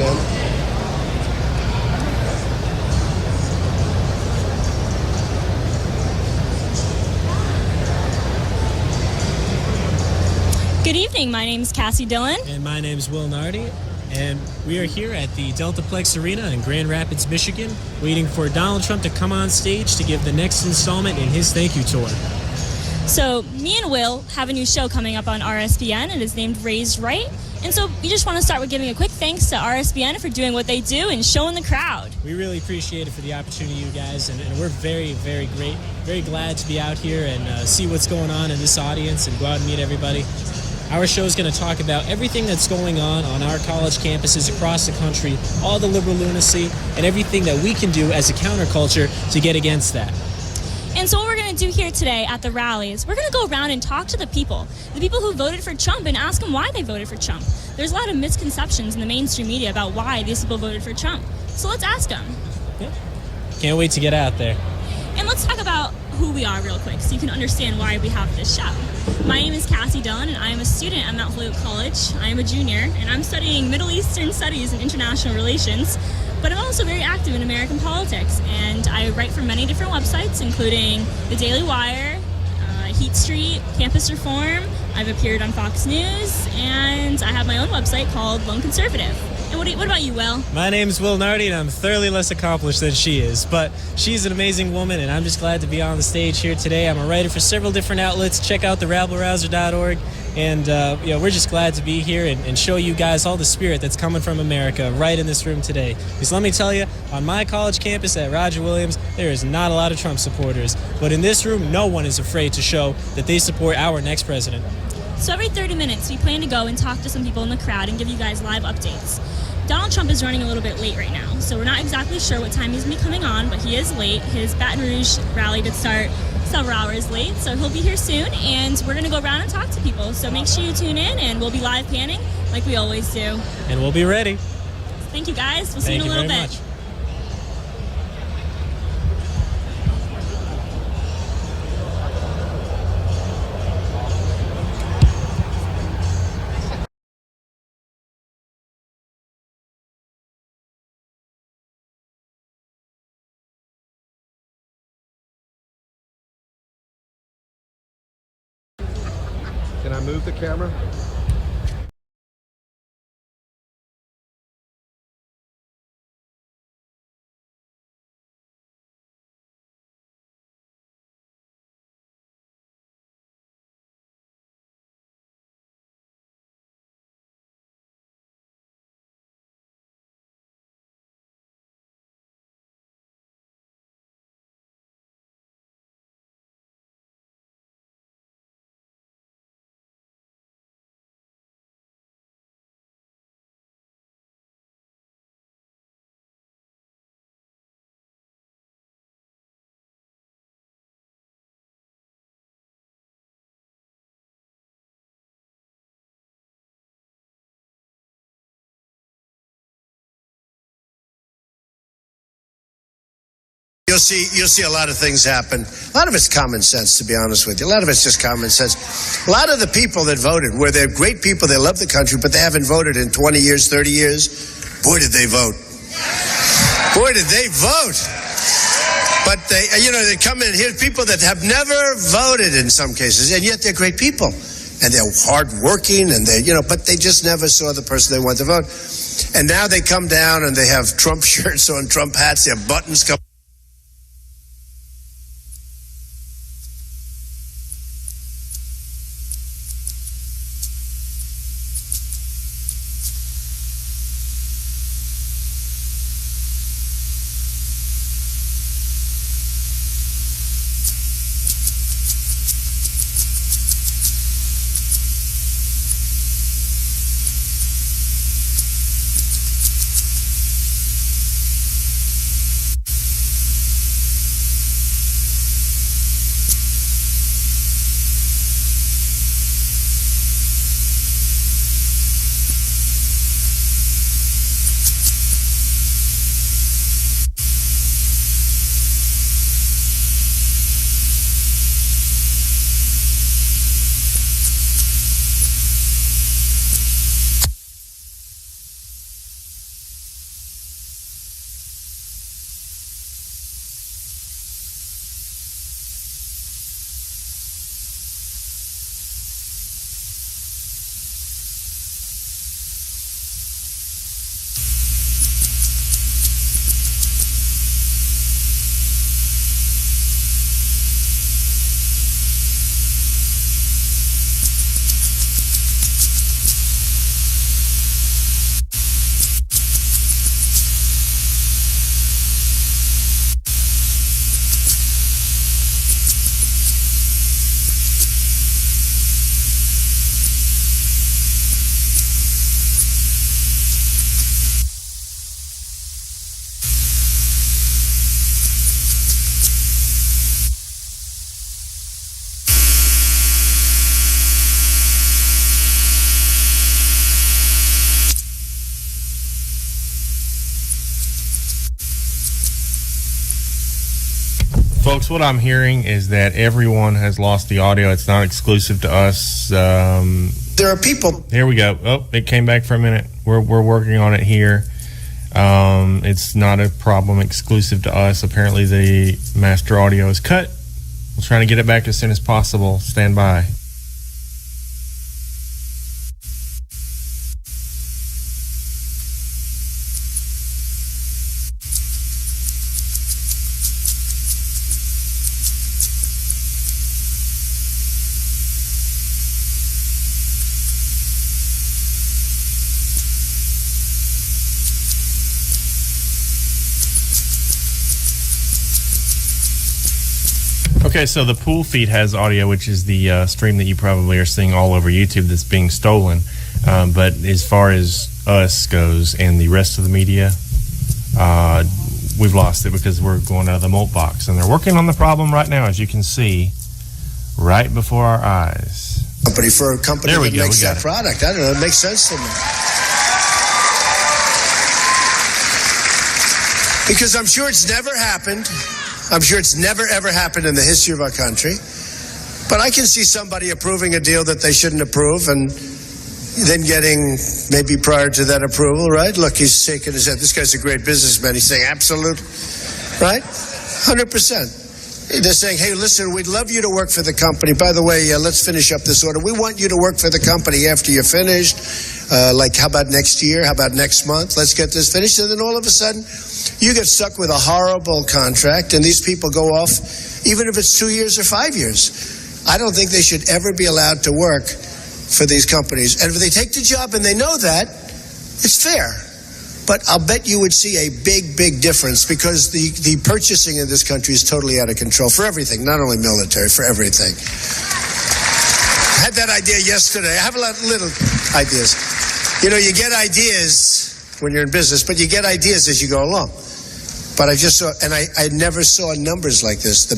Sam. Good evening, my name is Cassie Dillon. And my name is Will Nardi, and we are here at the Deltaplex Arena in Grand Rapids, Michigan, waiting for Donald Trump to come on stage to give the next installment in his thank you tour. So, me and Will have a new show coming up on RSBN. It is named Raised Right. And so, we just want to start with giving a quick thanks to RSBN for doing what they do and showing the crowd. We really appreciate it for the opportunity, you guys, and we're very, very glad to be out here and see what's going on in this audience and go out and meet everybody. Our show is going to talk about everything that's going on our college campuses across the country, all the liberal lunacy, and everything that we can do as a counterculture to get against that. And so what we're going to do here today at the rallies, we're going to go around and talk to the people who voted for Trump, and ask them why they voted for Trump. There's a lot of misconceptions in the mainstream media about why these people voted for Trump. So let's ask them. Yeah. Can't wait to get out there. And let's talk about who we are real quick so you can understand why we have this show. My name is Cassie Dillon, and I am a student at Mount Holyoke College. I am a junior, and I'm studying Middle Eastern Studies and International Relations, but I'm also very active in American politics, and I write for many different websites, including The Daily Wire, Heat Street, Campus Reform. I've appeared on Fox News, and I have my own website called Lone Conservative. And what about you, Will? My name is Will Nardi, and I'm thoroughly less accomplished than she is. But she's an amazing woman, and I'm just glad to be on the stage here today. I'm a writer for several different outlets. Check out the rabblerouser.org. And we're just glad to be here and show you guys all the spirit that's coming from America right in this room today. Because let me tell you, on my college campus at Roger Williams, there is not a lot of Trump supporters. But in this room, no one is afraid to show that they support our next president. So every 30 minutes, we plan to go and talk to some people in the crowd and give you guys live updates. Donald Trump is running a little bit late right now, so we're not exactly sure what time he's going to be coming on, but he is late. His Baton Rouge rally did start several hours late, so he'll be here soon, and we're going to go around and talk to people. So make sure you tune in, and we'll be live panning like we always do. And we'll be ready. Thank you, guys. We'll see you in a little bit. Much. Can I move the camera? You'll see a lot of things happen. A lot of it's common sense, to be honest with you. A lot of it's just common sense. A lot of the people that voted were they're great people. They love the country, but they haven't voted in 20 years, 30 years. Boy, did they vote. Boy, did they vote. But they come in. Here's people that have never voted in some cases, and yet they're great people. And they're hardworking, and but they just never saw the person they want to vote. And now they come down and they have Trump shirts on, Trump hats, their buttons come. Folks, what I'm hearing is that everyone has lost the audio. It's not exclusive to us. There are people. Here we go. Oh, it came back for a minute. We're working on it here. It's not a problem exclusive to us. Apparently the master audio is cut. We're trying to get it back as soon as possible. Stand by. Okay, so the pool feed has audio, which is the stream that you probably are seeing all over YouTube that's being stolen. But as far as us goes and the rest of the media, we've lost it because we're going out of the mult box. And they're working on the problem right now, as you can see, right before our eyes. Company for a company that makes that product. I don't know, it makes sense to me. Because I'm sure it's never happened. I'm sure it's never, ever happened in the history of our country. But I can see somebody approving a deal that they shouldn't approve and then getting, maybe prior to that approval, right? Look, he's shaking his head. This guy's a great businessman. He's saying, absolutely, right? 100%. They're saying, hey, listen, we'd love you to work for the company. By the way, let's finish up this order. We want you to work for the company after you're finished. Like, how about next year? How about next month? Let's get this finished. And then all of a sudden, you get stuck with a horrible contract, and these people go off, even if it's 2 years or 5 years. I don't think they should ever be allowed to work for these companies. And if they take the job and they know that, it's fair. But I'll bet you would see a big, big difference because the purchasing in this country is totally out of control for everything, not only military, for everything. I had that idea yesterday. I have a lot of little ideas. You know, you get ideas when you're in business, but you get ideas as you go along. But I just saw, and I never saw numbers like this. The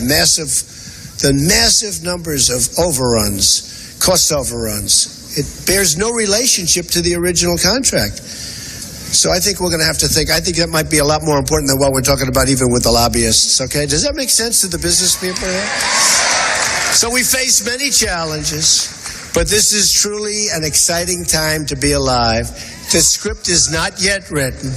massive numbers of overruns, cost overruns. It bears no relationship to the original contract. So I think we're going to have to think. I think that might be a lot more important than what we're talking about, even with the lobbyists. Okay, does that make sense to the business people here? So we face many challenges, but this is truly an exciting time to be alive. The script is not yet written.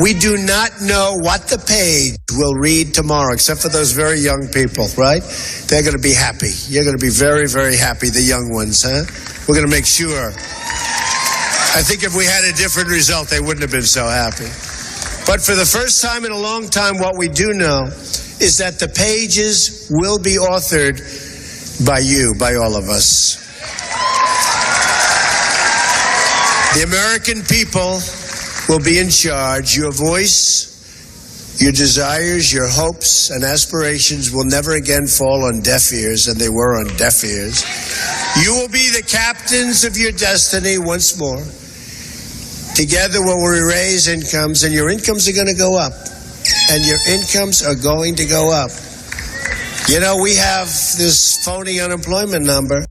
We do not know what the page will read tomorrow, except for those very young people, right? They're going to be happy. You're going to be very, very happy, the young ones, huh? We're going to make sure. I think if we had a different result, they wouldn't have been so happy. But for the first time in a long time, what we do know is that the pages will be authored by you, by all of us. The American people will be in charge. Your voice, your desires, your hopes and aspirations will never again fall on deaf ears, and they were on deaf ears. You will be the captains of your destiny once more. Together we will raise incomes, and your incomes are going to go up. And your incomes are going to go up. You know, we have this phony unemployment number.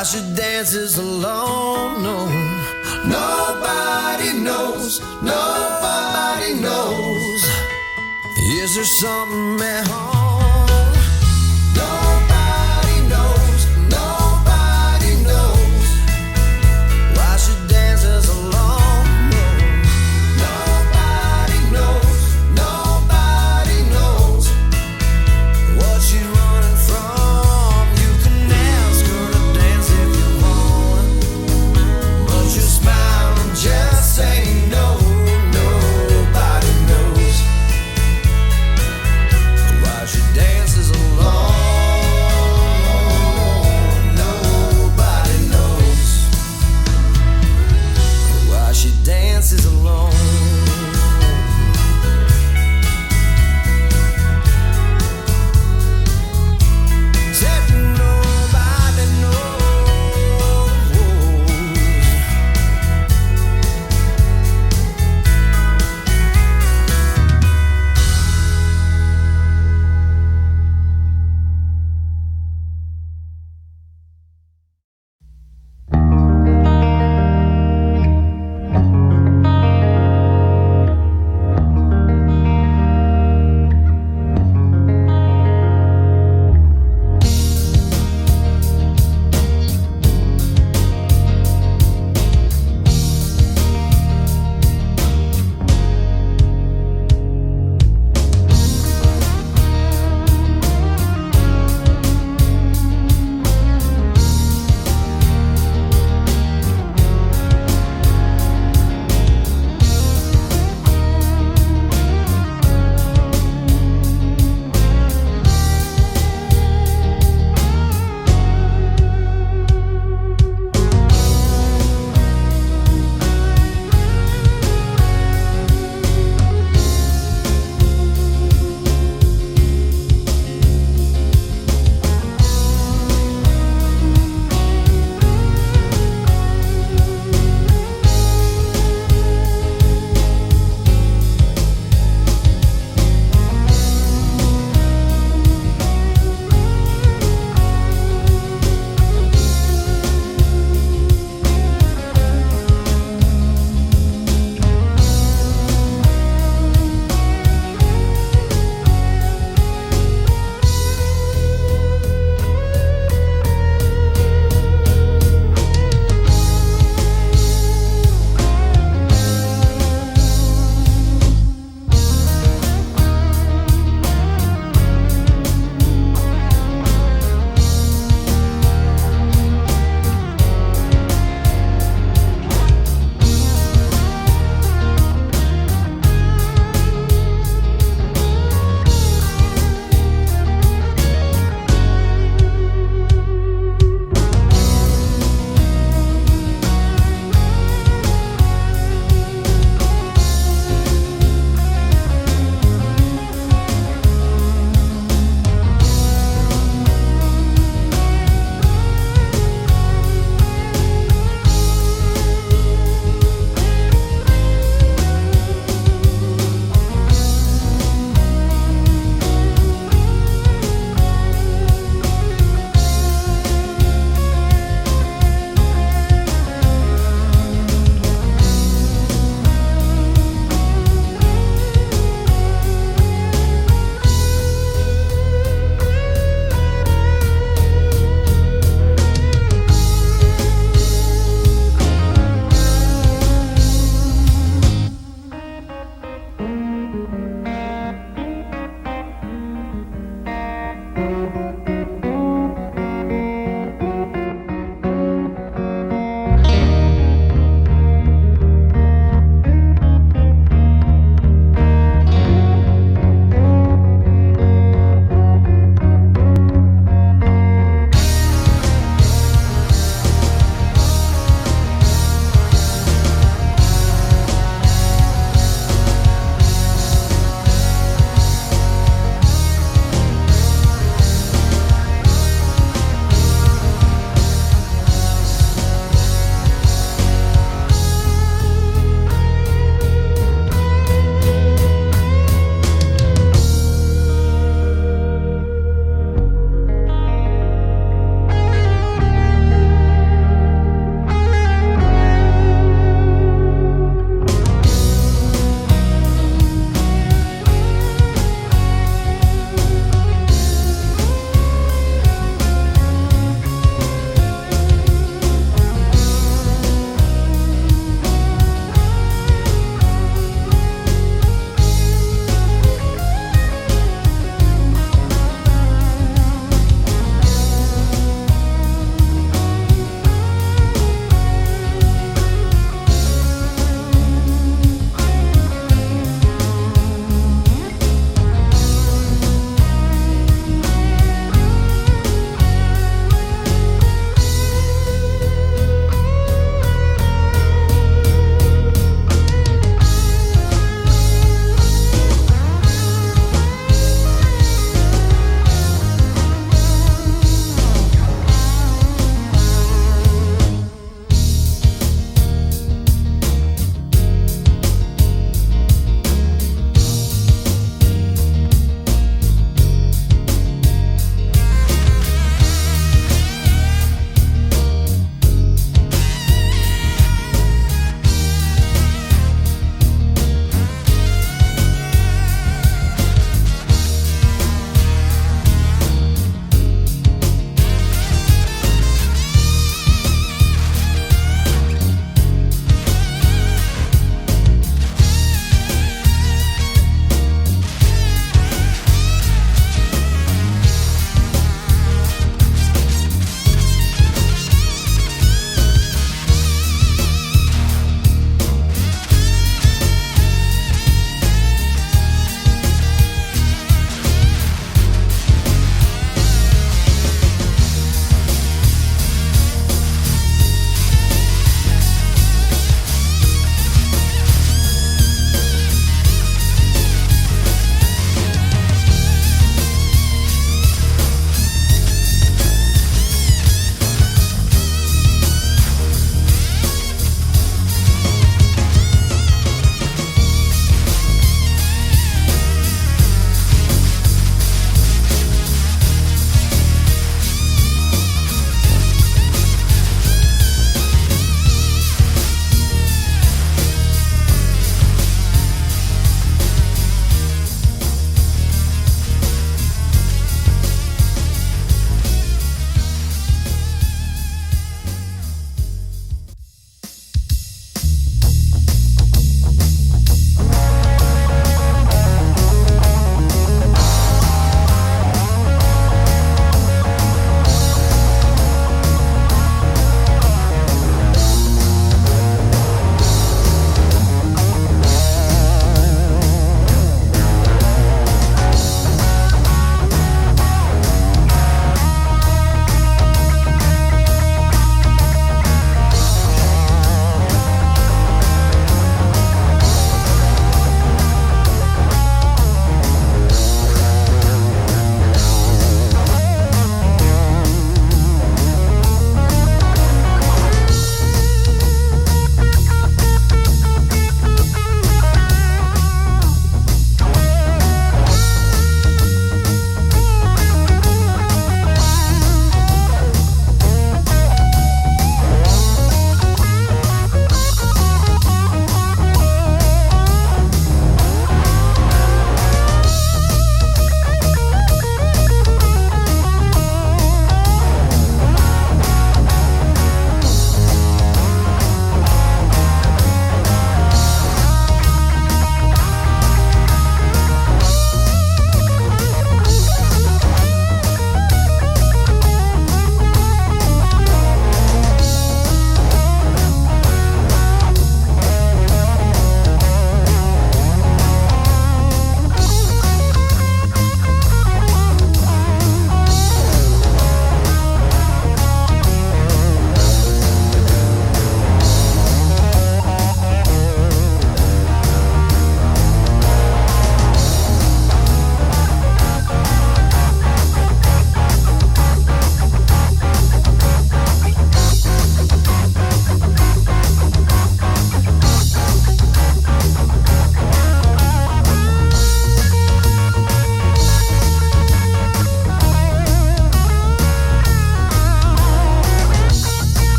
why she dances alone. No, nobody knows. Nobody knows. Is there something at home? Nobody knows. Nobody knows why she dances alone. No, nobody knows. Nobody knows what she's running from. You can ask her to dance if you want, but you smile and just say no. Nobody knows why she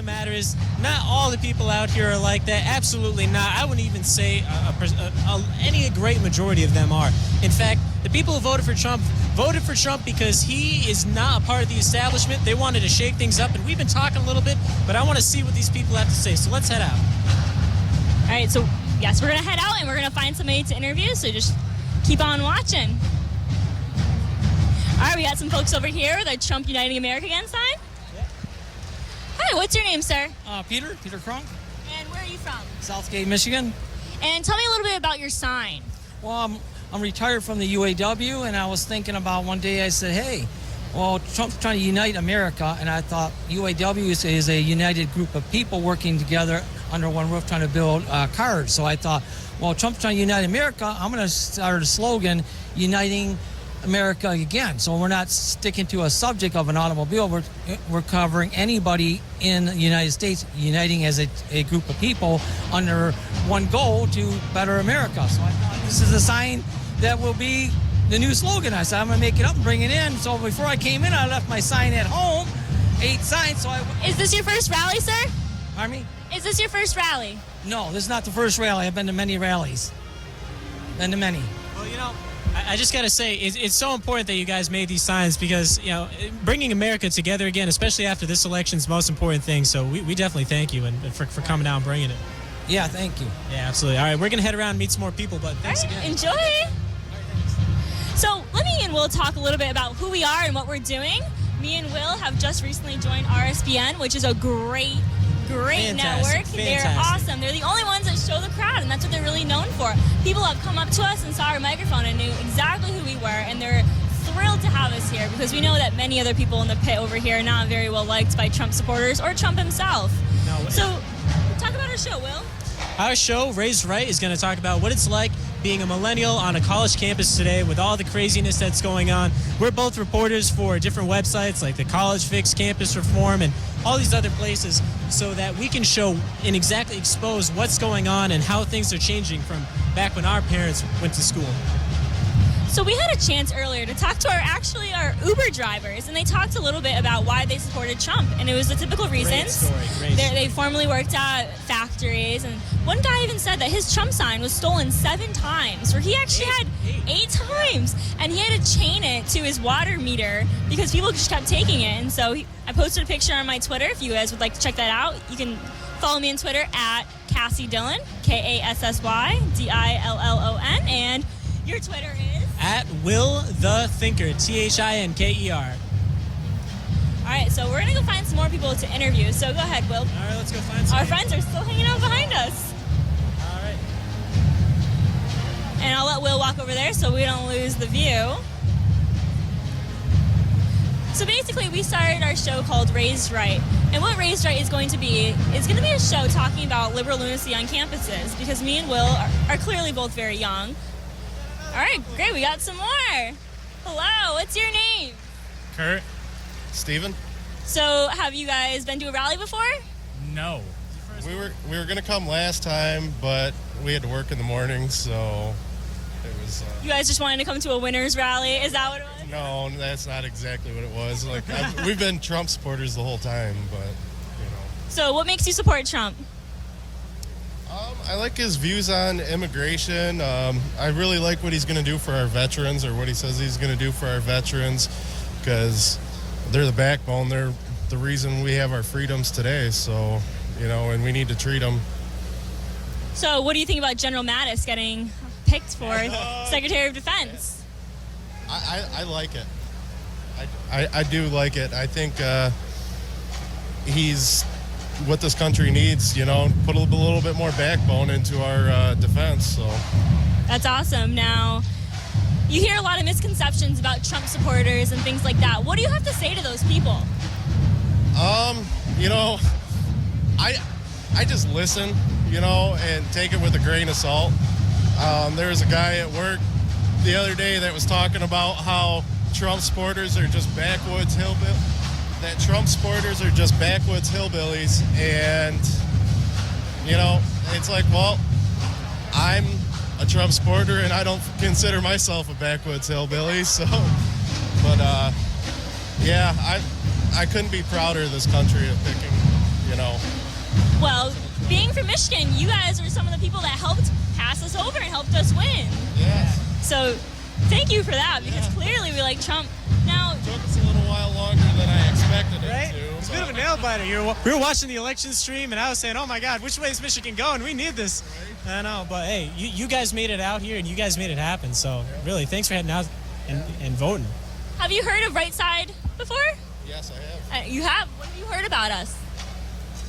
the matter is, not all the people out here are like that. Absolutely not. I wouldn't even say any great majority of them are. In fact, the people who voted for Trump because he is not a part of the establishment. They wanted to shake things up, and we've been talking a little bit, but I want to see what these people have to say. So let's head out. All right, so yes, we're going to head out and we're going to find somebody to interview, so just keep on watching. All right, we got some folks over here with a Trump Uniting America Again sign. Yeah. Hi, what's your name, sir? Peter Cronk, And where are you from? Southgate, Michigan. And tell me a little bit about your sign. Well, I'm retired from the UAW, and I was thinking about one day, I said, hey, well, Trump's trying to unite America, and I thought UAW is a united group of people working together under one roof trying to build cars. So I thought, well, Trump's trying to unite America, I'm going to start a slogan, Uniting America Again. So we're not sticking to a subject of an automobile. We're covering anybody in the United States, uniting as a group of people under one goal to better America. So I thought this is a sign that will be the new slogan. I said, I'm going to make it up and bring it in. So before I came in, I left my sign at home, 8 signs. So Is this your first rally, sir? Pardon me? Is this your first rally? No, this is not the first rally. I've been to many rallies. Been to many. Well, you know, I just got to say, it's so important that you guys made these signs because, you know, bringing America together again, especially after this election, is the most important thing. So we definitely thank you and for coming out and bringing it. Yeah, thank you. Yeah, absolutely. All right, we're going to head around and meet some more people, but thanks All right, again. enjoy. So let me and Will talk a little bit about who we are and what we're doing. Me and Will have just recently joined RSBN, which is a great Fantastic, network. They're fantastic. awesome. They're the only ones that show the crowd, and that's what they're really known for. People have come up to us and saw our microphone and knew exactly who we were, and they're thrilled to have us here because we know that many other people in the pit over here are not very well liked by Trump supporters or Trump himself. No, So talk about our show, Will. Our show, Raised Right, is going to talk about what it's like being a millennial on a college campus today with all the craziness that's going on. We're both reporters for different websites like the College Fix, Campus Reform, and all these other places so that we can show and exactly expose what's going on and how things are changing from back when our parents went to school. So we had a chance earlier to talk to our Uber drivers, and they talked a little bit about why they supported Trump, and it was the typical reasons. Great story. They formerly worked at factories, and one guy even said that his Trump sign was stolen 7 times, where he actually had 8 times, and he had to chain it to his water meter because people just kept taking it. And so I posted a picture on my Twitter. If you guys would like to check that out, you can follow me on Twitter at Cassie Dillon, KASSYDILLON, and your Twitter is? At Will the Thinker, THINKER. All right, so we're going to go find some more people to interview. So go ahead, Will. All right, let's go find some. Our friends are still hanging out behind us. All right. And I'll let Will walk over there so we don't lose the view. So basically, we started our show called Raised Right. And what Raised Right is going to be a show talking about liberal lunacy on campuses because me and Will are clearly both very young. All right, great. We got some more. Hello, what's your name? Kurt? Steven? So have you guys been to a rally before? No. We were going to come last time, but we had to work in the morning, so it was... You guys just wanted to come to a winner's rally? Is that what it was? No, that's not exactly what it was. Like we've been Trump supporters the whole time, but, you know. So what makes you support Trump? I like his views on immigration. I really like what he's going to do for our veterans, or what he says he's going to do for our veterans, because they're the backbone. They're the reason we have our freedoms today. So, you know, and we need to treat them. So what do you think about General Mattis getting picked for Secretary of Defense? I like it. I do like it. I think he's what this country needs, you know, put a little bit more backbone into our defense. So That's awesome. Now, you hear a lot of misconceptions about Trump supporters and things like that. What do you have to say to those people? You know, I just listen, you know, and take it with a grain of salt. There was a guy at work the other day that was talking about how Trump supporters are just backwoods hillbillies. That Trump supporters are just backwoods hillbillies, and you know, it's like, well, I'm a Trump supporter, and I don't consider myself a backwoods hillbilly. So, but yeah, I couldn't be prouder of this country of picking you know. Well, being from Michigan, you guys are some of the people that helped pass us over and helped us win. Yes. So thank you for that, because clearly we like Trump. Now, Took us a little while longer than I expected it Right? to. It's a bit of a nail biter. We were watching the election stream, and I was saying, oh my God, which way is Michigan going? We need this. I know, but hey, you guys made it out here, and you guys made it happen. So really, thanks for heading out and voting. have you heard of Right Side before? Yes, I have. You have? What have you heard about us?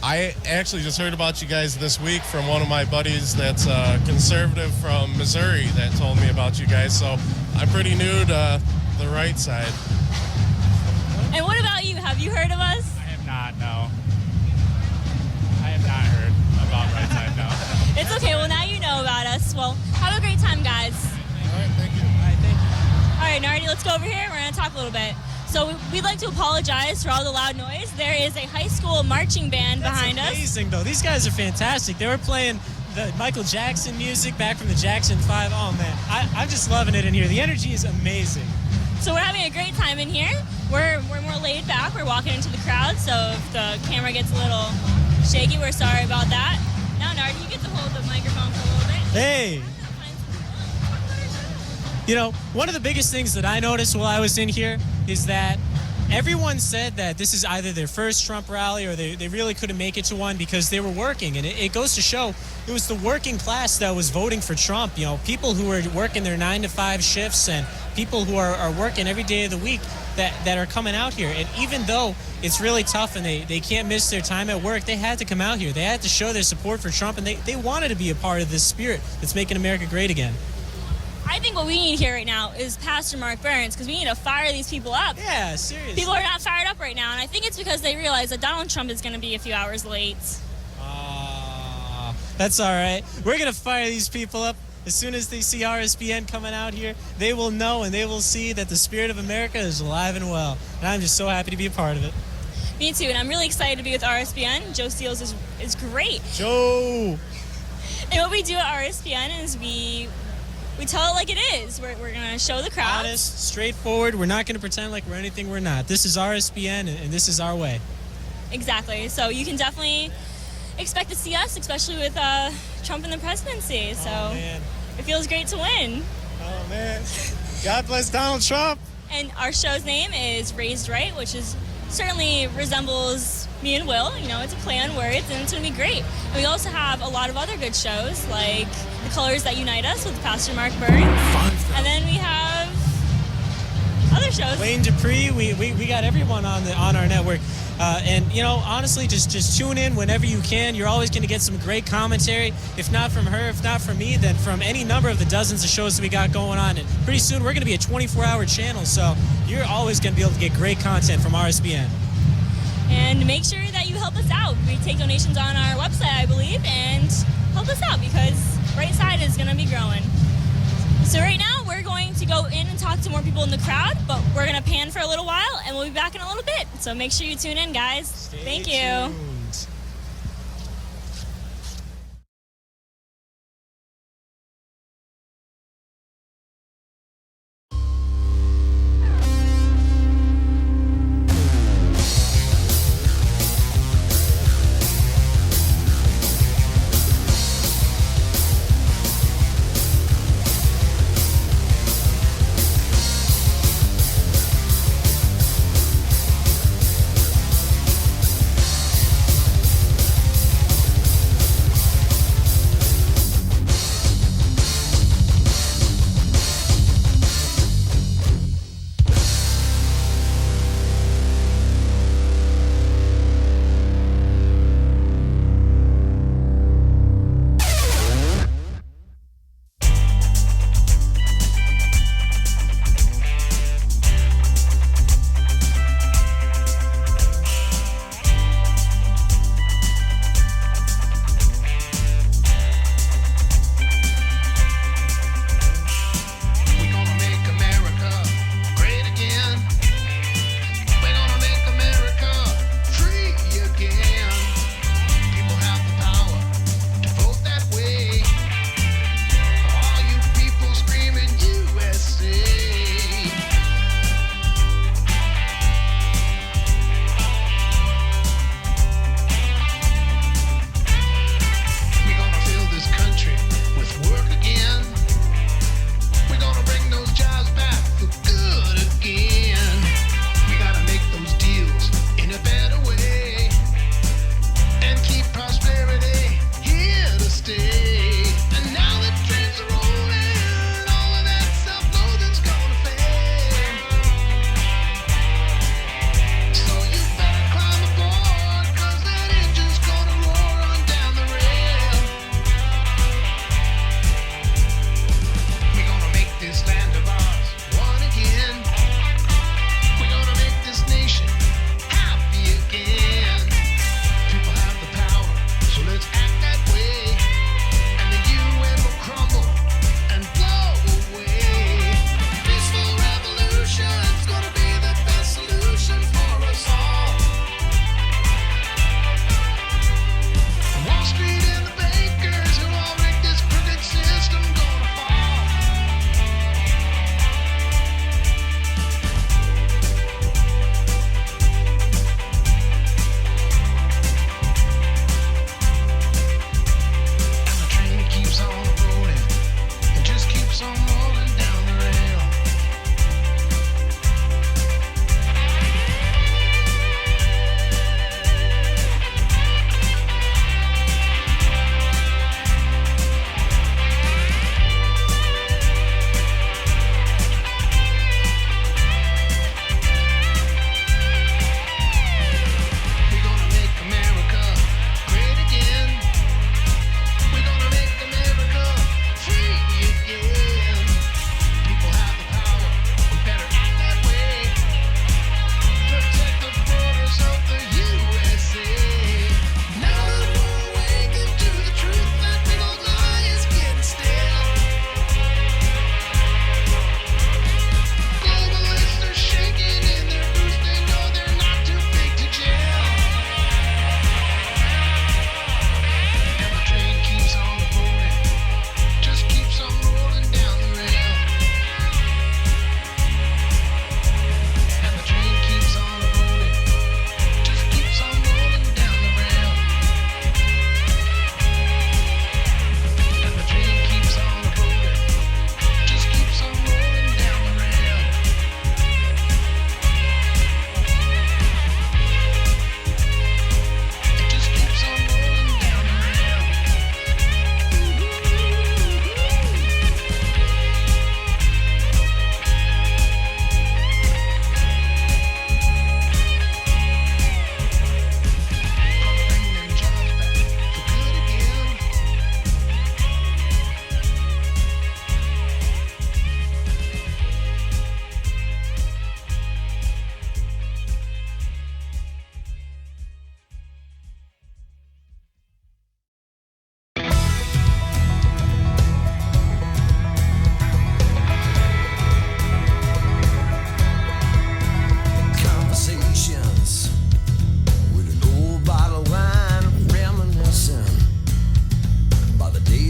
I actually just heard about you guys this week from one of my buddies that's a conservative from Missouri that told me about you guys. So I'm pretty new to the right side. And what about you? Have you heard of us? I have not, no. I have not heard about Right Side, no. It's okay. Well, now you know about us. Well, have a great time, guys. All right, thank you. All right, Nardi, let's go over here. We're going to talk a little bit. So we'd like to apologize for all the loud noise. There is a high school marching band behind us. Amazing, though. These guys are fantastic. They were playing the Michael Jackson music back from the Jackson 5. Oh, man. I'm just loving it in here. The energy is amazing. So we're having a great time in here. We're more laid back. We're walking into the crowd, so if the camera gets a little shaky, we're sorry about that. Now, Nardi, you get to hold the microphone for a little bit. Hey. You know, one of the biggest things that I noticed while I was in here is that everyone said that this is either their first Trump rally or they really couldn't make it to one because they were working. And it goes to show it was the working class that was voting for Trump. You know, people who are working their 9-to-5 shifts and people who are working every day of the week that are coming out here. And even though it's really tough and they can't miss their time at work, they had to come out here. They had to show their support for Trump, and they wanted to be a part of this spirit that's making America great again. I think what we need here right now is Pastor Mark Burns, because we need to fire these people up. Yeah, seriously. People are not fired up right now, and I think it's because they realize that Donald Trump is going to be a few hours late. That's all right. We're going to fire these people up. As soon as they see RSBN coming out here, they will know and they will see that the spirit of America is alive and well. And I'm just so happy to be a part of it. Me too, and I'm really excited to be with RSBN. Joe Steele is great. Joe! And what we do at RSBN is we tell it like it is. We're going to show the crowd. Honest, straightforward. We're not going to pretend like we're anything we're not. This is RSBN, and this is our way. Exactly. So you can definitely expect to see us, especially with Trump in the presidency. So man. It feels great to win. Oh, man. God bless Donald Trump. And our show's name is Raised Right, which certainly resembles me and Will. You know, it's a play on words, and it's going to be great. And we also have a lot of other good shows, like The Colors That Unite Us with Pastor Mark Burns. And then we have other shows. Wayne Dupree, we got everyone on our network. And, you know, honestly, just tune in whenever you can. You're always going to get some great commentary. If not from her, if not from me, then from any number of the dozens of shows that we got going on. And pretty soon we're going to be a 24-hour channel, so you're always going to be able to get great content from RSBN. And make sure that you help us out. We take donations on our website, I believe, and help us out because Right Side is going to be growing. So right now, we're going to go in and talk to more people in the crowd, but we're going to pan for a little while, and we'll be back in a little bit. So make sure you tune in, guys. Thank you. Tuned.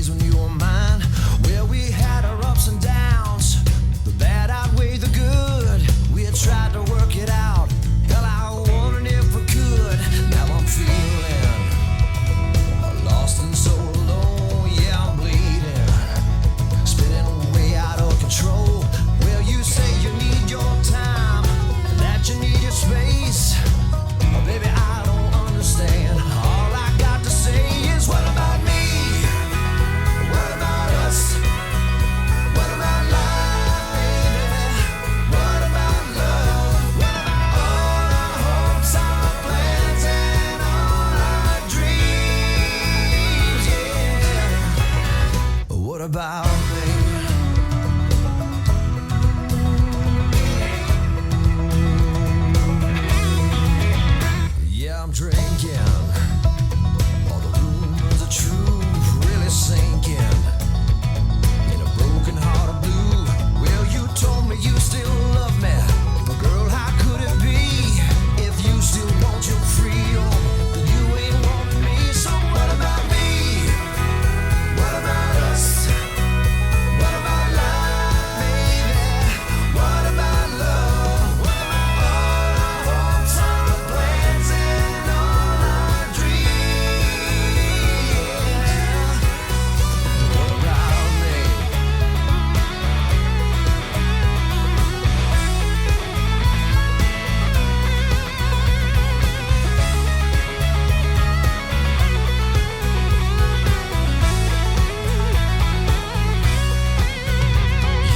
days when you were mine, where we had our ups and downs. The bad outweighed the good. We had tried to work it out. Hell, I wondered if we could. Now I'm feeling lost and so alone. Yeah, I'm bleeding, spinning way out of control. Well, you say you need your time, that you need your space. Oh, baby, I don't understand. All I got to say is, what about me? What about us? What about life, baby? What about love? What about all our hopes, our plans, and all our dreams? Yeah. What about me? Yeah, I'm drinking. All the rumors are true, really sinking. In a broken heart of blue. Well, you told me you still love me, but girl, how could it be? If you still want your freedom, then you ain't wanting me. So what about me? What about us? What about life, baby? What about love? What about all our hopes, our plans, and all our dreams? What about me?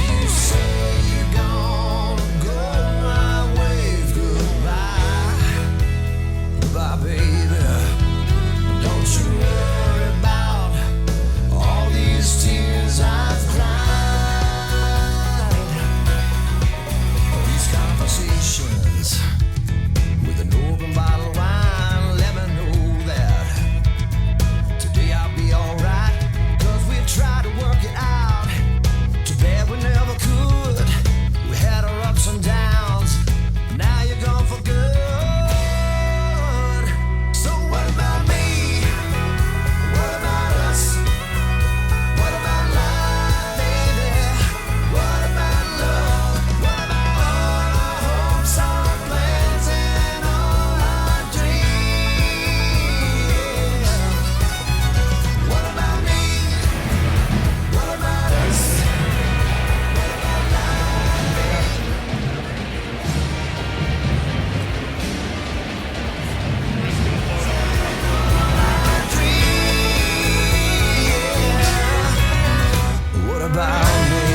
You say you're gonna go my way. Goodbye, goodbye, baby. Don't you worry about all these tears I've cried. These conversations with an open bottle of wine, let me know that today I'll be alright. 'Cause we tried to work it out. Too bad we never could. We had our ups and downs. Now you're gone for good. So what about me? What about us? What about life, baby? What about love? What about all our hopes, our plans, and all our dreams? What about me? What about us? What about life, baby? What about me?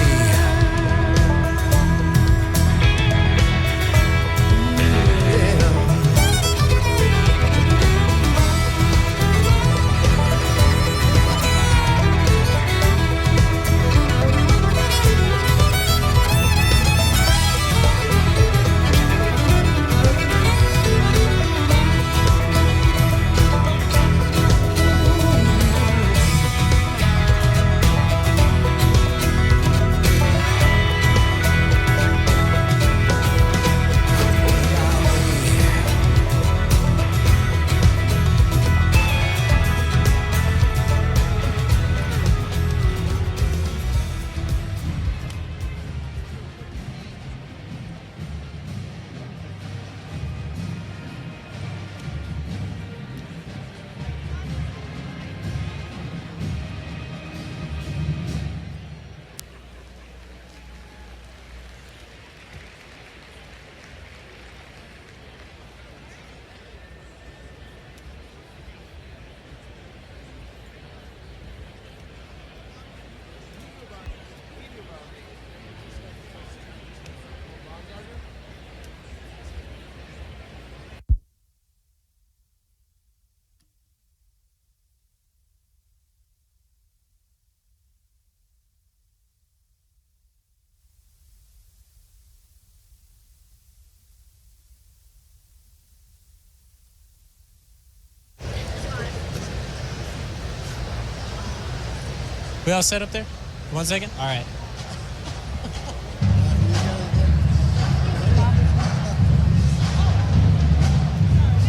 We all set up there? 1 second? All right.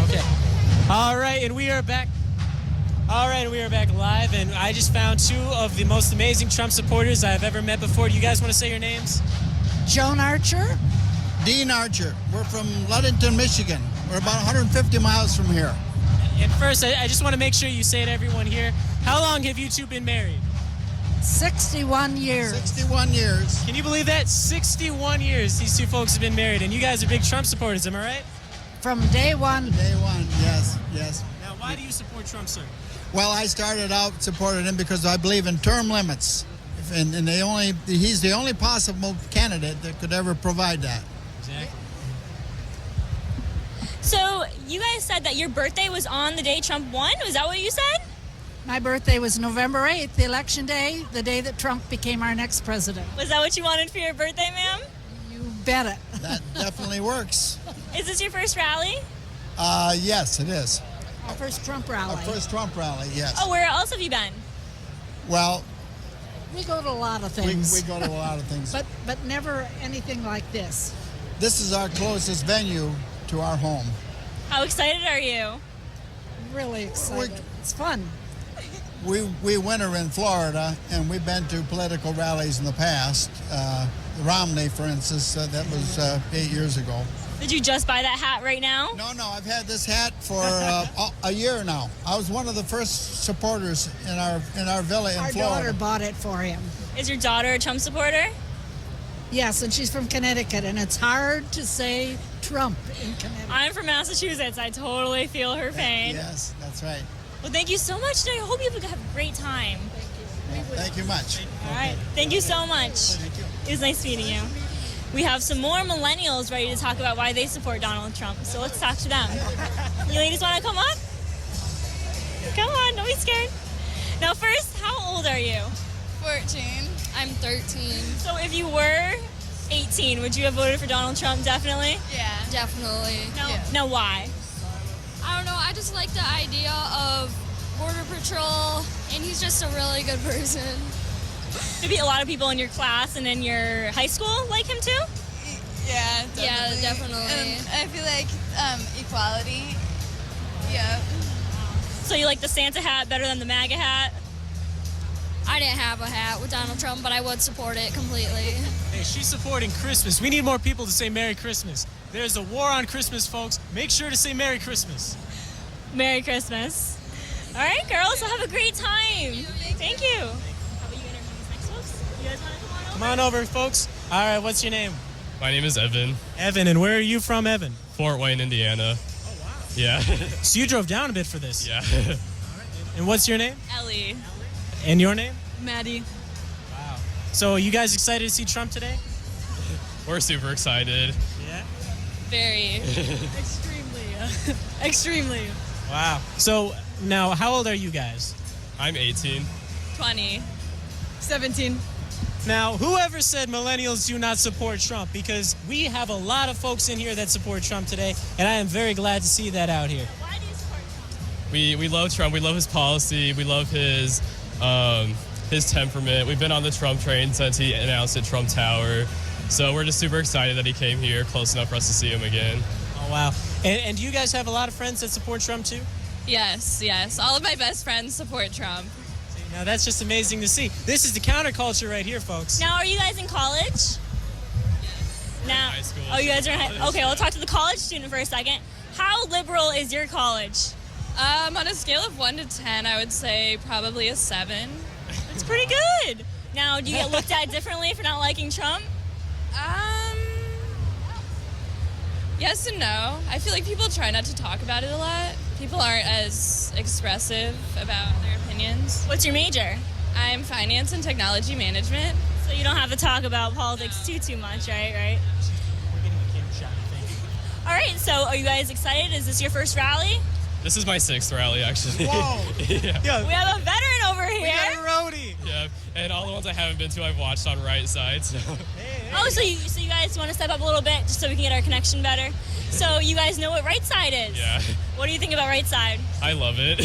Okay. All right, and we are back. All right, we are back live, and I just found two of the most amazing Trump supporters I've ever met before. Do you guys want to say your names? Joan Archer. Dean Archer. We're from Ludington, Michigan. We're about 150 miles from here. And first, I just want to make sure you say to everyone here, how long have you two been married? 61 years. 61 years. Can you believe that? 61 years these two folks have been married, and you guys are big Trump supporters, am I right? From day one. Day one, yes, yes. Now, why do you support Trump, sir? Well, I started out supporting him because I believe in term limits. And he's the only possible candidate that could ever provide that. Exactly. So you guys said that your birthday was on the day Trump won? Was that what you said? My birthday was November 8th, the election day, the day that Trump became our next president. Was that what you wanted for your birthday, ma'am? You bet it. That definitely works. Is this your first rally? Yes, it is. Our first Trump rally. Our first Trump rally, yes. Oh, where else have you been? Well, We go to a lot of we things. go to a lot of things. But never anything like this. This is our closest venue to our home. How excited are you? Really excited. It's fun. We winter in Florida, and we've been to political rallies in the past. Romney, for instance, that was 8 years ago. Did you just buy that hat right now? No, I've had this hat for a year now. I was one of the first supporters in our villa in Our Florida. daughter bought it for him. Is your daughter a Trump supporter? Yes, and she's from Connecticut, and it's hard to say Trump in Connecticut. I'm from Massachusetts. I totally feel her pain. Yes, that's right. Well, thank you so much. I hope you have a great time. Well, thank you much. All right. Thank you so much. It was nice meeting you. We have some more millennials ready to talk about why they support Donald Trump. So let's talk to them. You ladies want to come up? Come on, don't be scared. Now first, how old are you? 14. I'm 13. So if you were 18, would you have voted for Donald Trump? Definitely? Yeah. Definitely. Now why? I don't know. I just like the idea of Border Patrol, and he's just a really good person. Maybe a lot of people in your class and in your high school like him too? Yeah, definitely. Yeah, definitely. And I feel like equality. Yeah. So you like the Santa hat better than the MAGA hat? I didn't have a hat with Donald Trump, but I would support it completely. Hey, she's supporting Christmas. We need more people to say Merry Christmas. There's a war on Christmas, folks. Make sure to say Merry Christmas. Merry Christmas. All right, girls, so have a great time. Thank you. How about you interview these next folks? You guys want to come on over? Come on over, folks. All right, what's your name? My name is Evan. Evan, and where are you from, Evan? Fort Wayne, Indiana. Oh, wow. Yeah. So you drove down a bit for this? Yeah. And what's your name? Ellie. And your name? Maddie. Wow. So are you guys excited to see Trump today? We're super excited. Yeah. Very. Extremely. Wow. So now, how old are you guys? I'm 18. 20. 17. Now, whoever said millennials do not support Trump, because we have a lot of folks in here that support Trump today, and I am very glad to see that out here. Why do you support Trump? We love Trump. We love his policy. We love his temperament. We've been on the Trump train since he announced at Trump Tower. So we're just super excited that he came here close enough for us to see him again. Oh, wow. And do you guys have a lot of friends that support Trump, too? Yes. All of my best friends support Trump. Now, that's just amazing to see. This is the counterculture right here, folks. Now, are you guys in college? Yes. Now, high school. Oh, you guys are in high. Okay, we'll talk to the college student for a second. How liberal is your college? On a scale of 1 to 10, I would say probably a 7. It's pretty good. Now, do you get looked at differently for not liking Trump? Yes and no. I feel like people try not to talk about it a lot. People aren't as expressive about their opinions. What's your major? I'm finance and technology management. So you don't have to talk about politics too much, right? We're getting a camera shot, thank you. All right, so are you guys excited? Is this your first rally? This is my 6th rally, actually. Whoa. Yeah. We have a veteran over here. We got a roadie. Yeah. And all the ones I haven't been to, I've watched on right side. So. Oh, so you guys want to step up a little bit just so we can get our connection better? So you guys know what right side is? Yeah. What do you think about right side? I love it.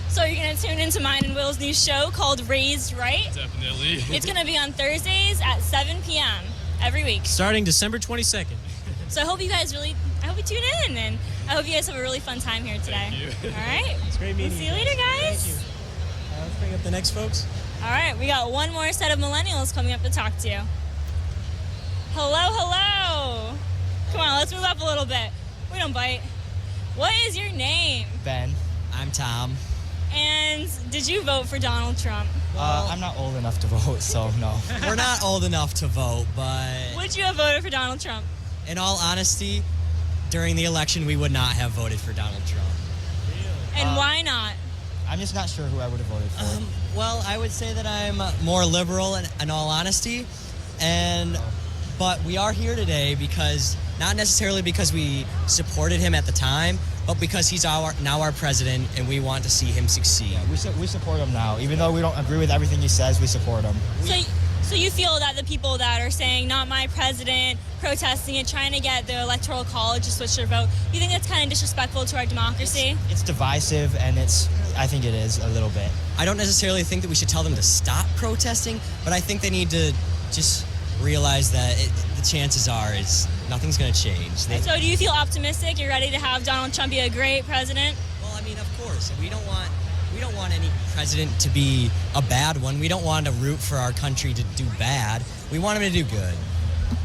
So you're going to tune into mine and Will's new show called Raised Right? Definitely. It's going to be on Thursdays at 7 p.m. every week. Starting December 22nd. So I hope you guys hope you tune in, and I hope you guys have a really fun time here today. Thank you. All right. It's great meeting We'll see you you later, guys. Thank you. Let's bring up the next folks. All right, we got one more set of millennials coming up to talk to you. Hello, hello. Come on, let's move up a little bit. We don't bite. What is your name? Ben. I'm Tom. And did you vote for Donald Trump? I'm not old enough to vote, so no. We're not old enough to vote, but Would you have voted for Donald Trump? in all honesty, during the election, we would not have voted for Donald Trump. And why not? I'm just not sure who I would have voted for. Well, I would say that I'm more liberal in all honesty, but we are here today because not necessarily because we supported him at the time, but because he's now our president and we want to see him succeed. Yeah, we support him now. Even though we don't agree with everything he says, we support him. So you feel that the people that are saying "not my president," protesting and trying to get the electoral college to switch their vote, you think that's kind of disrespectful to our democracy? It's divisive, and I think it is a little bit. I don't necessarily think that we should tell them to stop protesting, but I think they need to just realize that the chances are nothing's going to change. So do you feel optimistic? You're ready to have Donald Trump be a great president? Well, I mean, of course. We don't want any president to be a bad one. We don't want to root for our country to do bad. We want him to do good.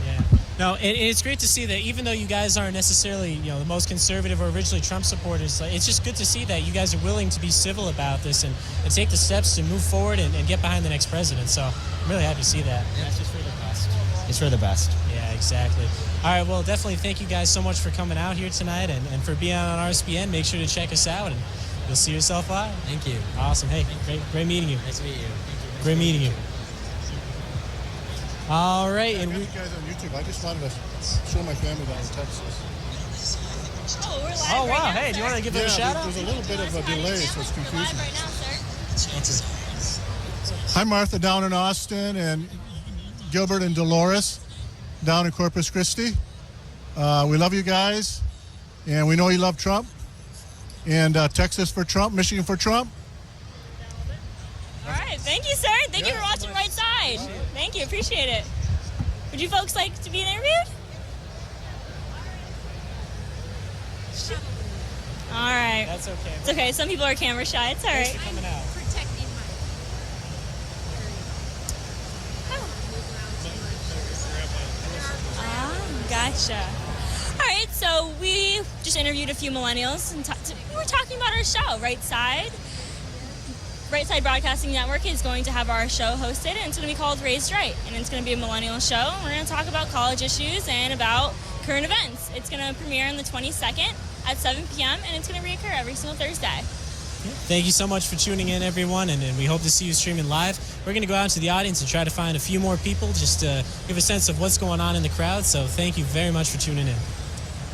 Yeah. No, and it's great to see that even though you guys aren't necessarily, the most conservative or originally Trump supporters, it's just good to see that you guys are willing to be civil about this and take the steps to move forward and get behind the next president. So I'm really happy to see that. Yeah, it's just for the best. It's for the best. Yeah, exactly. All right, well, definitely thank you guys so much for coming out here tonight and for being on RSPN. Make sure to check us out, and you'll see yourself live. Thank you. Awesome. Hey, great meeting you. Nice to meet you. Thank you. Great meeting you. All right, I and got we. you guys on YouTube. I just wanted to show my family down in Texas. Oh, we're live Oh, right wow. now, Hey, do you want to give them a shout out? There's a little bit of a delay, so it's confusing. Live right now, sir. Hi, Martha, down in Austin, and Gilbert and Dolores down in Corpus Christi. We love you guys, and we know you love Trump. And Texas for Trump, Michigan for Trump. All right, thank you, sir. Thank you for watching Right Side. Thank you, appreciate it. Would you folks like to be interviewed? All right. That's okay. It's okay. Some people are camera shy. It's all Thanks right. for coming out. Gotcha. All right, so we just interviewed a few millennials, and we were talking about our show, Right Side. Right Side Broadcasting Network is going to have our show hosted, and it's going to be called Raised Right, and it's going to be a millennial show. We're going to talk about college issues and about current events. It's going to premiere on the 22nd at 7 p.m., and it's going to reoccur every single Thursday. Thank you so much for tuning in, everyone, and we hope to see you streaming live. We're going to go out to the audience and try to find a few more people just to give a sense of what's going on in the crowd. So thank you very much for tuning in.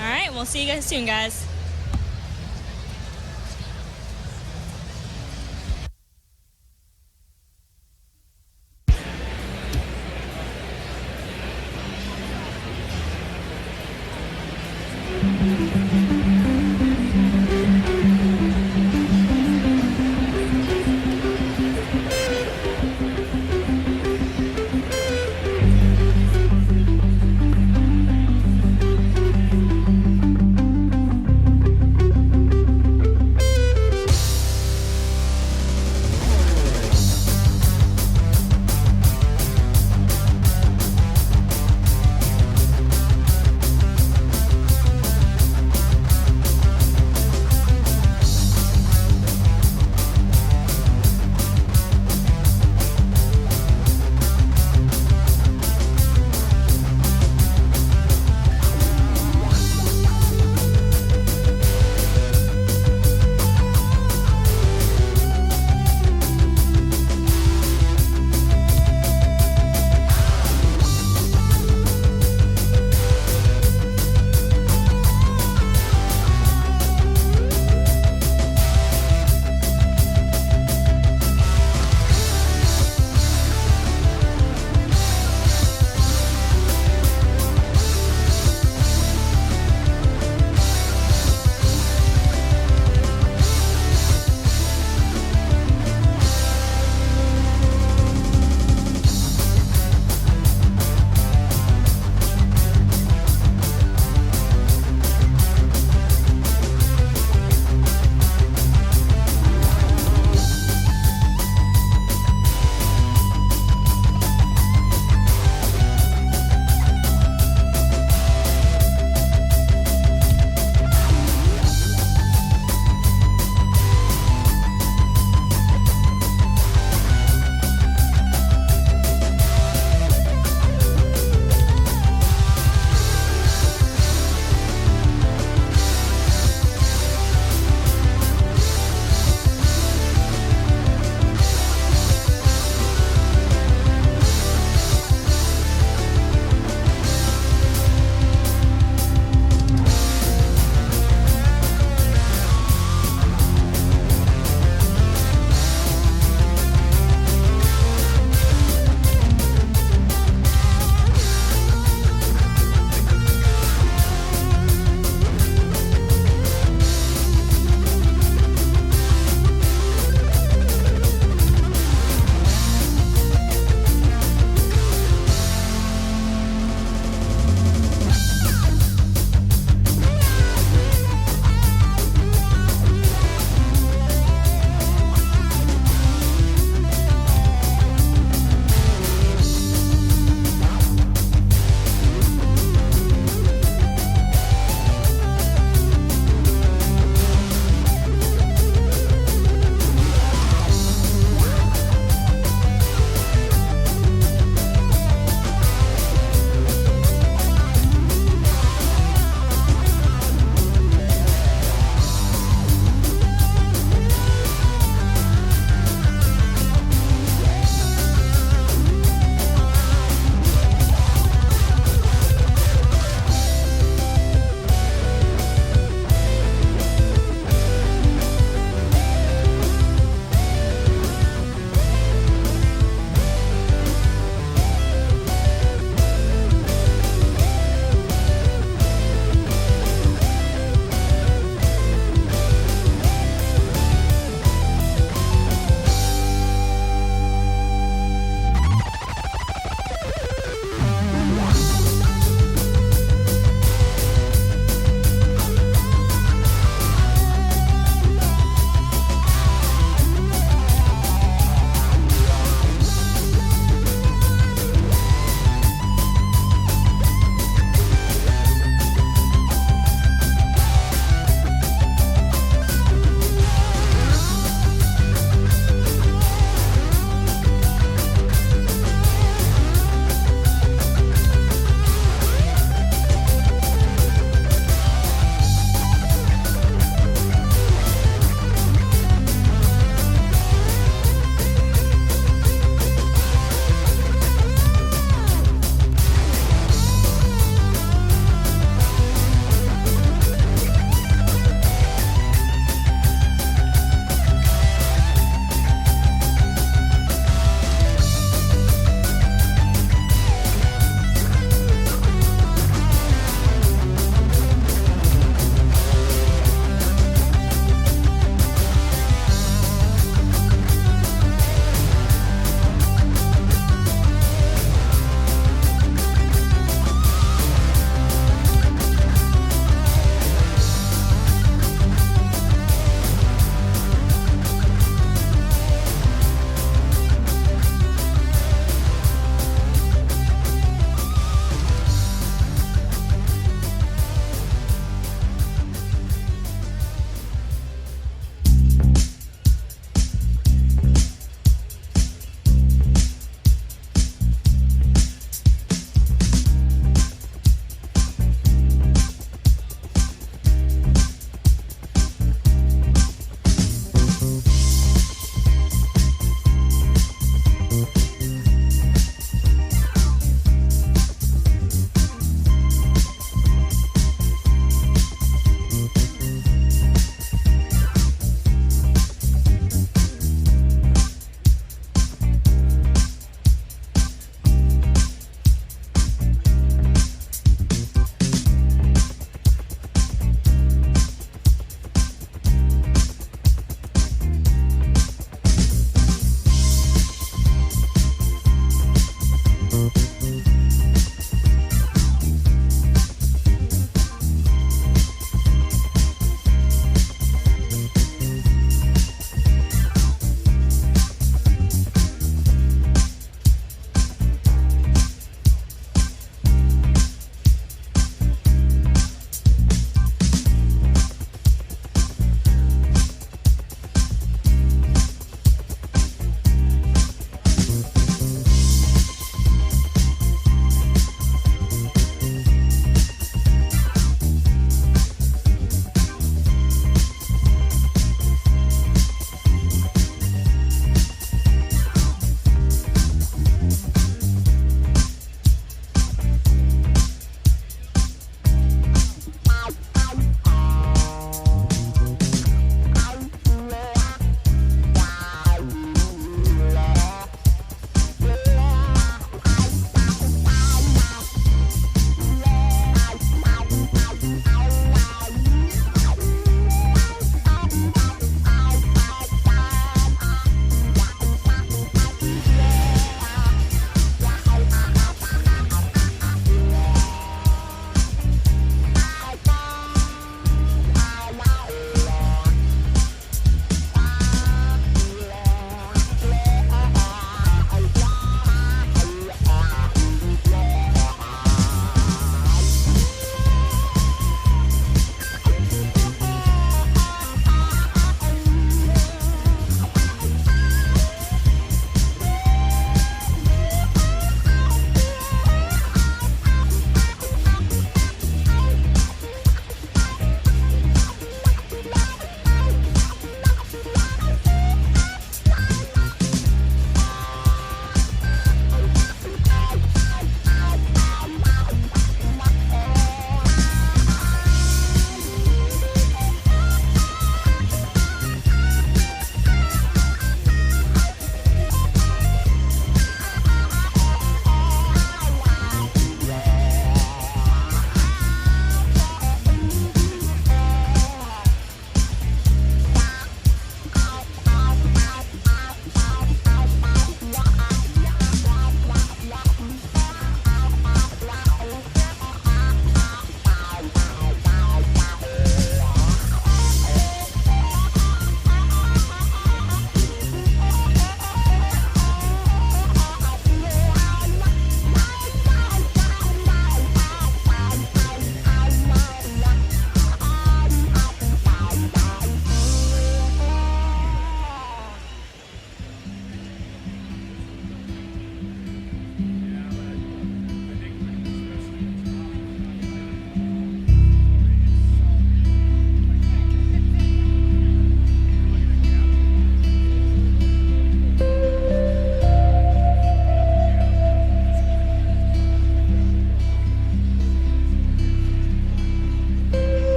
All right, we'll see you guys soon, guys.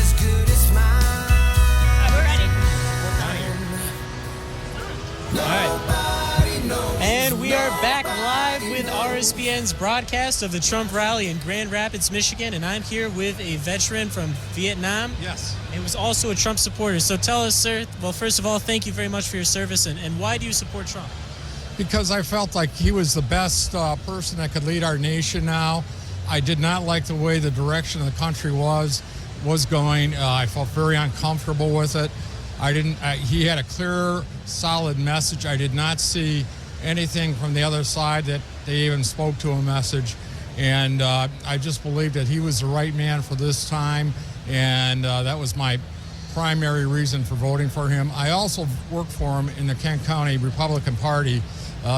as good as mine. We're ready. Nobody knows. And we are back live with RSBN's broadcast of the Trump rally in Grand Rapids, Michigan. And I'm here with a veteran from Vietnam. Yes. He was also a Trump supporter. So tell us, sir, well, first of all, thank you very much for your service. And why do you support Trump? Because I felt like he was the best person that could lead our nation now. I did not like the way the direction of the country was going. I felt very uncomfortable with it. He had a clear, solid message. I did not see anything from the other side that they even spoke to a message. And I just believed that he was the right man for this time. And that was my primary reason for voting for him. I also worked for him in the Kent County Republican Party,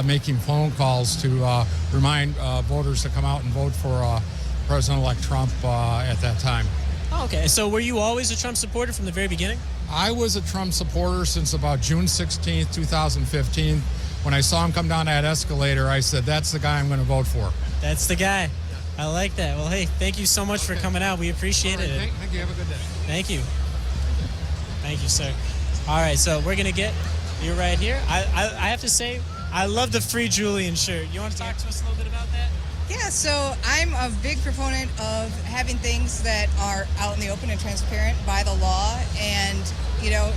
making phone calls to remind voters to come out and vote for President-elect Trump at that time. Oh, okay. So were you always a Trump supporter from the very beginning? I was a Trump supporter since about June 16th, 2015. When I saw him come down that escalator, I said, that's the guy I'm going to vote for. That's the guy. I like that. Well, hey, thank you so much for coming out. We appreciate it. Thank you. Have a good day. Thank you. Thank you, sir. All right, so we're going to get you right here. I have to say, I love the Free Julian shirt. You want to talk to us a little bit about that? Yeah, so I'm a big proponent of having things that are out in the open and transparent by the law. And, you know,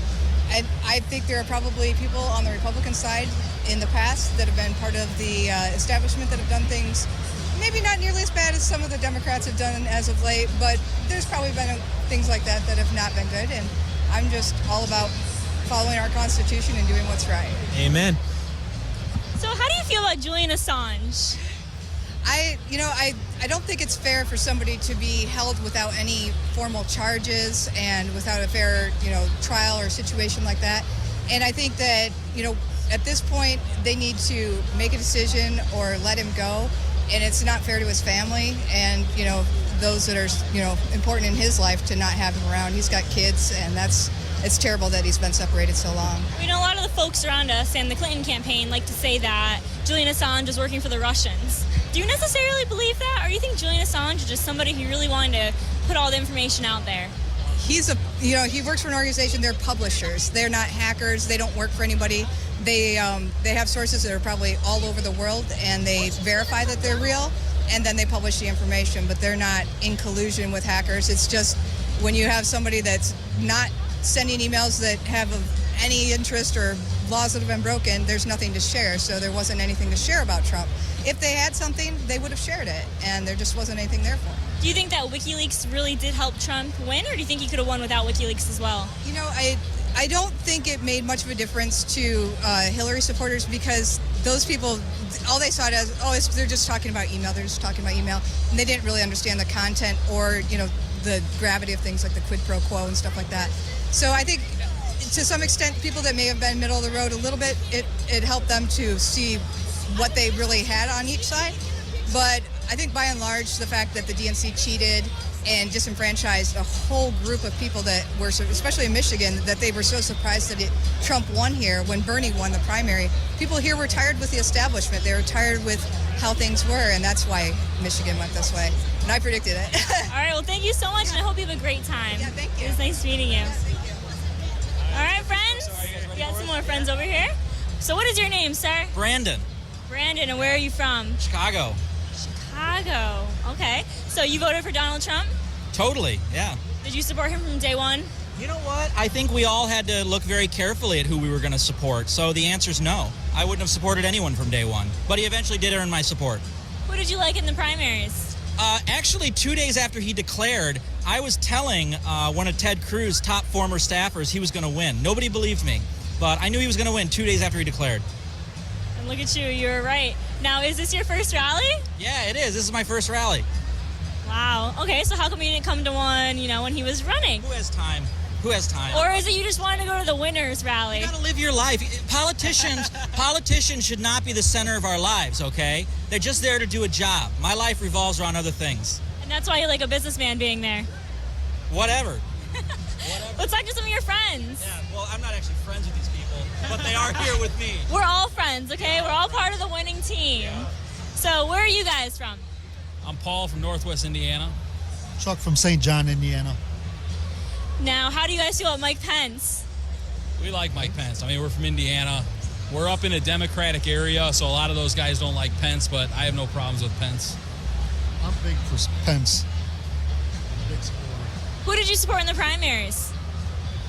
I think there are probably people on the Republican side in the past that have been part of the establishment that have done things maybe not nearly as bad as some of the Democrats have done as of late, but there's probably been things like that that have not been good. And I'm just all about following our Constitution and doing what's right. Amen. So how do you feel about Julian Assange? I don't think it's fair for somebody to be held without any formal charges and without a fair, trial or situation like that. And I think that, at this point, they need to make a decision or let him go. And it's not fair to his family and, those that are, important in his life to not have him around. He's got kids, and it's terrible that he's been separated so long. A lot of the folks around us and the Clinton campaign like to say that Julian Assange is working for the Russians. Do you necessarily believe that, or do you think Julian Assange is just somebody who really wanted to put all the information out there? He works for an organization. They're publishers. They're not hackers. They don't work for anybody. They have sources that are probably all over the world, and they verify that they're real, and then they publish the information. But they're not in collusion with hackers. It's just when you have somebody that's not sending emails that have any interest or laws that have been broken, there's nothing to share. So there wasn't anything to share about Trump. If they had something, they would have shared it, and there just wasn't anything there for him. Do you think that WikiLeaks really did help Trump win, or do you think he could have won without WikiLeaks as well? I don't think it made much of a difference to Hillary supporters, because those people, all they saw it as, they're just talking about email. They're just talking about email, and they didn't really understand the content or, the gravity of things like the quid pro quo and stuff like that. So I think, to some extent, people that may have been middle of the road a little bit, it helped them to see what they really had on each side. But I think by and large, the fact that the DNC cheated and disenfranchised a whole group of people that were, especially in Michigan, that they were so surprised that Trump won here when Bernie won the primary. People here were tired with the establishment. They were tired with how things were, and that's why Michigan went this way. And I predicted it. All right, well, thank you so much, and I hope you have a great time. Yeah, thank you. It was nice meeting you. Yeah, thank you. All right, friends. We got some more friends over here. So what is your name, sir? Brandon. Brandon, and where are you from? Chicago. Chicago. Okay. So you voted for Donald Trump? Totally, yeah. Did you support him from day one? You know what? I think we all had to look very carefully at who we were going to support. So the answer's no. I wouldn't have supported anyone from day one. But he eventually did earn my support. Who did you like in the primaries? Actually, 2 days after he declared, I was telling one of Ted Cruz's top former staffers he was going to win. Nobody believed me. But I knew he was going to win 2 days after he declared. And look at you. You were right. Now, is this your first rally? Yeah, it is. This is my first rally. Wow. Okay, so how come you didn't come to one, when he was running? Who has time? Who has time? Or is it you just wanted to go to the winners rally? You gotta live your life. Politicians should not be the center of our lives, okay? They're just there to do a job. My life revolves around other things. And that's why you like a businessman being there. Whatever. Let's talk to some of your friends. Yeah, well, I'm not actually friends with these people, but they are here with me. We're all friends, okay? We're all part of the winning team. Yeah. So where are you guys from? I'm Paul from Northwest Indiana. Chuck from St. John, Indiana. Now, how do you guys feel about Mike Pence? We like Mike Pence. I mean, we're from Indiana. We're up in a Democratic area, so a lot of those guys don't like Pence, but I have no problems with Pence. I'm big for Pence. Big supporter. Who did you support in the primaries?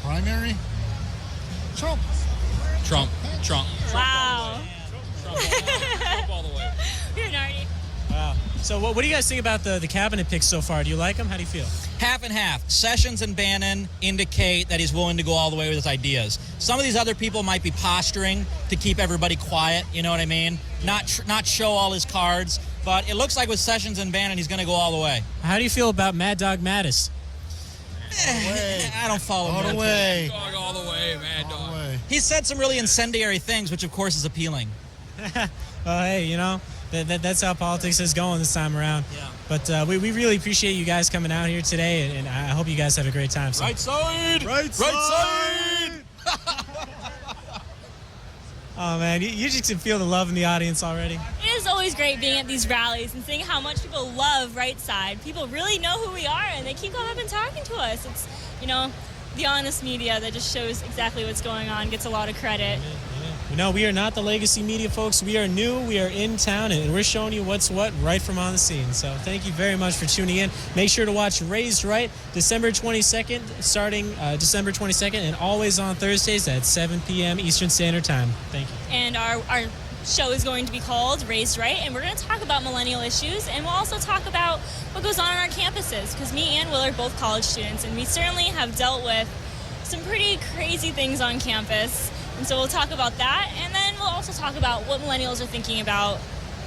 Primary? Trump. Trump. Wow. Trump all the way. You're nardy. Wow. So what do you guys think about the cabinet picks so far? Do you like them? How do you feel? Half and half. Sessions and Bannon indicate that he's willing to go all the way with his ideas. Some of these other people might be posturing to keep everybody quiet, you know what I mean? Not show all his cards, but it looks like with Sessions and Bannon, he's going to go all the way. How do you feel about Mad Dog Mattis? I don't follow All Mad the way. Dog all the way, Mad All Dog. the way. He said some really incendiary things, which of course is appealing. Well, hey, you know, that's how politics is going this time around. Yeah. But we really appreciate you guys coming out here today, and I hope you guys have a great time. So. Right side! Right side! Oh, man, you just can feel the love in the audience already. It is always great being at these rallies and seeing how much people love Right Side. People really know who we are, and they keep coming up and talking to us. It's, you know, the honest media that just shows exactly what's going on, gets a lot of credit. No, we are not the legacy media, folks. We are new, we are in town, and we're showing you what's what right from on the scene. So thank you very much for tuning in. Make sure to watch Raised Right December 22nd, starting December 22nd, and always on Thursdays at 7 p.m. Eastern Standard Time. Thank you. And our show is going to be called Raised Right, and we're going to talk about millennial issues, and we'll also talk about what goes on our campuses, because me and Will are both college students, and we certainly have dealt with some pretty crazy things on campus. And so we'll talk about that, and then we'll also talk about what millennials are thinking about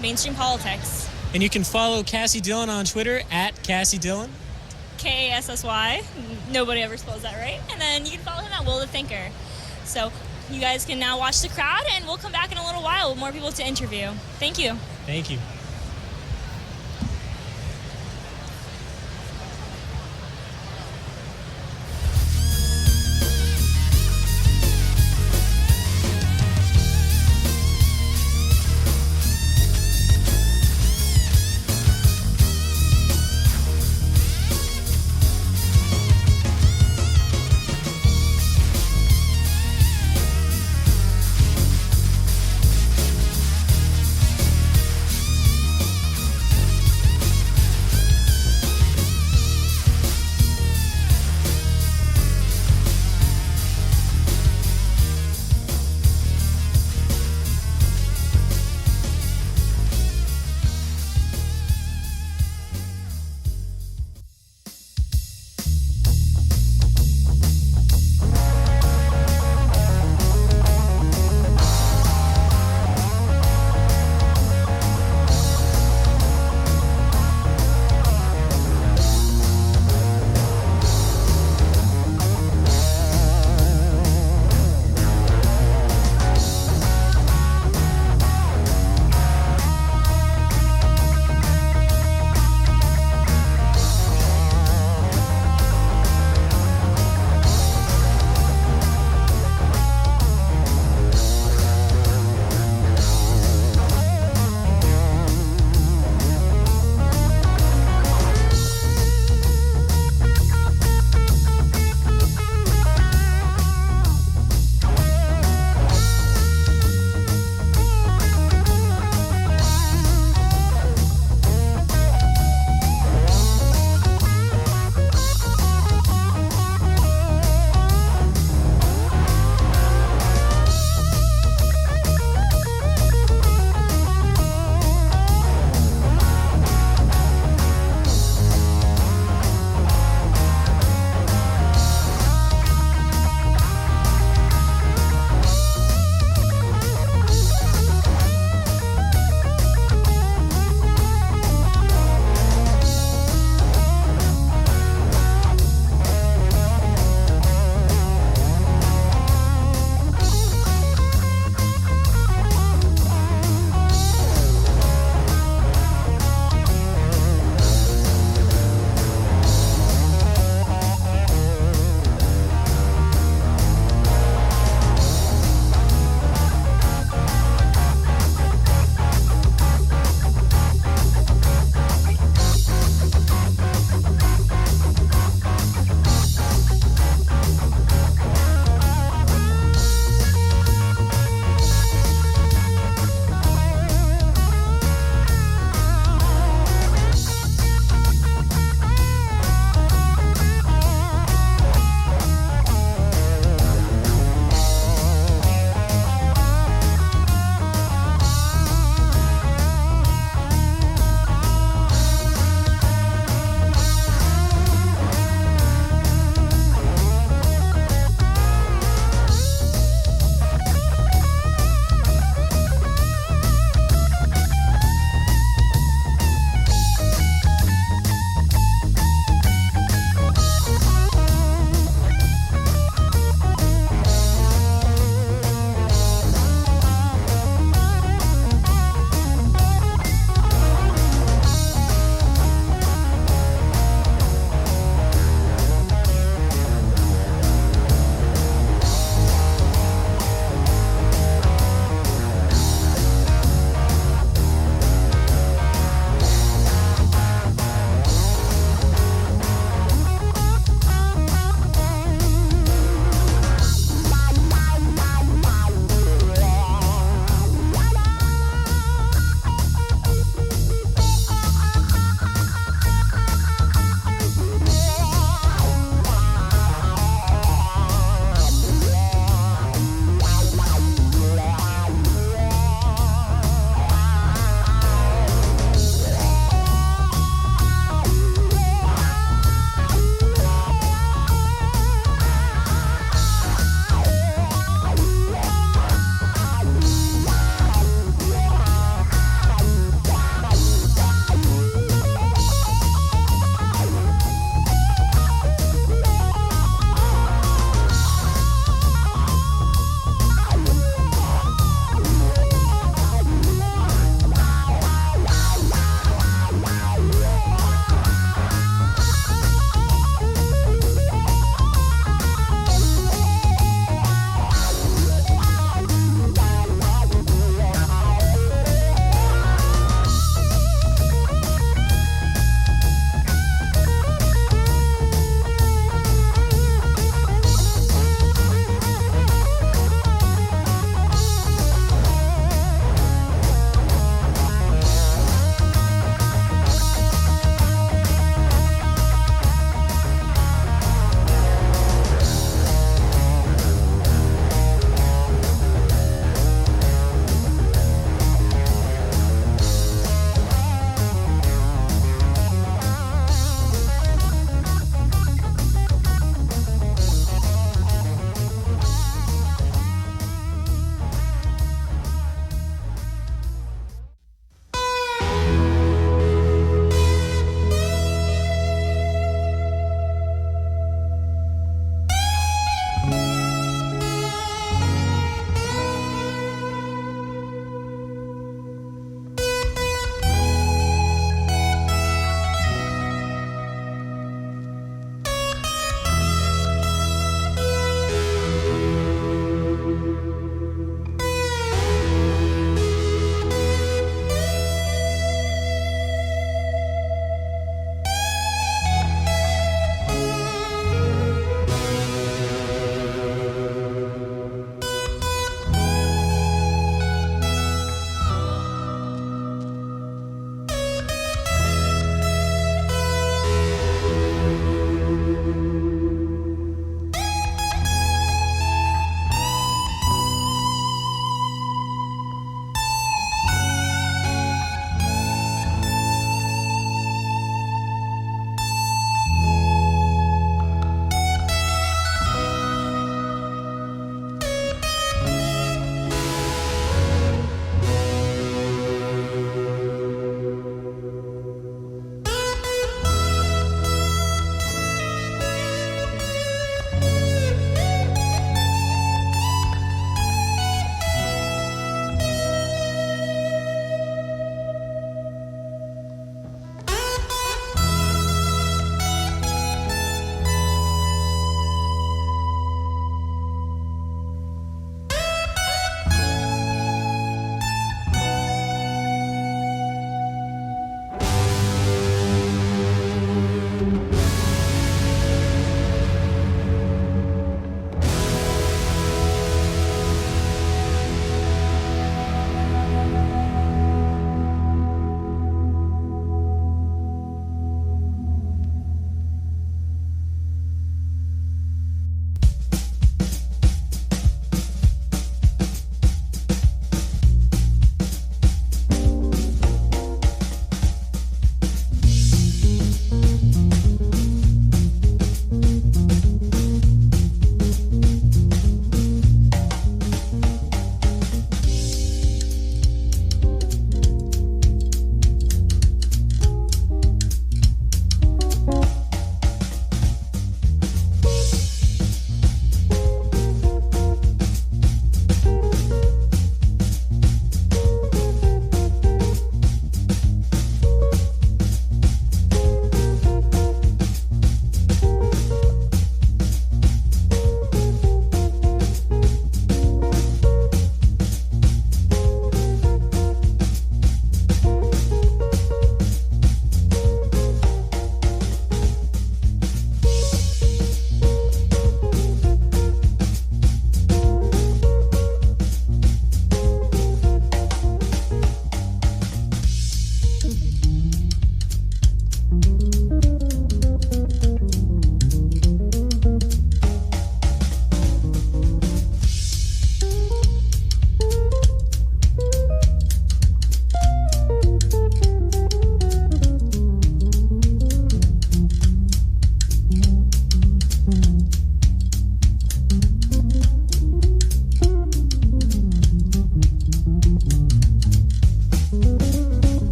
mainstream politics. And you can follow Cassie Dillon on Twitter at Cassie Dillon. Kassy. Nobody ever spells that right. And then you can follow him at Will the Thinker. So you guys can now watch the crowd, and we'll come back in a little while with more people to interview. Thank you. Thank you.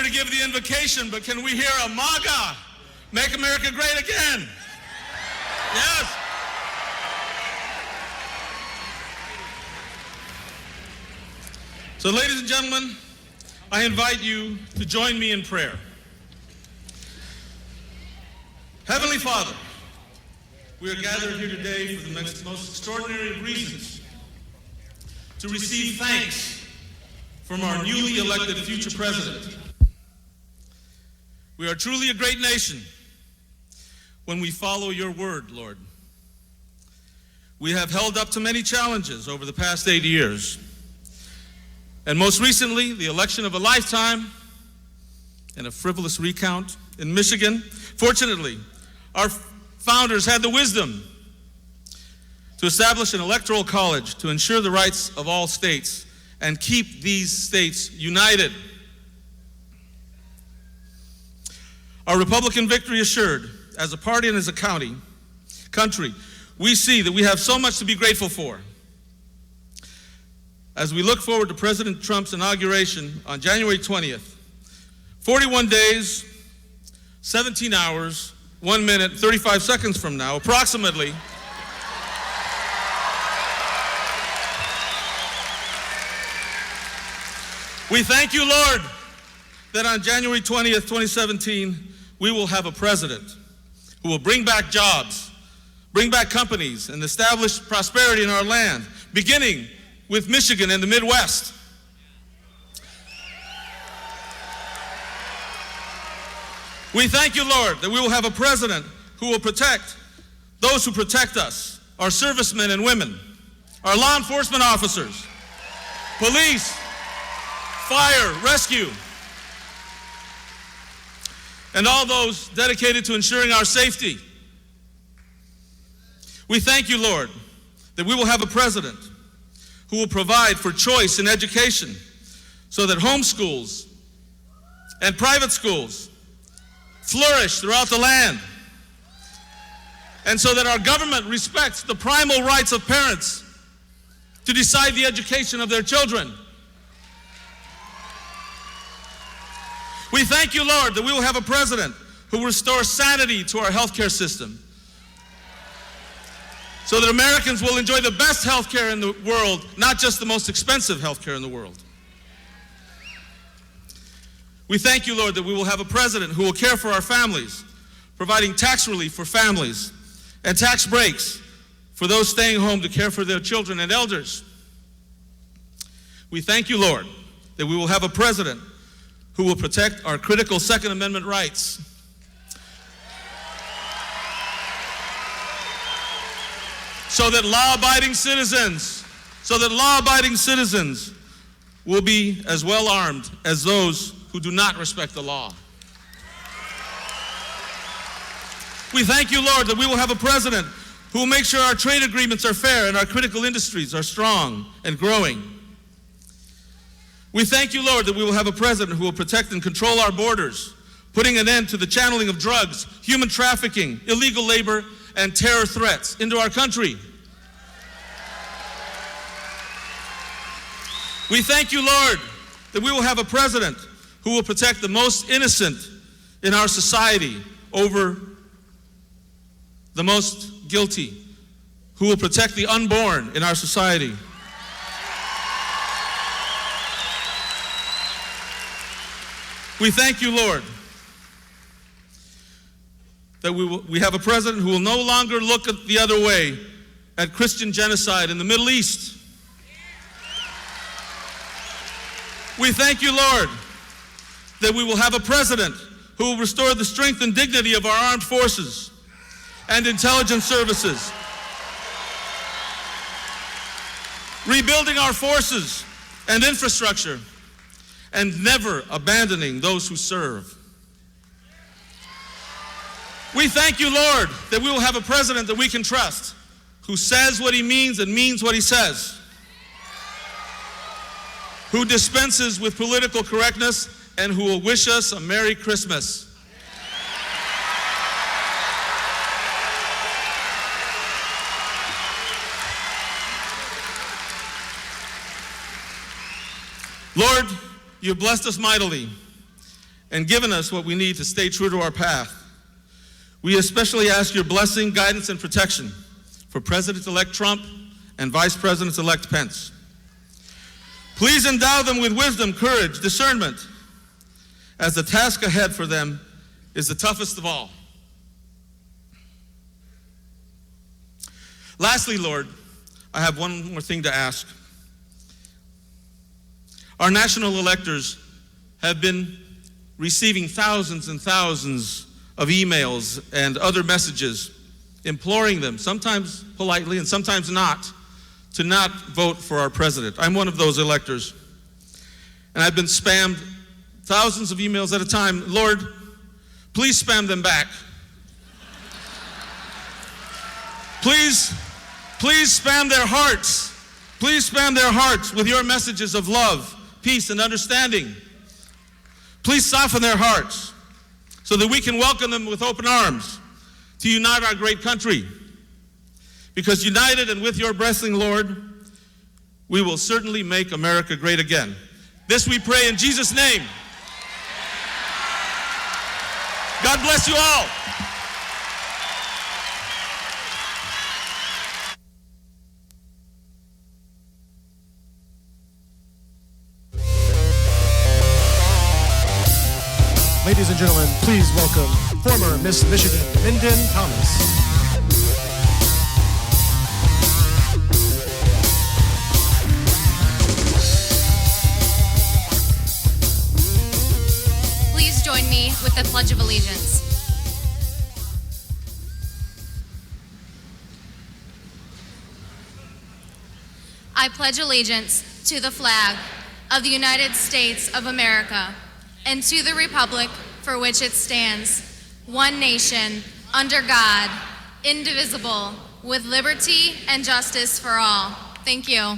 to give the invocation, but can we hear a MAGA? Make America great again. Yes. So, ladies and gentlemen, I invite you to join me in prayer. Heavenly Father, we are gathered here today for the most extraordinary of reasons, to receive thanks from our newly elected future president. We are truly a great nation when we follow your word, Lord. We have held up to many challenges over the past 8 years, and most recently, the election of a lifetime and a frivolous recount in Michigan. Fortunately, our founders had the wisdom to establish an electoral college to ensure the rights of all states and keep these states united. Our Republican victory assured, as a party and as a country, we see that we have so much to be grateful for. As we look forward to President Trump's inauguration on January 20th, 41 days, 17 hours, 1 minute, 35 seconds from now, approximately, we thank you, Lord, that on January 20th, 2017, we will have a president who will bring back jobs, bring back companies, and establish prosperity in our land, beginning with Michigan and the Midwest. We thank you, Lord, that we will have a president who will protect those who protect us, our servicemen and women, our law enforcement officers, police, fire, rescue, and all those dedicated to ensuring our safety. We thank you, Lord, that we will have a president who will provide for choice in education so that homeschools and private schools flourish throughout the land, and so that our government respects the primal rights of parents to decide the education of their children. We thank you, Lord, that we will have a president who will restore sanity to our healthcare system, so that Americans will enjoy the best health care in the world, not just the most expensive health care in the world. We thank you, Lord, that we will have a president who will care for our families, providing tax relief for families and tax breaks for those staying home to care for their children and elders. We thank you, Lord, that we will have a president who will protect our critical Second Amendment rights. So that law-abiding citizens will be as well armed as those who do not respect the law. We thank you, Lord, that we will have a president who will make sure our trade agreements are fair and our critical industries are strong and growing. We thank you, Lord, that we will have a president who will protect and control our borders, putting an end to the channeling of drugs, human trafficking, illegal labor, and terror threats into our country. We thank you, Lord, that we will have a president who will protect the most innocent in our society over the most guilty, who will protect the unborn in our society. We thank you, Lord, that we have a president who will no longer look the other way at Christian genocide in the Middle East. We thank you, Lord, that we will have a president who will restore the strength and dignity of our armed forces and intelligence services, rebuilding our forces and infrastructure, and never abandoning those who serve. We thank you, Lord, that we will have a president that we can trust, who says what he means and means what he says, who dispenses with political correctness, and who will wish us a Merry Christmas. Lord, you have blessed us mightily, and given us what we need to stay true to our path. We especially ask your blessing, guidance, and protection for President-elect Trump and Vice President-elect Pence. Please endow them with wisdom, courage, discernment, as the task ahead for them is the toughest of all. Lastly, Lord, I have one more thing to ask. Our national electors have been receiving thousands and thousands of emails and other messages imploring them, sometimes politely and sometimes not, to not vote for our president. I'm one of those electors. And I've been spammed thousands of emails at a time. Lord, please spam them back. Please spam their hearts. Please spam their hearts with your messages of love, peace, and understanding. Please soften their hearts so that we can welcome them with open arms to unite our great country. Because united and with your blessing, Lord, we will certainly make America great again. This we pray in Jesus' name. God bless you all. Ladies and gentlemen, please welcome former Miss Michigan, Minden Thomas. Please join me with the Pledge of Allegiance. I pledge allegiance to the flag of the United States of America and to the republic for which it stands, one nation, under God, indivisible, with liberty and justice for all. Thank you.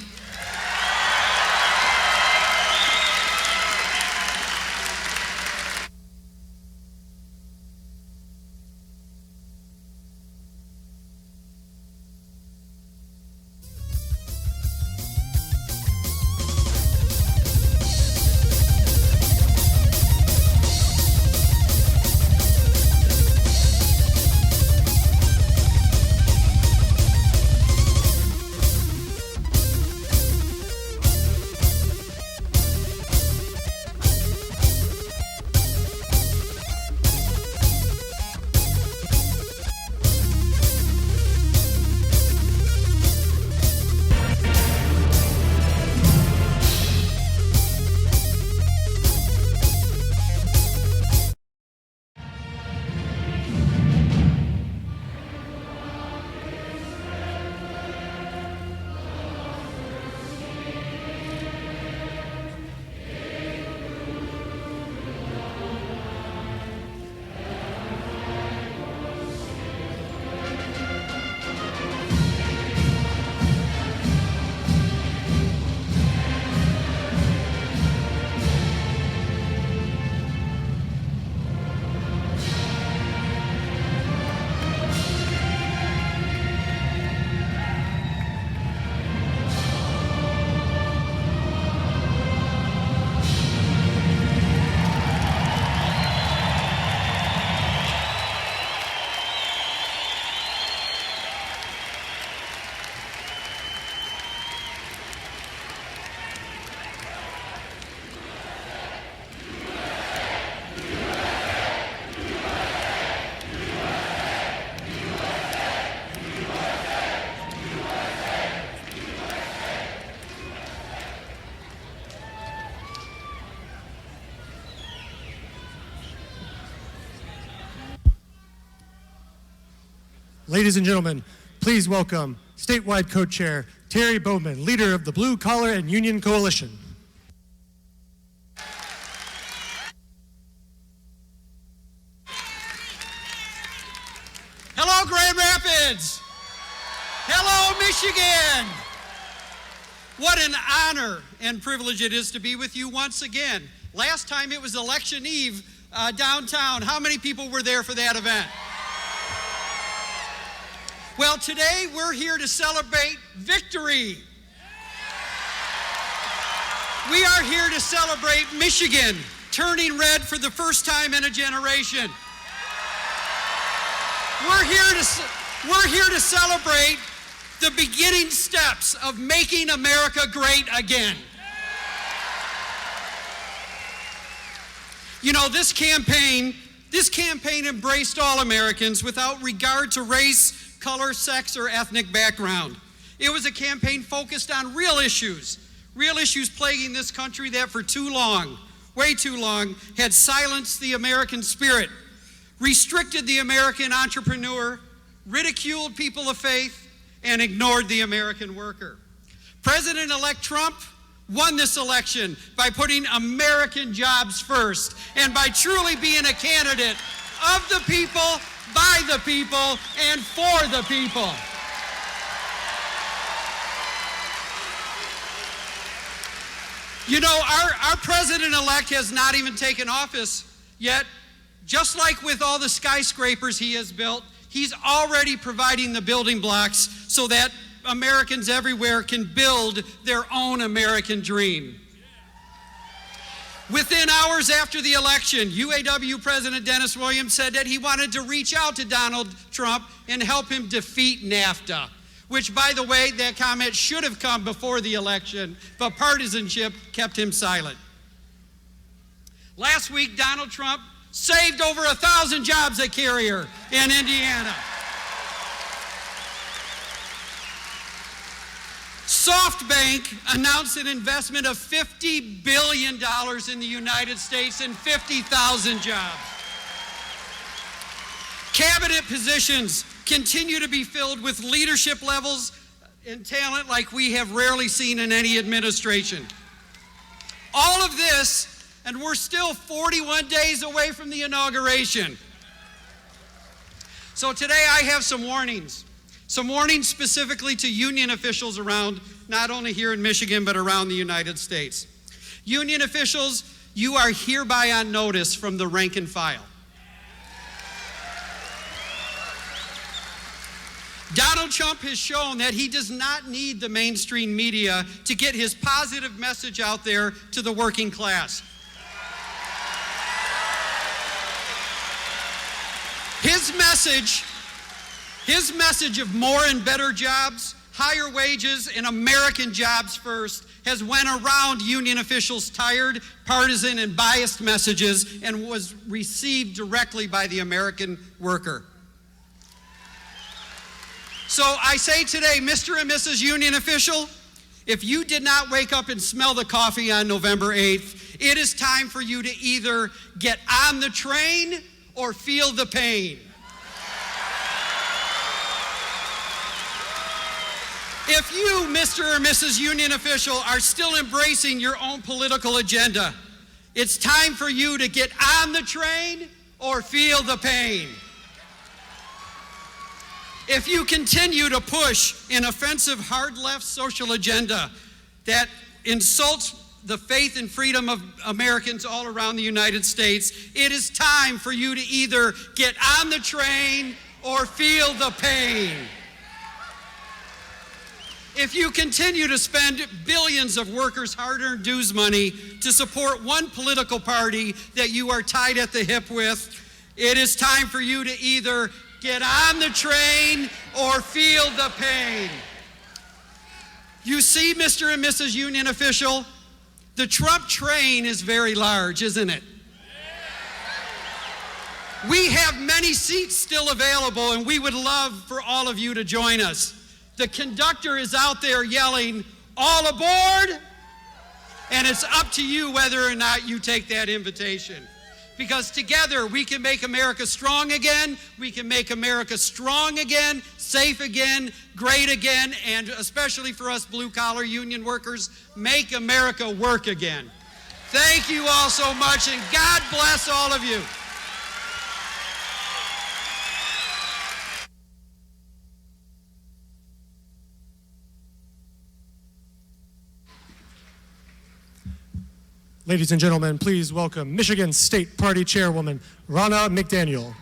Ladies and gentlemen, please welcome statewide co-chair Terry Bowman, leader of the Blue Collar and Union Coalition. Hello, Grand Rapids. Hello, Michigan. What an honor and privilege it is to be with you once again. Last time it was election eve downtown. How many people were there for that event? Well, today we're here to celebrate victory. We are here to celebrate Michigan turning red for the first time in a generation. We're here to celebrate the beginning steps of making America great again. You know, this campaign embraced all Americans without regard to race, color, sex, or ethnic background. It was a campaign focused on real issues plaguing this country that for too long, way too long, had silenced the American spirit, restricted the American entrepreneur, ridiculed people of faith, and ignored the American worker. President-elect Trump won this election by putting American jobs first and by truly being a candidate of the people, by the people, and for the people. You know, our president-elect has not even taken office yet. Just like with all the skyscrapers he has built, he's already providing the building blocks so that Americans everywhere can build their own American dream. Within hours after the election, UAW President Dennis Williams said that he wanted to reach out to Donald Trump and help him defeat Nafta, which, by the way, that comment should have come before the election, but partisanship kept him silent. Last week, Donald Trump saved over 1,000 jobs at Carrier in Indiana. SoftBank announced an investment of $50 billion in the United States and 50,000 jobs. Cabinet positions continue to be filled with leadership levels and talent like we have rarely seen in any administration. All of this, and we're still 41 days away from the inauguration. So today I have some warnings specifically to union officials around, not only here in Michigan, but around the United States. Union officials, you are hereby on notice from the rank and file. Donald Trump has shown that he does not need the mainstream media to get his positive message out there to the working class. His message of more and better jobs, higher wages, and American jobs first has went around union officials' tired, partisan, and biased messages and was received directly by the American worker. So I say today, Mr. and Mrs. Union official, if you did not wake up and smell the coffee on November 8th, it is time for you to either get on the train or feel the pain. If you, Mr. or Mrs. Union official, are still embracing your own political agenda, it's time for you to get on the train or feel the pain. If you continue to push an offensive hard-left social agenda that insults the faith and freedom of Americans all around the United States, it is time for you to either get on the train or feel the pain. If you continue to spend billions of workers' hard-earned dues money to support one political party that you are tied at the hip with, it is time for you to either get on the train or feel the pain. You see, Mr. and Mrs. Union official, the Trump train is very large, isn't it? We have many seats still available, and we would love for all of you to join us. The conductor is out there yelling, "All aboard!" And it's up to you whether or not you take that invitation. Because together we can make America strong again, we can make America strong again, safe again, great again, and especially for us blue-collar union workers, make America work again. Thank you all so much, and God bless all of you. Ladies and gentlemen, please welcome Michigan State Party Chairwoman Ronna McDaniel.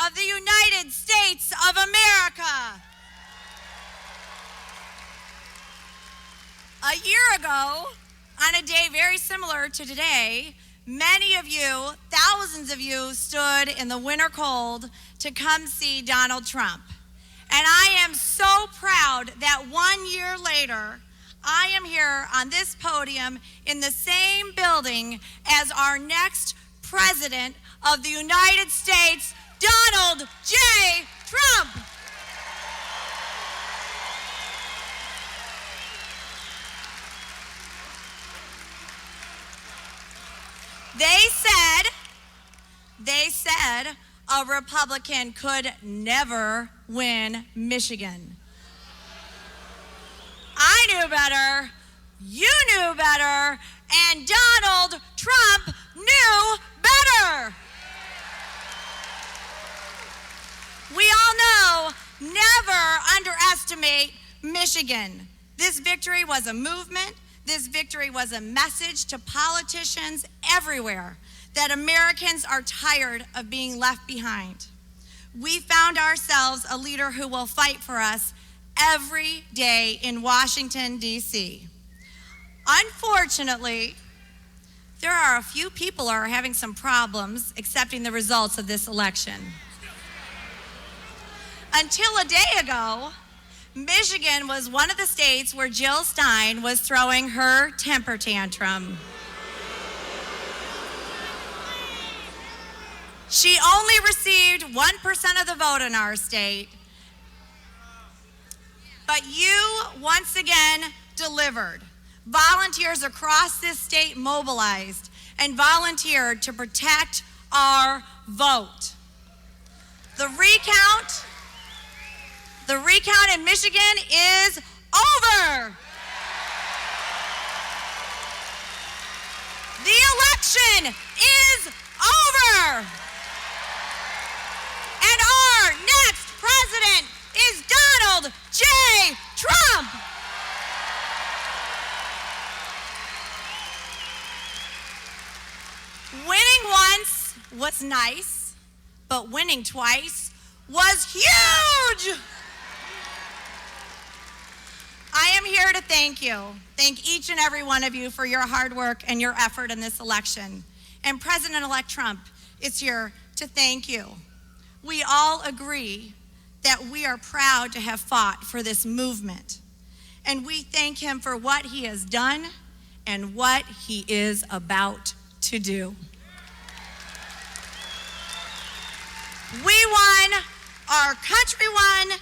of the United States of America. A year ago, on a day very similar to today, many of you, thousands of you, stood in the winter cold to come see Donald Trump. And I am so proud that 1 year later, I am here on this podium in the same building as our next President of the United States, Donald J. Trump. They said a Republican could never win Michigan. I knew better, you knew better, and Donald Trump knew better. We all know, never underestimate Michigan. This victory was a movement. This victory was a message to politicians everywhere that Americans are tired of being left behind. We found ourselves a leader who will fight for us every day in Washington, D.C. Unfortunately, there are a few people who are having some problems accepting the results of this election. Until a day ago, Michigan was one of the states where Jill Stein was throwing her temper tantrum. She only received 1% of the vote in our state. But you, once again, delivered. Volunteers across this state mobilized and volunteered to protect our vote. The recount in Michigan is over. The election is over. And our next president is Donald J. Trump. Winning once was nice, but winning twice was huge. I am here to thank you. Thank each and every one of you for your hard work and your effort in this election. And President-elect Trump is here to thank you. We all agree that we are proud to have fought for this movement. And we thank him for what he has done and what he is about to do. We won, our country won,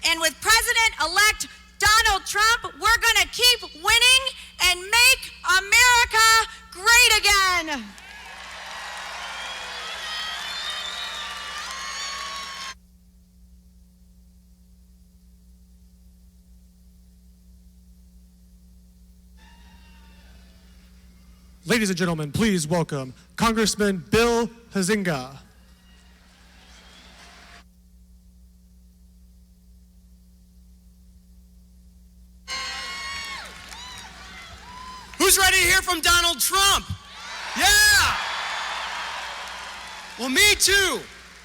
and with President-elect Donald Trump, we're going to keep winning and make America great again. Ladies and gentlemen, please welcome Congressman Bill Huizenga. Who's ready to hear from Donald Trump? Yeah! Well, me too.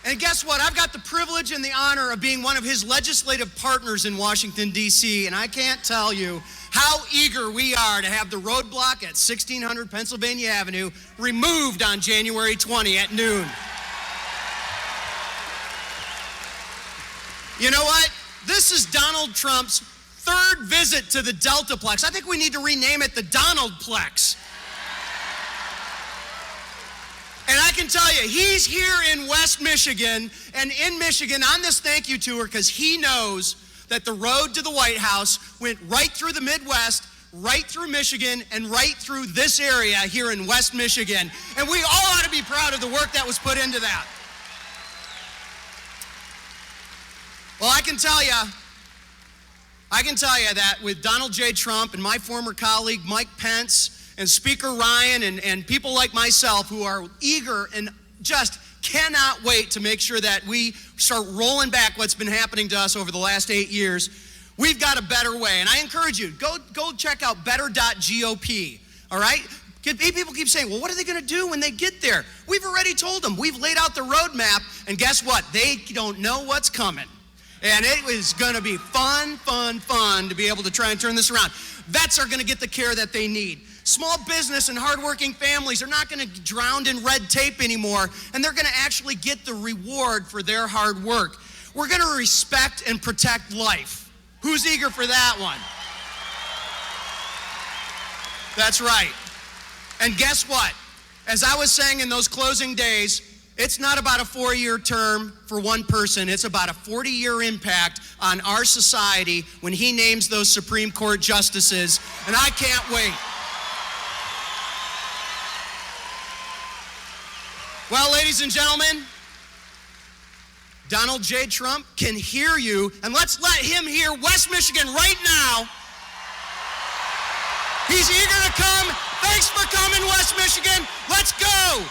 And guess what? I've got the privilege and the honor of being one of his legislative partners in Washington, D.C., and I can't tell you how eager we are to have the roadblock at 1600 Pennsylvania Avenue removed on January 20 at noon. You know what? This is Donald Trump's third visit to the Deltaplex. I think we need to rename it the Donaldplex. And I can tell you, he's here in West Michigan and in Michigan on this thank you tour because he knows that the road to the White House went right through the Midwest, right through Michigan, and right through this area here in West Michigan. And we all ought to be proud of the work that was put into that. Well, I can tell you that with Donald J. Trump and my former colleague Mike Pence and Speaker Ryan and people like myself who are eager and just cannot wait to make sure that we start rolling back what's been happening to us over the last 8 years, we've got a better way. And I encourage you, go check out better.gop, all right? People keep saying, well, what are they going to do when they get there? We've already told them. We've laid out the roadmap, and guess what? They don't know what's coming. And it is going to be fun to be able to try and turn this around. Vets are going to get the care that they need. Small business and hardworking families are not going to drown in red tape anymore, and they're going to actually get the reward for their hard work. We're going to respect and protect life. Who's eager for that one? That's right. And guess what? As I was saying in those closing days, it's not about a 4-year term for one person. It's about a 40-year impact on our society when he names those Supreme Court justices, and I can't wait. Well, ladies and gentlemen, Donald J. Trump can hear you, and let's let him hear West Michigan right now. He's eager to come. Thanks for coming, West Michigan. Let's go.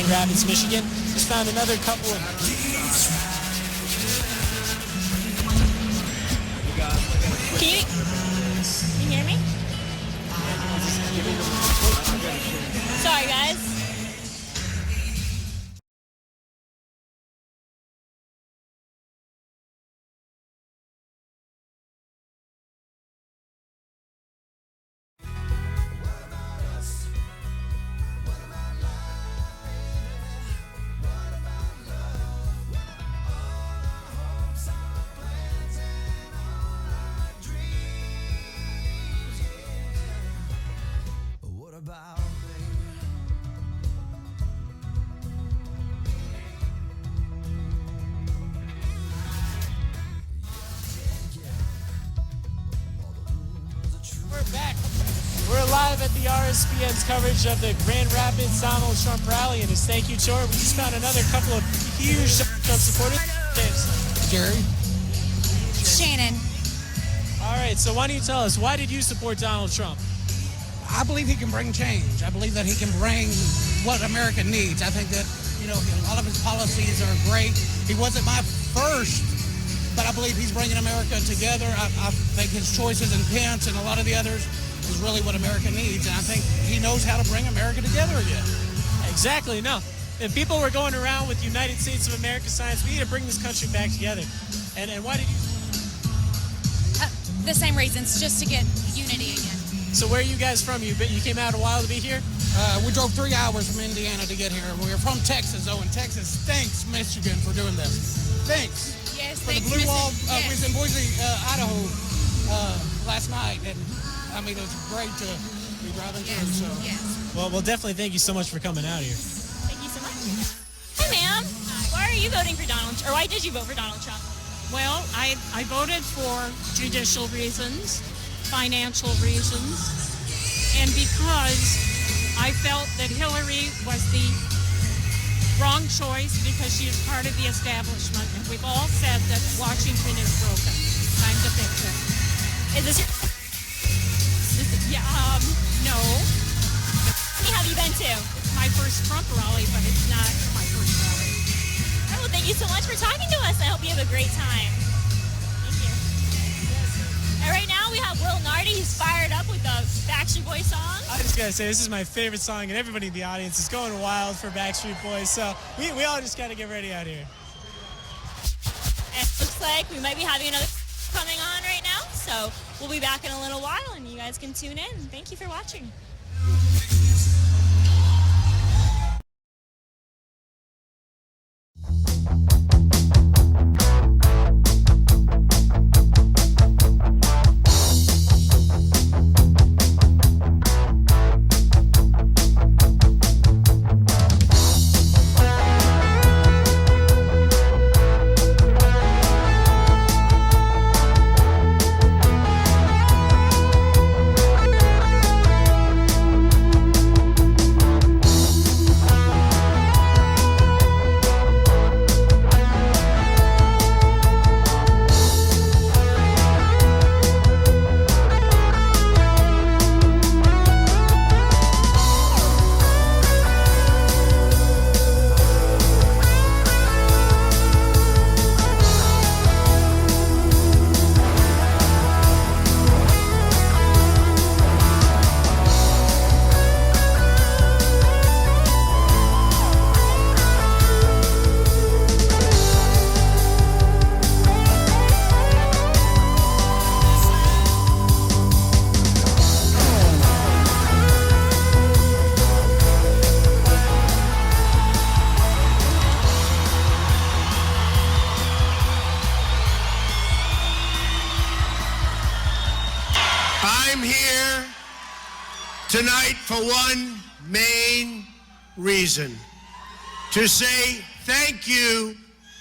Rapids, Michigan. Just found another couple of... Can you hear me? Sorry, guys. We're back. We're live at the RSPN's coverage of the Grand Rapids Donald Trump rally, and as thank you tour, we just found another couple of huge Trump supporters. Jerry. Shannon. All right, so why don't you tell us, why did you support Donald Trump? I believe he can bring change. I believe that he can bring what America needs. I think that, a lot of his policies are great. He wasn't my first, but I believe he's bringing America together. I think his choices in Pence and a lot of the others is really what America needs. And I think he knows how to bring America together again. Exactly, no. If people were going around with United States of America signs, we need to bring this country back together. And why did you... The same reasons, just to get unity again. So where are you guys from? You came out a while to be here? We drove 3 hours from Indiana to get here. We're from Texas, though, and Texas thanks Michigan for doing this. Thanks. Yes, for the Blue Wall. We was in Boise, Idaho last night, and I mean, it was great to be driving through. So. Yes. Well, definitely thank you so much for coming out here. Thank you so much. Hi, ma'am. Why are you voting for or why did you vote for Donald Trump? Well, I voted for judicial reasons, financial reasons, and because I felt that Hillary was the wrong choice because she is part of the establishment, and we've all said that Washington is broken. Time to fix it. Is this your... No. How many have you been to? It's my first Trump rally, but it's not my first rally. Oh, well, thank you so much for talking to us. I hope you have a great time. Thank you. And right now we have Will Nardi, who's fired up with the Backstreet Boys song. I just gotta say, this is my favorite song, and everybody in the audience is going wild for Backstreet Boys, so we all just gotta get ready out here. And it looks like we might be having another coming on right now, so we'll be back in a little while, and you guys can tune in. Thank you for watching. I'm here tonight for one main reason: to say thank you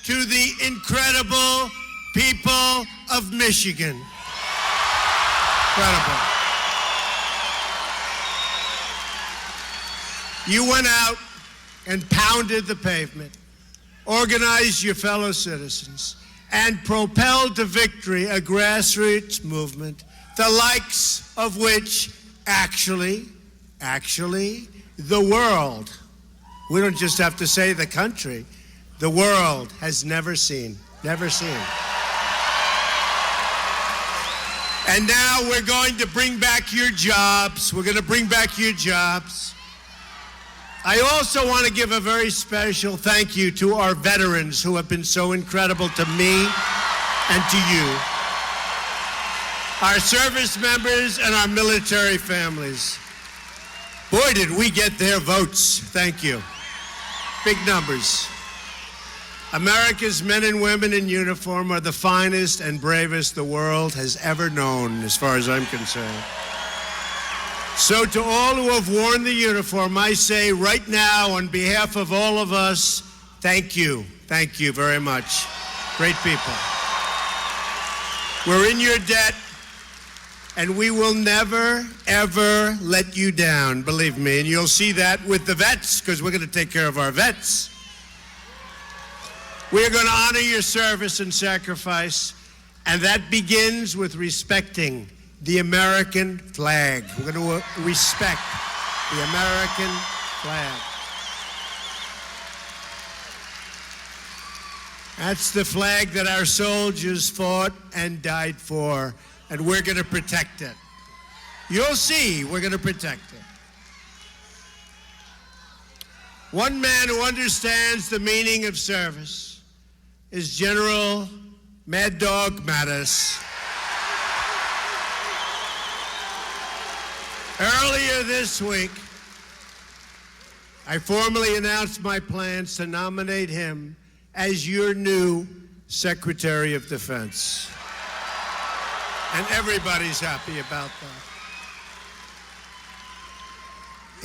to the incredible people of Michigan. Incredible. You went out and pounded the pavement, organized your fellow citizens, and propelled to victory a grassroots movement, the likes of which actually, the world We don't just have to say the country. The world has never seen. Never seen. And now we're going to bring back your jobs. We're going to bring back your jobs. I also want to give a very special thank you to our veterans who have been so incredible to me and to you. Our service members and our military families. Boy, did we get their votes. Thank you. Big numbers. America's men and women in uniform are the finest and bravest the world has ever known, as far as I'm concerned. So to all who have worn the uniform, I say right now, on behalf of all of us, thank you. Thank you very much. Great people. We're in your debt, and we will never, ever let you down, believe me. And you'll see that with the vets, because we're going to take care of our vets. We are going to honor your service and sacrifice, and that begins with respecting the American flag. We're going to respect the American flag. That's the flag that our soldiers fought and died for, and we're going to protect it. You'll see we're going to protect it. One man who understands the meaning of service is General Mad Dog Mattis. Earlier this week, I formally announced my plans to nominate him as your new Secretary of Defense. And everybody's happy about that.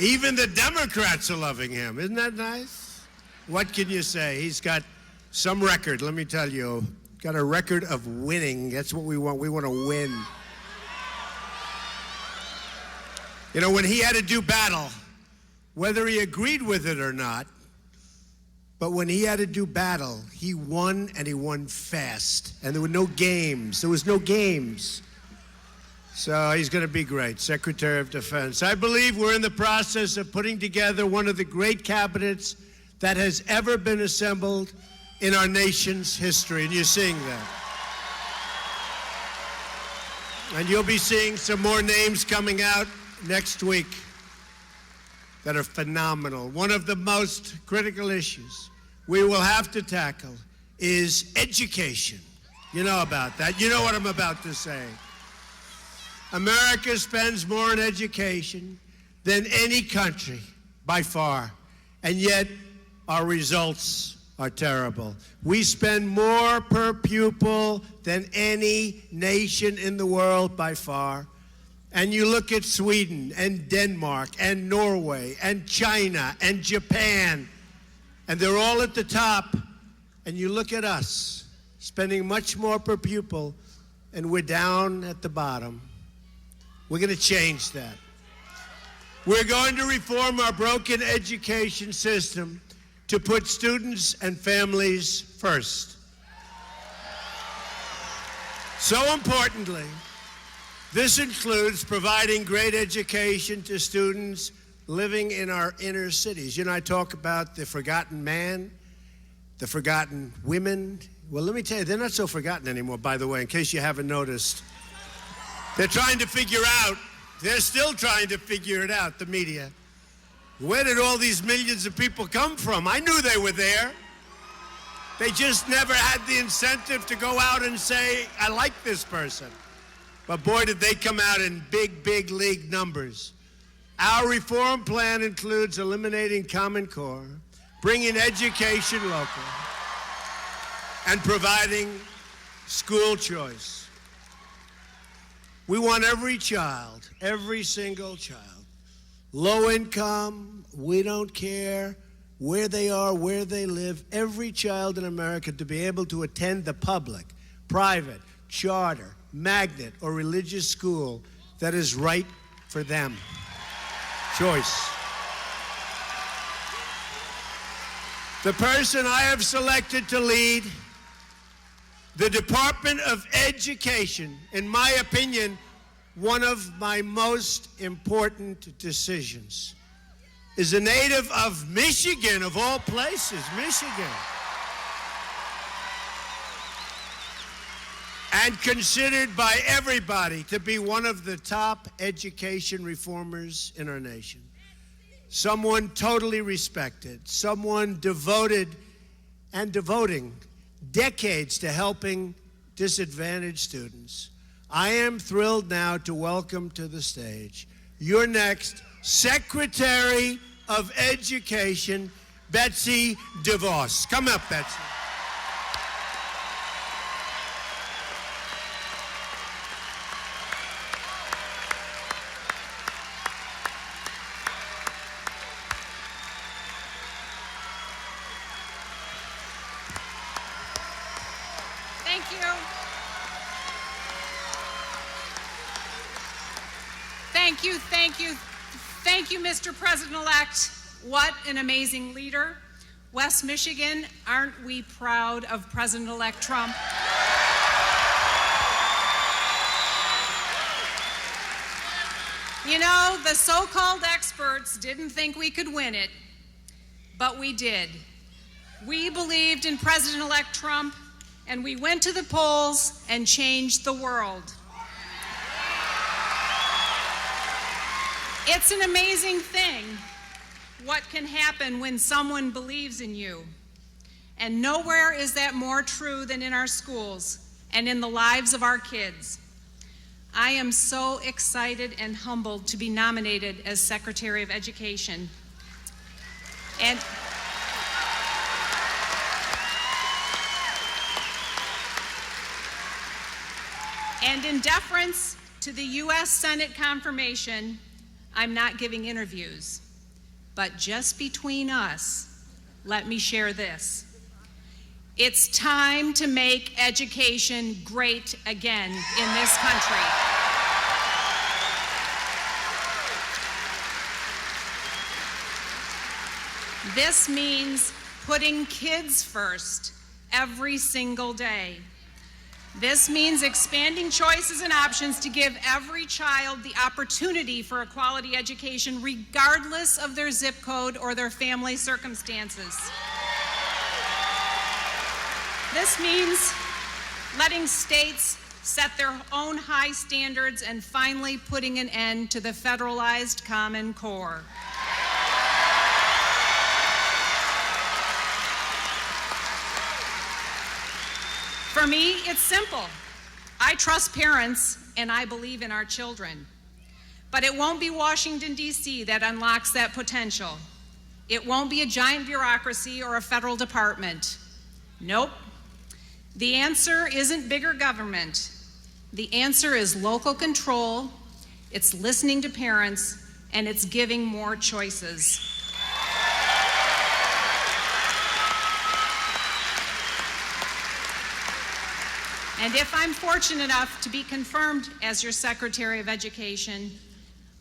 Even the Democrats are loving him. Isn't that nice? What can you say? He's got some record, let me tell you. Got a record of winning. That's what we want. We want to win. You know, when he had to do battle, whether he agreed with it or not, but when he had to do battle, he won, and he won fast. And there were no games. There was no games. So he's going to be great, Secretary of Defense. I believe we're in the process of putting together one of the great cabinets that has ever been assembled in our nation's history, and you're seeing that. And you'll be seeing some more names coming out next week that are phenomenal. One of the most critical issues we will have to tackle is education. You know about that. You know what I'm about to say. America spends more on education than any country by far, and yet our results are terrible. We spend more per pupil than any nation in the world by far. And you look at Sweden and Denmark and Norway and China and Japan, and they're all at the top. And you look at us, spending much more per pupil, and we're down at the bottom. We're going to change that. We're going to reform our broken education system to put students and families first. So importantly, this includes providing great education to students living in our inner cities. You know, I talk about the forgotten man, the forgotten women. Well, let me tell you, they're not so forgotten anymore, by the way, in case you haven't noticed. They're trying to figure out, they're still trying to figure it out, the media. Where did all these millions of people come from? I knew they were there. They just never had the incentive to go out and say, I like this person. But boy, did they come out in big, big league numbers. Our reform plan includes eliminating Common Core, bringing education local, and providing school choice. We want every child, every single child, low income, we don't care where they are, where they live, every child in America to be able to attend the public, private, charter, magnet, or religious school that is right for them. Choice. The person I have selected to lead the Department of Education, in my opinion, one of my most important decisions. is a native of Michigan, of all places, Michigan. And considered by everybody to be one of the top education reformers in our nation. Someone totally respected, someone devoted and devoting decades to helping disadvantaged students. I am thrilled now to welcome to the stage your next Secretary of Education, Betsy Devos. Come up, Betsy. Thank you. Thank you, thank you. Thank you, Mr. President-elect. What an amazing leader. West Michigan, aren't we proud of President-elect Trump? You know, the so-called experts didn't think we could win it, but we did. We believed in President-elect Trump, and we went to the polls and changed the world. It's an amazing thing what can happen when someone believes in you. And nowhere is that more true than in our schools and in the lives of our kids. I am so excited and humbled to be nominated as Secretary of Education. And in deference to the U.S. Senate confirmation, I'm not giving interviews. But just between us, let me share this. It's time to make education great again in this country. This means putting kids first every single day. This means expanding choices and options to give every child the opportunity for a quality education regardless of their zip code or their family circumstances. This means letting states set their own high standards and finally putting an end to the federalized Common Core. For me, it's simple. I trust parents and I believe in our children. But it won't be Washington, D.C. that unlocks that potential. It won't be a giant bureaucracy or a federal department. Nope. The answer isn't bigger government. The answer is local control, it's listening to parents, and it's giving more choices. And if I'm fortunate enough to be confirmed as your Secretary of Education,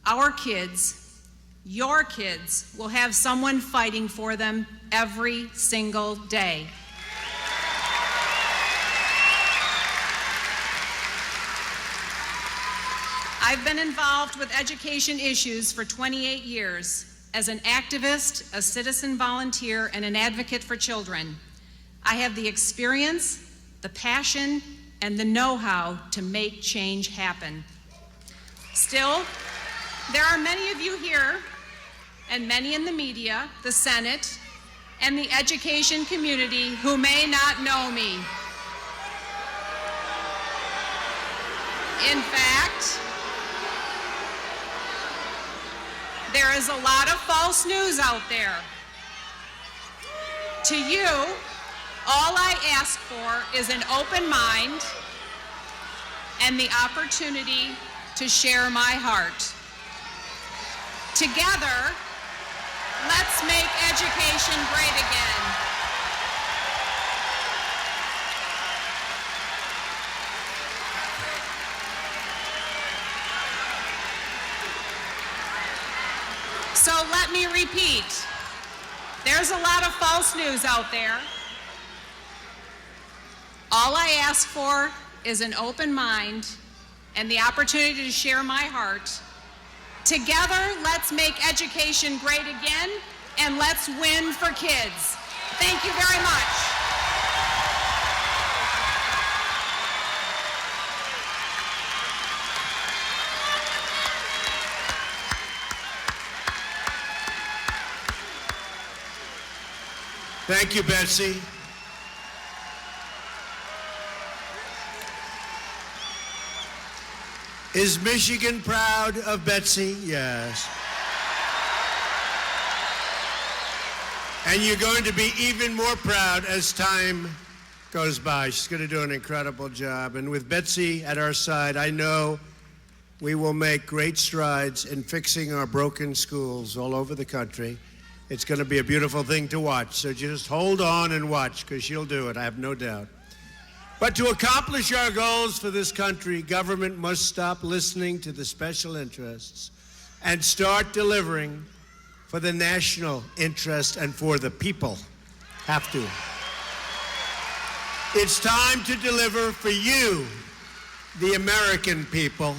our kids, your kids, will have someone fighting for them every single day. I've been involved with education issues for 28 years as an activist, a citizen volunteer, and an advocate for children. I have the experience, the passion, and the know-how to make change happen. Still, there are many of you here, and many in the media, the Senate, and the education community who may not know me. In fact, there is a lot of false news out there. To you, all I ask for is an open mind and the opportunity to share my heart. Together, let's make education great again. So let me repeat, there's a lot of false news out there. All I ask for is an open mind and the opportunity to share my heart. Together, let's make education great again, and let's win for kids. Thank you very much. Thank you, Betsy. Is Michigan proud of Betsy? Yes. And you're going to be even more proud as time goes by. She's going to do an incredible job. And with Betsy at our side, I know we will make great strides in fixing our broken schools all over the country. It's going to be a beautiful thing to watch. So just hold on and watch, because she'll do it, I have no doubt. But to accomplish our goals for this country, government must stop listening to the special interests and start delivering for the national interest and for the people. Have to. It's time to deliver for you, the American people.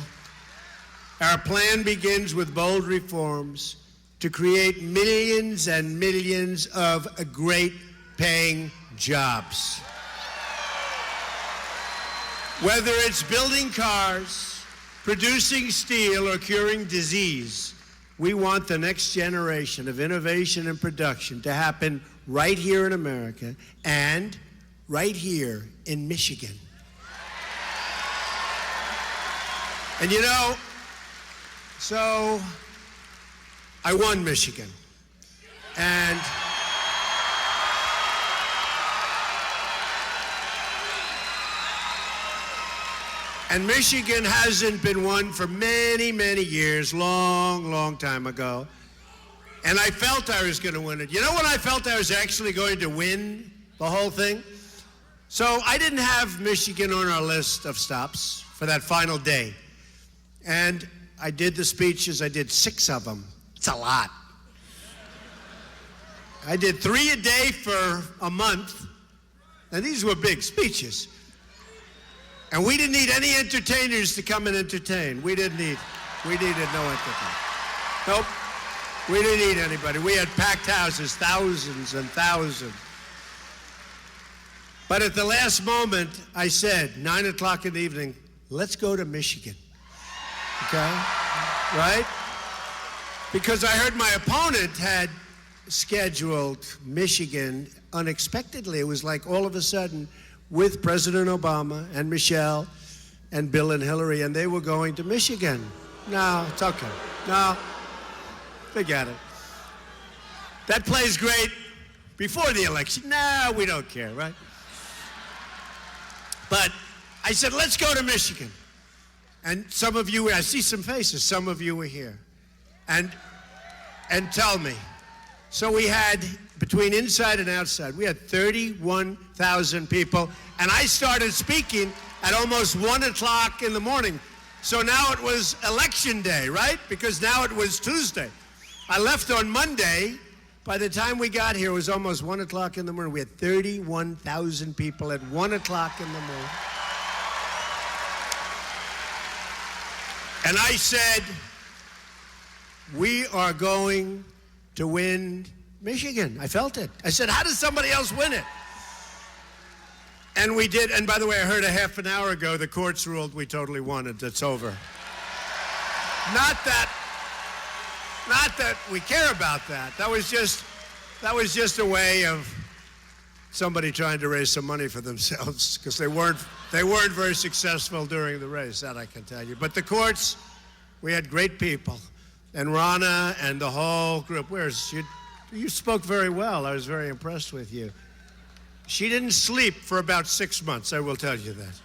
Our plan begins with bold reforms to create millions and millions of great paying jobs. Whether it's building cars, producing steel, or curing disease, we want the next generation of innovation and production to happen right here in America and right here in Michigan. And you know, so I won Michigan. And Michigan hasn't been won for many, many years, long time ago. And I felt I was going to win it. You know when I felt I was actually going to win the whole thing? So I didn't have Michigan on our list of stops for that final day. And I did the speeches. I did 6 of them. It's a lot. I did 3 a day for a month. And these were big speeches. And we didn't need any entertainers to come and entertain. We needed no entertainers. Nope. We didn't need anybody. We had packed houses, thousands and thousands. But at the last moment, I said, 9 o'clock in the evening, let's go to Michigan. Okay? Right? Because I heard my opponent had scheduled Michigan unexpectedly. It was like all of a sudden, with President Obama and Michelle and Bill and Hillary, and they were going to Michigan. No, it's okay. No, forget it. That plays great before the election. No, we don't care, right? But I said, let's go to Michigan. And some of you, I see some faces, some of you were here. And tell me. So we had, between inside and outside, we had 31,000 people. And I started speaking at almost 1 o'clock in the morning. So now it was election day, right? Because now it was Tuesday. I left on Monday. By the time we got here, it was almost 1 o'clock in the morning. We had 31,000 people at 1 o'clock in the morning. And I said, we are going to win Michigan. I felt it. I said, how does somebody else win it? And we did. And by the way, I heard a half an hour ago the courts ruled we totally won it. It's over. Not that we care about that. That was just a way of somebody trying to raise some money for themselves, because they weren't very successful during the race, that I can tell you. But the courts, we had great people. And Rana and the whole group. You spoke very well. I was very impressed with you. She didn't sleep for about 6 months, I will tell you that.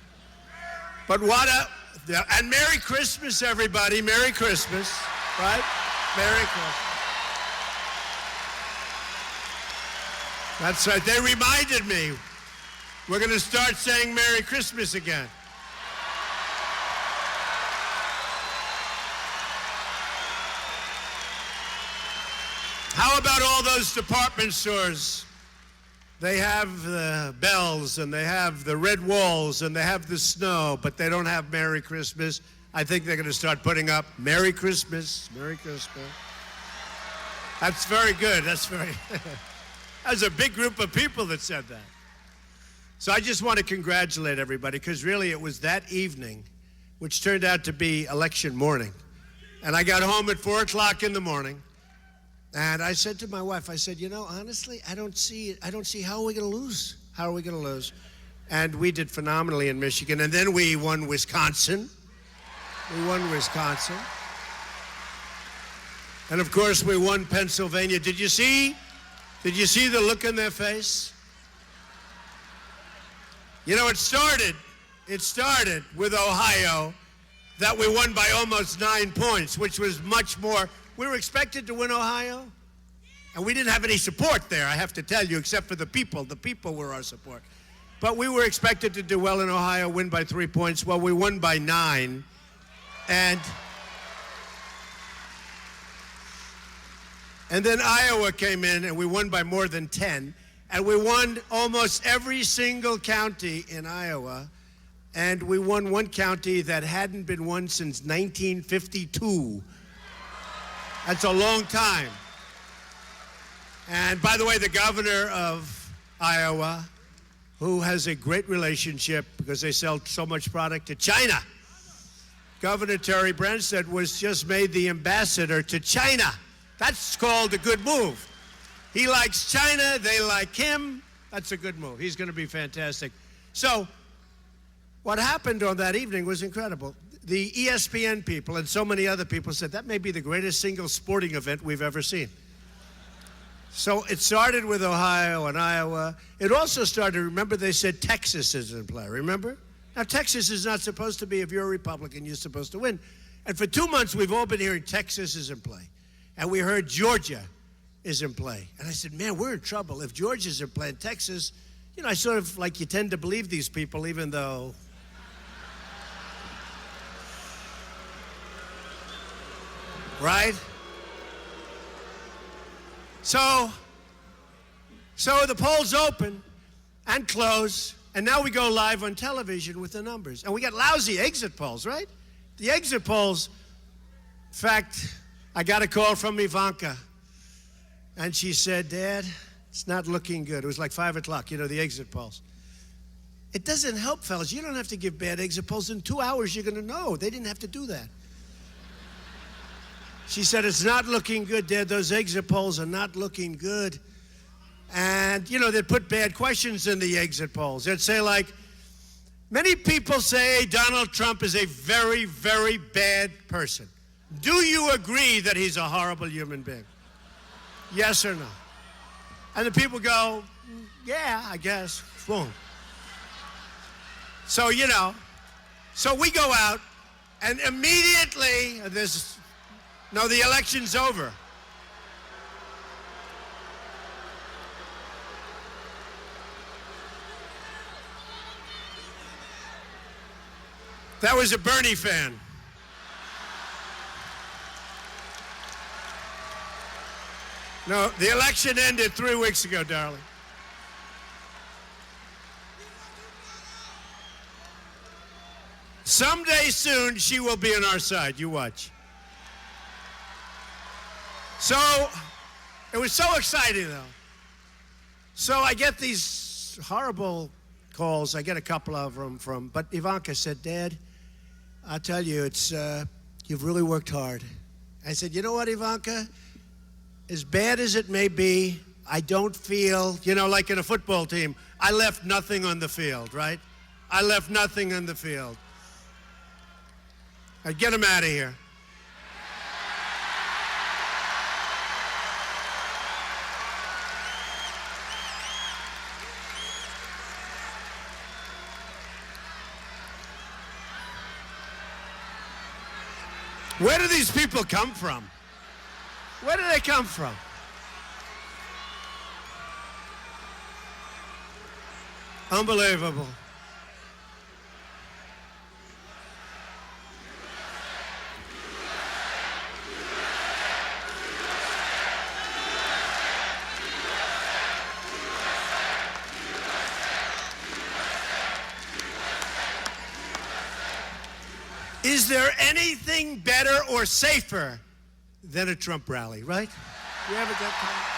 But and Merry Christmas, everybody. Merry Christmas, right? Merry Christmas. That's right. They reminded me. We're going to start saying Merry Christmas again. How about all those department stores? They have the bells, and they have the red walls, and they have the snow, but they don't have Merry Christmas. I think they're going to start putting up Merry Christmas, Merry Christmas. That's very good. That's very, that was a big group of people that said that. So I just want to congratulate everybody, because really it was that evening, which turned out to be election morning. And I got home at 4 o'clock in the morning, and I said to my wife, I said, you know, honestly, I don't see how are we going to lose? How are we going to lose? And we did phenomenally in Michigan, and then we won Wisconsin. We won Wisconsin. And of course, we won Pennsylvania. Did you see the look in their face? You know, it started with Ohio, that we won by almost 9 points, which was much more. We were expected to win Ohio, and we didn't have any support there, I have to tell you, except for the people. The people were our support. But we were expected to do well in Ohio, win by 3 points. Well, we won by 9. And then Iowa came in, and we won by more than 10. And we won almost every single county in Iowa. And we won one county that hadn't been won since 1952. That's a long time. And by the way, the governor of Iowa, who has a great relationship because they sell so much product to China, Governor Terry Branstad was just made the ambassador to China. That's called a good move. He likes China, they like him. That's a good move. He's going to be fantastic. So what happened on that evening was incredible. The ESPN people and so many other people said that may be the greatest single sporting event we've ever seen. So it started with Ohio and Iowa. It also started, remember, they said Texas is in play, remember? Now, Texas is not supposed to be, if you're a Republican, you're supposed to win. And for 2 months, we've all been hearing Texas is in play. And we heard Georgia is in play. And I said, man, we're in trouble. If Georgia's in play and Texas, you know, I sort of like, you tend to believe these people, even though. Right? So the polls open and close, and now we go live on television with the numbers. And we got lousy exit polls, right? The exit polls, in fact, I got a call from Ivanka, and she said, Dad, it's not looking good. It was like 5 o'clock, you know, the exit polls. It doesn't help, fellas. You don't have to give bad exit polls. In 2 hours, you're going to know. They didn't have to do that. She said, it's not looking good, Dad. Those exit polls are not looking good. And, you know, they'd put bad questions in the exit polls. They'd say, like, many people say Donald Trump is a very, very bad person. Do you agree that he's a horrible human being? Yes or no? And the people go, yeah, I guess. Boom. So, you know, so we go out, and immediately the election's over. That was a Bernie fan. No, the election ended 3 weeks ago, darling. Someday soon, she will be on our side. You watch. So, it was so exciting, though. So I get these horrible calls. I get a couple of them but Ivanka said, Dad, I'll tell you, you've really worked hard. I said, you know what, Ivanka? As bad as it may be, I don't feel, you know, like in a football team, I left nothing on the field, right? I left nothing on the field. All right, get him out of here. Where do these people come from? Where do they come from? Unbelievable. Is there anything better or safer than a Trump rally, right? You ever get that?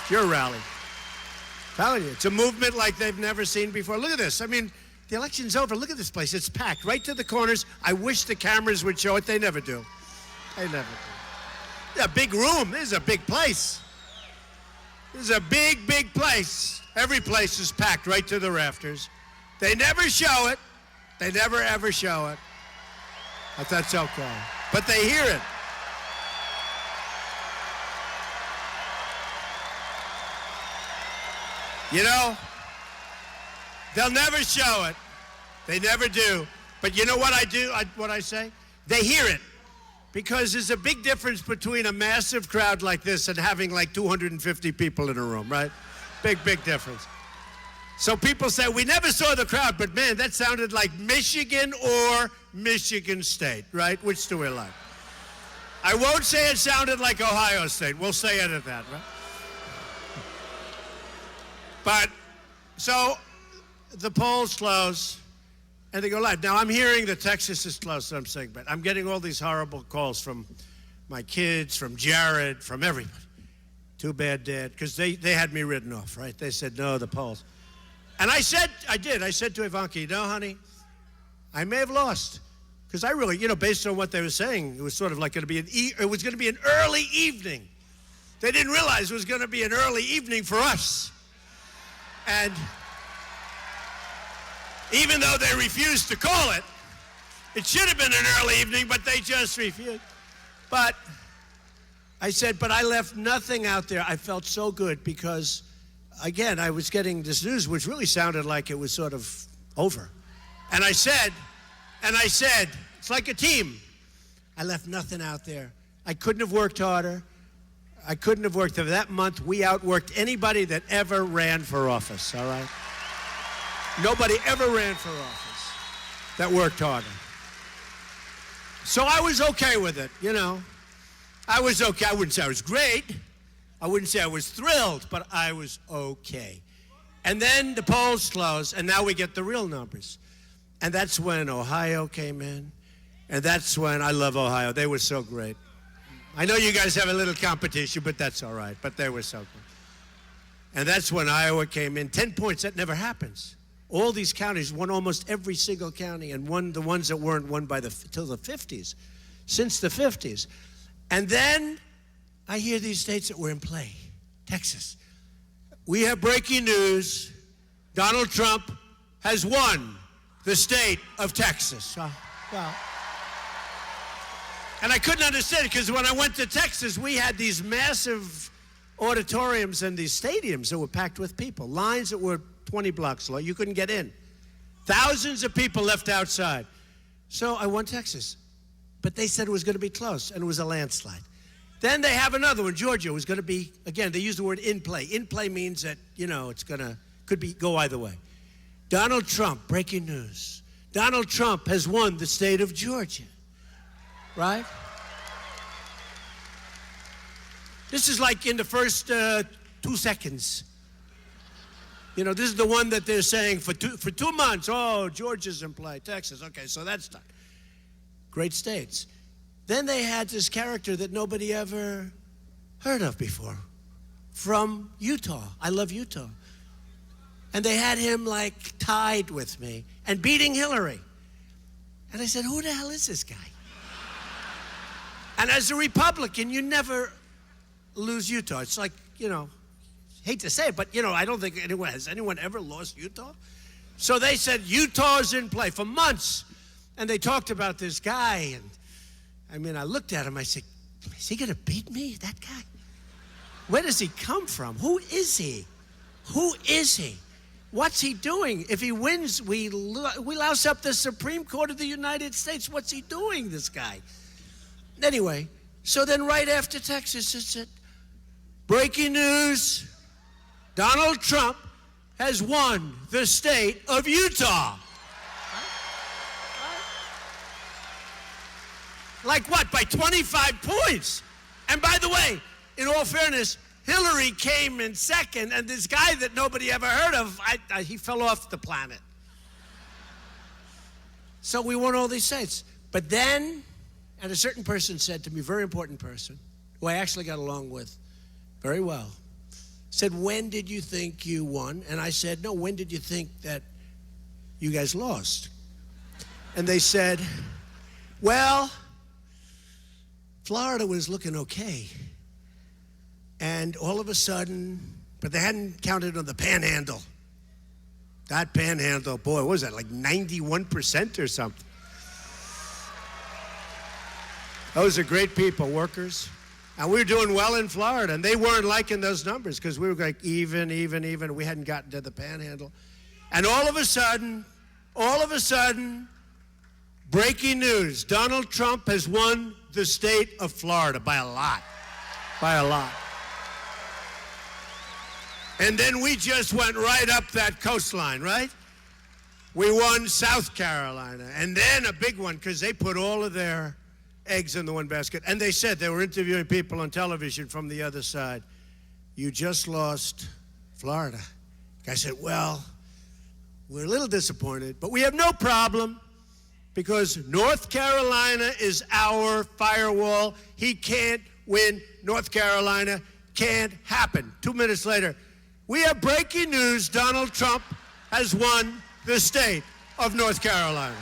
It's your rally. I'm telling you, it's a movement like they've never seen before. Look at this. I mean, the election's over. Look at this place. It's packed right to the corners. I wish the cameras would show it. They never do. They never do. It's a big room. This is a big place. This is a big, big place. Every place is packed right to the rafters. They never show it. They never, ever show it. But that's okay. But they hear it. You know, they'll never show it. They never do. But you know what I do, what I say? They hear it. Because there's a big difference between a massive crowd like this and having like 250 people in a room, right? Big, big difference. So people say, we never saw the crowd, but man, that sounded like Michigan or Michigan State, right? Which do we like? I won't say it sounded like Ohio State. We'll say it at that, right? But, so the polls close, and they go live. Now, I'm hearing that Texas is close, so I'm saying, but I'm getting all these horrible calls from my kids, from Jared, from everybody. Too bad, Dad, because they had me written off, right? They said, no, the polls. And I said to Ivanka, you know, honey, I may have lost. Because I really, based on what they were saying, it was sort of like going to be it was going to be an early evening. They didn't realize it was going to be an early evening for us. And even though they refused to call it, it should have been an early evening, but they just refused. But I said, but I left nothing out there. I felt so good because, again, I was getting this news which really sounded like it was sort of over. And I said, it's like a team. I left nothing out there. I couldn't have worked harder. I couldn't have worked harder. That month, we outworked anybody that ever ran for office, all right? Nobody ever ran for office that worked harder. So I was okay with it, I was okay. I wouldn't say I was great. I wouldn't say I was thrilled, but I was okay. And then the polls closed, and now we get the real numbers. And that's when Ohio came in. And that's when, I love Ohio. They were so great. I know you guys have a little competition, but that's all right. But they were so good. And that's when Iowa came in. 10 points, that never happens. All these counties won almost every single county and won the ones that weren't won till the 50s, since the 50s. And then I hear these states that were in play. Texas. We have breaking news. Donald Trump has won the state of Texas. Well, and I couldn't understand it because when I went to Texas, we had these massive auditoriums and these stadiums that were packed with people. Lines that were 20 blocks long. You couldn't get in. Thousands of people left outside. So I won Texas. But they said it was going to be close, and it was a landslide. Then they have another one. Georgia was going to be, again, they use the word in play. In play means that, it's could go either way. Donald Trump, breaking news. Donald Trump has won the state of Georgia. Right? This is like in the first 2 seconds. This is the one that they're saying for 2 months. Oh, Georgia's in play. Texas. Okay, so that's done. Great states. Then they had this character that nobody ever heard of before from Utah. I love Utah. And they had him like tied with me and beating Hillary. And I said, who the hell is this guy? And as a Republican, you never lose Utah. It's like, hate to say it, but, I don't think has anyone ever lost Utah? So they said, Utah's in play for months. And they talked about this guy. And I looked at him. I said, is he going to beat me, that guy? Where does he come from? Who is he? Who is he? What's he doing? If he wins, we louse up the Supreme Court of the United States. What's he doing, this guy? Anyway, so then right after Texas, it said, breaking news, Donald Trump has won the state of Utah. Like what? By 25 points. And by the way, in all fairness, Hillary came in second, and this guy that nobody ever heard of, he fell off the planet. So we won all these states. But then, and a certain person said to me, very important person, who I actually got along with very well, said, when did you think you won? And I said, no, when did you think that you guys lost? And they said, well, Florida was looking okay. And all of a sudden, but they hadn't counted on the panhandle. That panhandle, boy, what was that, like 91% or something? Those are great people, workers. And we were doing well in Florida, and they weren't liking those numbers because we were like even. We hadn't gotten to the panhandle. And all of a sudden, breaking news, Donald Trump has won the state of Florida by a lot. And then we just went right up that coastline, right? We won South Carolina. And then a big one, because they put all of their eggs in the one basket. And they said, they were interviewing people on television from the other side, you just lost Florida. I said, well, we're a little disappointed, but we have no problem because North Carolina is our firewall. He can't win North Carolina. Can't happen. 2 minutes later, we have breaking news. Donald Trump has won the state of North Carolina.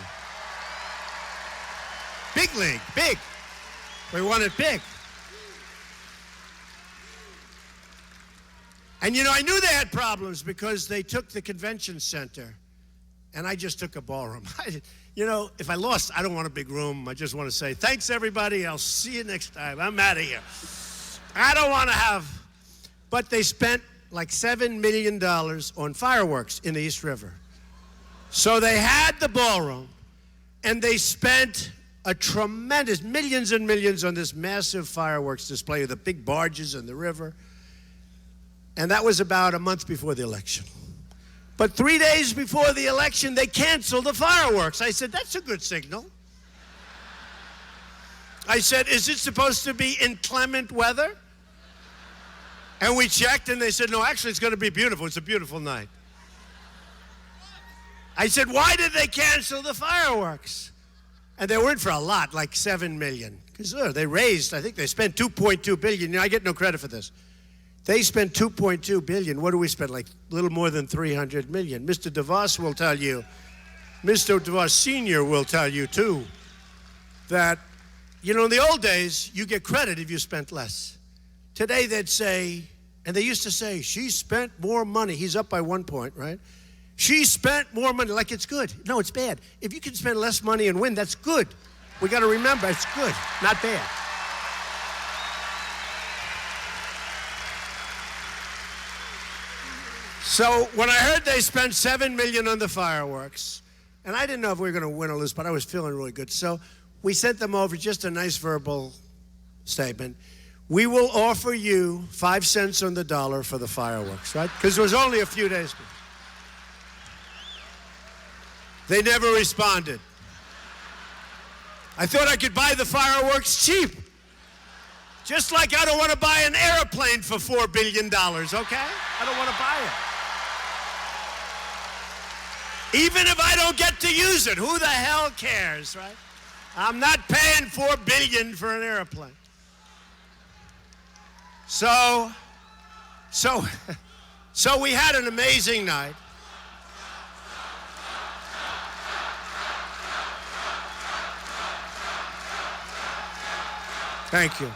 Big league, big. We won it big. And you know, I knew they had problems because they took the convention center and I just took a ballroom. You know, if I lost, I don't want a big room. I just want to say, thanks everybody. I'll see you next time. I'm out of here. I don't want to have, but they spent like $7 million on fireworks in the East River. So they had the ballroom and they spent a tremendous millions and millions on this massive fireworks display of the big barges in the river. And that was about a month before the election. But 3 days before the election, they canceled the fireworks. I said, that's a good signal. I said, is it supposed to be inclement weather? And we checked and they said, no, actually it's going to be beautiful. It's a beautiful night. I said, why did they cancel the fireworks? And they were in for a lot, like $7 million. Because they raised, I think they spent $2.2 billion. You know, I get no credit for this. They spent $2.2 billion. What do we spend? Like a little more than $300 million. Mr. Devos will tell you, Mr. Devos Sr. will tell you too, that, you know, in the old days, you get credit if you spent less. Today they'd say, and they used to say, she spent more money. He's up by 1 point, right? She spent more money, like it's good. No, it's bad. If you can spend less money and win, that's good. We got to remember, it's good, not bad. So when I heard they spent $7 million on the fireworks, and I didn't know if we were going to win or lose, but I was feeling really good. So we sent them over just a nice verbal statement. We will offer you 5 cents on the dollar for the fireworks, right? Because it was only a few days before. They never responded. I thought I could buy the fireworks cheap. Just like I don't want to buy an airplane for $4 billion, okay? I don't want to buy it. Even if I don't get to use it, who the hell cares, right? I'm not paying $4 billion for an airplane. So we had an amazing night. Thank you.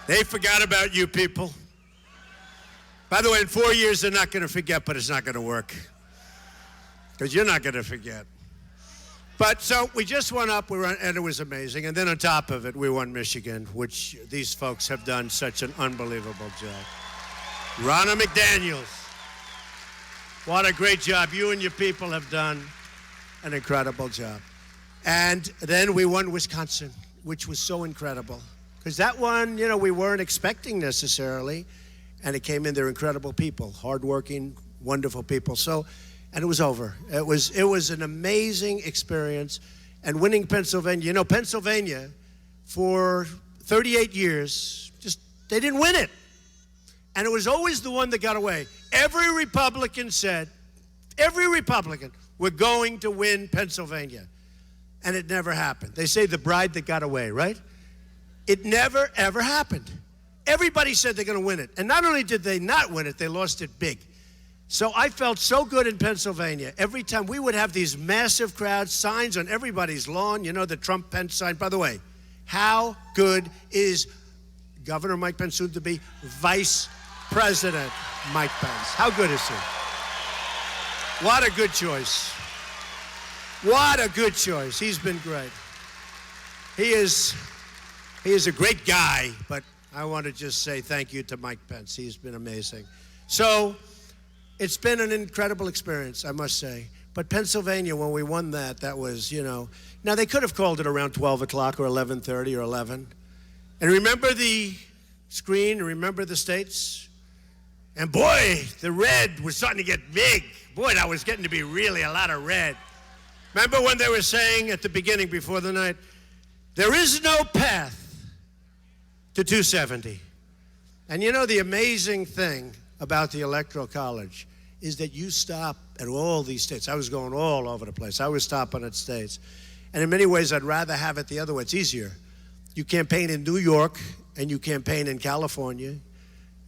They forgot about you people. By the way, in 4 years, they're not going to forget, but it's not going to work. Because you're not going to forget. But so we just went up, and it was amazing. And then on top of it, we won Michigan, which these folks have done such an unbelievable job. Ronna McDaniels, what a great job. You and your people have done an incredible job. And then we won Wisconsin, which was so incredible. Because that one, you know, we weren't expecting necessarily. And it came in, they're incredible people, hardworking, wonderful people. So, and it was over. It was an amazing experience. And winning Pennsylvania, you know, Pennsylvania, for 38 years, they didn't win it. And it was always the one that got away. Every Republican said, We're going to win Pennsylvania. And it never happened. They say the bride that got away, right? It never, ever happened. Everybody said they're going to win it. And not only did they not win it, they lost it big. So I felt so good in Pennsylvania. Every time we would have these massive crowds, signs on everybody's lawn, you know, the Trump-Pence sign. By the way, how good is Governor Mike Pence, soon to be Vice President Mike Pence? How good is he? What a good choice. What a good choice. He's been great. He is a great guy, but I want to just say thank you to Mike Pence. He's been amazing. So it's been an incredible experience, I must say. But Pennsylvania, when we won that was, you know. Now, they could have called it around 12 o'clock or 11:30 or 11. And remember the screen, remember the states? And boy, the red was starting to get big. Boy, that was getting to be really a lot of red. Remember when they were saying at the beginning before the night, there is no path to 270. And you know the amazing thing about the Electoral College is that you stop at all these states. I was going all over the place. I was stopping at states. And in many ways, I'd rather have it the other way. It's easier. You campaign in New York and you campaign in California.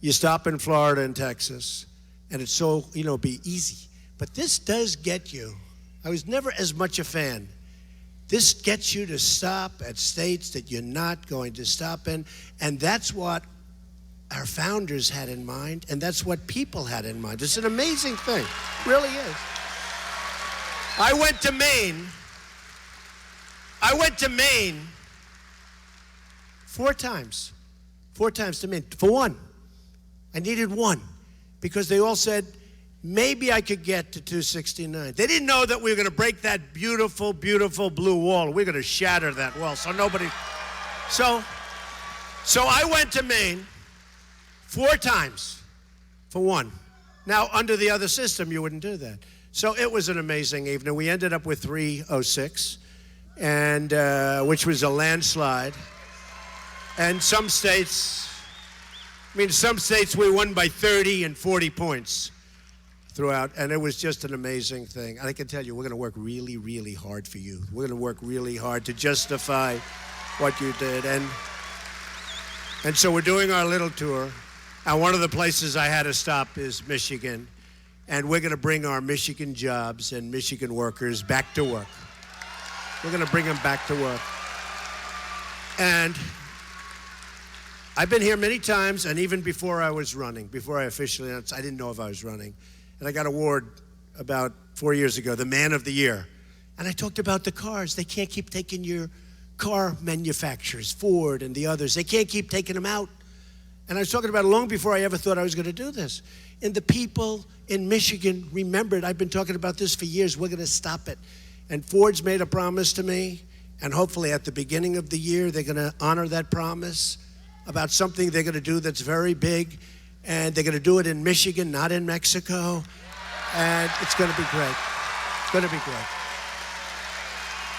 You stop in Florida and Texas. And it's so, you know, be easy. But this does get you. I was never as much a fan. This gets you to stop at states that you're not going to stop in. And that's what our founders had in mind, and that's what people had in mind. It's an amazing thing. It really is. I went to Maine 4 times. 4 times to Maine. For one. I needed one. Because they all said, maybe I could get to 269. They didn't know that we were going to break that beautiful, beautiful blue wall. We're going to shatter that wall. So I went to Maine 4 times for one. Now, under the other system, you wouldn't do that. So it was an amazing evening. We ended up with 306, and which was a landslide. And some states we won by 30 and 40 points throughout, and it was just an amazing thing. And I can tell you, we're going to work really, really hard for you. We're going to work really hard to justify what you did. And so we're doing our little tour. And one of the places I had to stop is Michigan. And we're going to bring our Michigan jobs and Michigan workers back to work. We're going to bring them back to work. And I've been here many times, and even before I was running, before I officially announced, I didn't know if I was running. And I got an award about 4 years ago, the Man of the Year. And I talked about the cars. They can't keep taking your car manufacturers, Ford and the others. They can't keep taking them out. And I was talking about it long before I ever thought I was going to do this. And the people in Michigan remembered, I've been talking about this for years, we're going to stop it. And Ford's made a promise to me, and hopefully at the beginning of the year, they're going to honor that promise about something they're going to do that's very big. And they're going to do it in Michigan, not in Mexico. And it's going to be great. It's going to be great.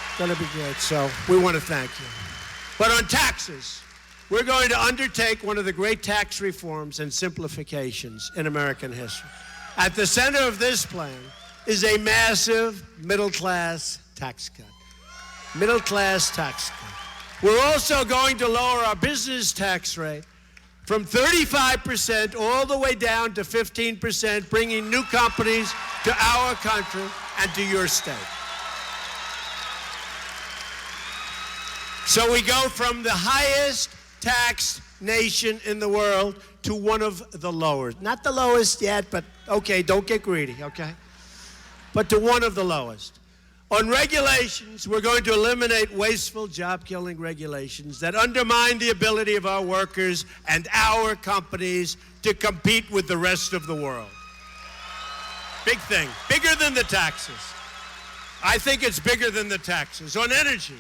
It's going to be great. So we want to thank you. But on taxes, we're going to undertake one of the great tax reforms and simplifications in American history. At the center of this plan is a massive middle-class tax cut. Middle-class tax cut. We're also going to lower our business tax rate from 35% all the way down to 15%, bringing new companies to our country and to your state. So we go from the highest taxed nation in the world to one of the lowest. Not the lowest yet, but okay, don't get greedy, okay? But to one of the lowest. On regulations, we're going to eliminate wasteful, job-killing regulations that undermine the ability of our workers and our companies to compete with the rest of the world. Big thing, bigger than the taxes. I think it's bigger than the taxes. On energy,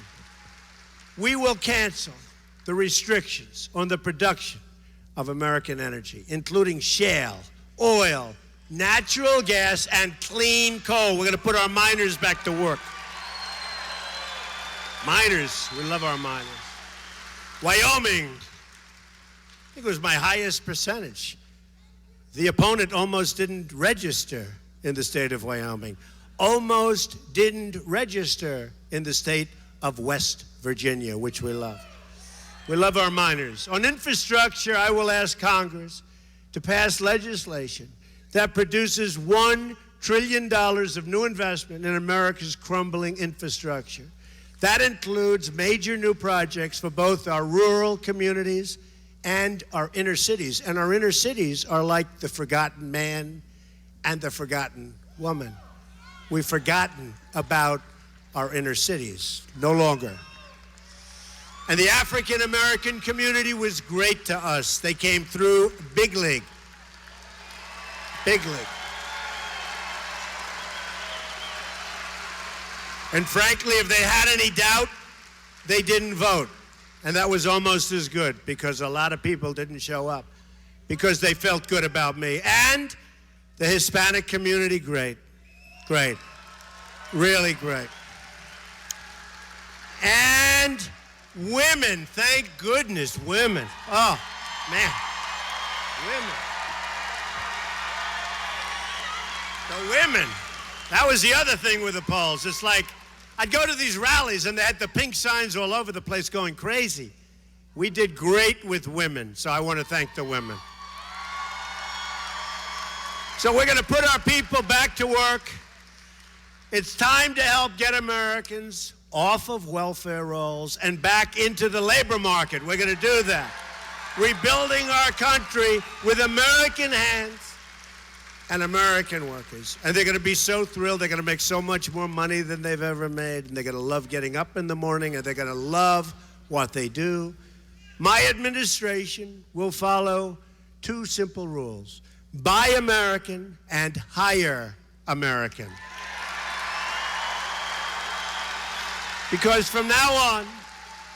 we will cancel the restrictions on the production of American energy, including shale, oil, natural gas, and clean coal. We're going to put our miners back to work. Miners, we love our miners. Wyoming, I think it was my highest percentage. The opponent almost didn't register in the state of Wyoming. almost didn't register in the state of West Virginia, which we love. We love our miners. On infrastructure, I will ask Congress to pass legislation that produces $1 trillion of new investment in America's crumbling infrastructure. That includes major new projects for both our rural communities and our inner cities. And our inner cities are like the forgotten man and the forgotten woman. We've forgotten about our inner cities. No longer. And the African American community was great to us. They came through big league. Big league. And frankly, if they had any doubt, they didn't vote. And that was almost as good because a lot of people didn't show up because they felt good about me. And the Hispanic community, great. Great. Really great. And women, thank goodness, women. Oh, man. Women. The women. That was the other thing with the polls. It's like, I'd go to these rallies and they had the pink signs all over the place going crazy. We did great with women, so I want to thank the women. So we're going to put our people back to work. It's time to help get Americans off of welfare rolls and back into the labor market. We're going to do that. Rebuilding our country with American hands and American workers. And they're going to be so thrilled. They're going to make so much more money than they've ever made. And they're going to love getting up in the morning, and they're going to love what they do. My administration will follow two simple rules: buy American and hire American. Because from now on,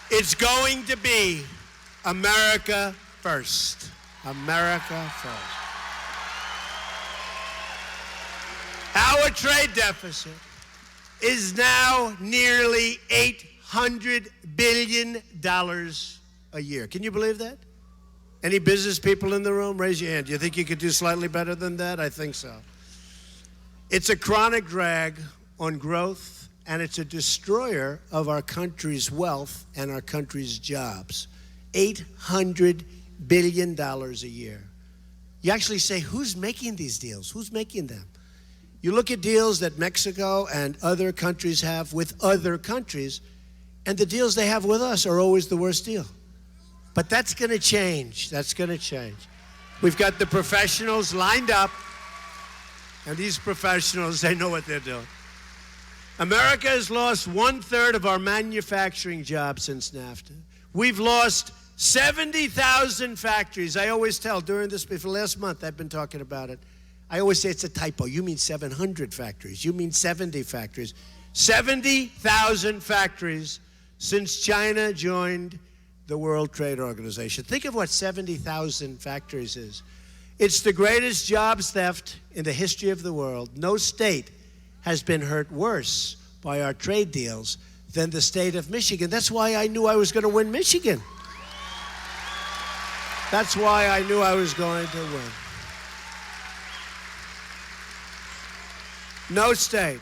it's going to be America first. America first. Our trade deficit is now nearly $800 billion a year. Can you believe that? Any business people in the room? Raise your hand. Do you think you could do slightly better than that? I think so. It's a chronic drag on growth, and it's a destroyer of our country's wealth and our country's jobs. $800 billion a year. You actually say, who's making these deals? Who's making them? You look at deals that Mexico and other countries have with other countries, and the deals they have with us are always the worst deal. But that's going to change. That's going to change. We've got the professionals lined up, and these professionals, they know what they're doing. America has lost 1/3 of our manufacturing jobs since NAFTA. We've lost 70,000 factories. I always tell during this, for the last month, I've been talking about it. I always say it's a typo. You mean 700 factories. You mean 70 factories. 70,000 factories since China joined the World Trade Organization. Think of what 70,000 factories is. It's the greatest jobs theft in the history of the world. No state has been hurt worse by our trade deals than the state of Michigan. That's why I knew I was going to win Michigan. That's why I knew I was going to win. No state.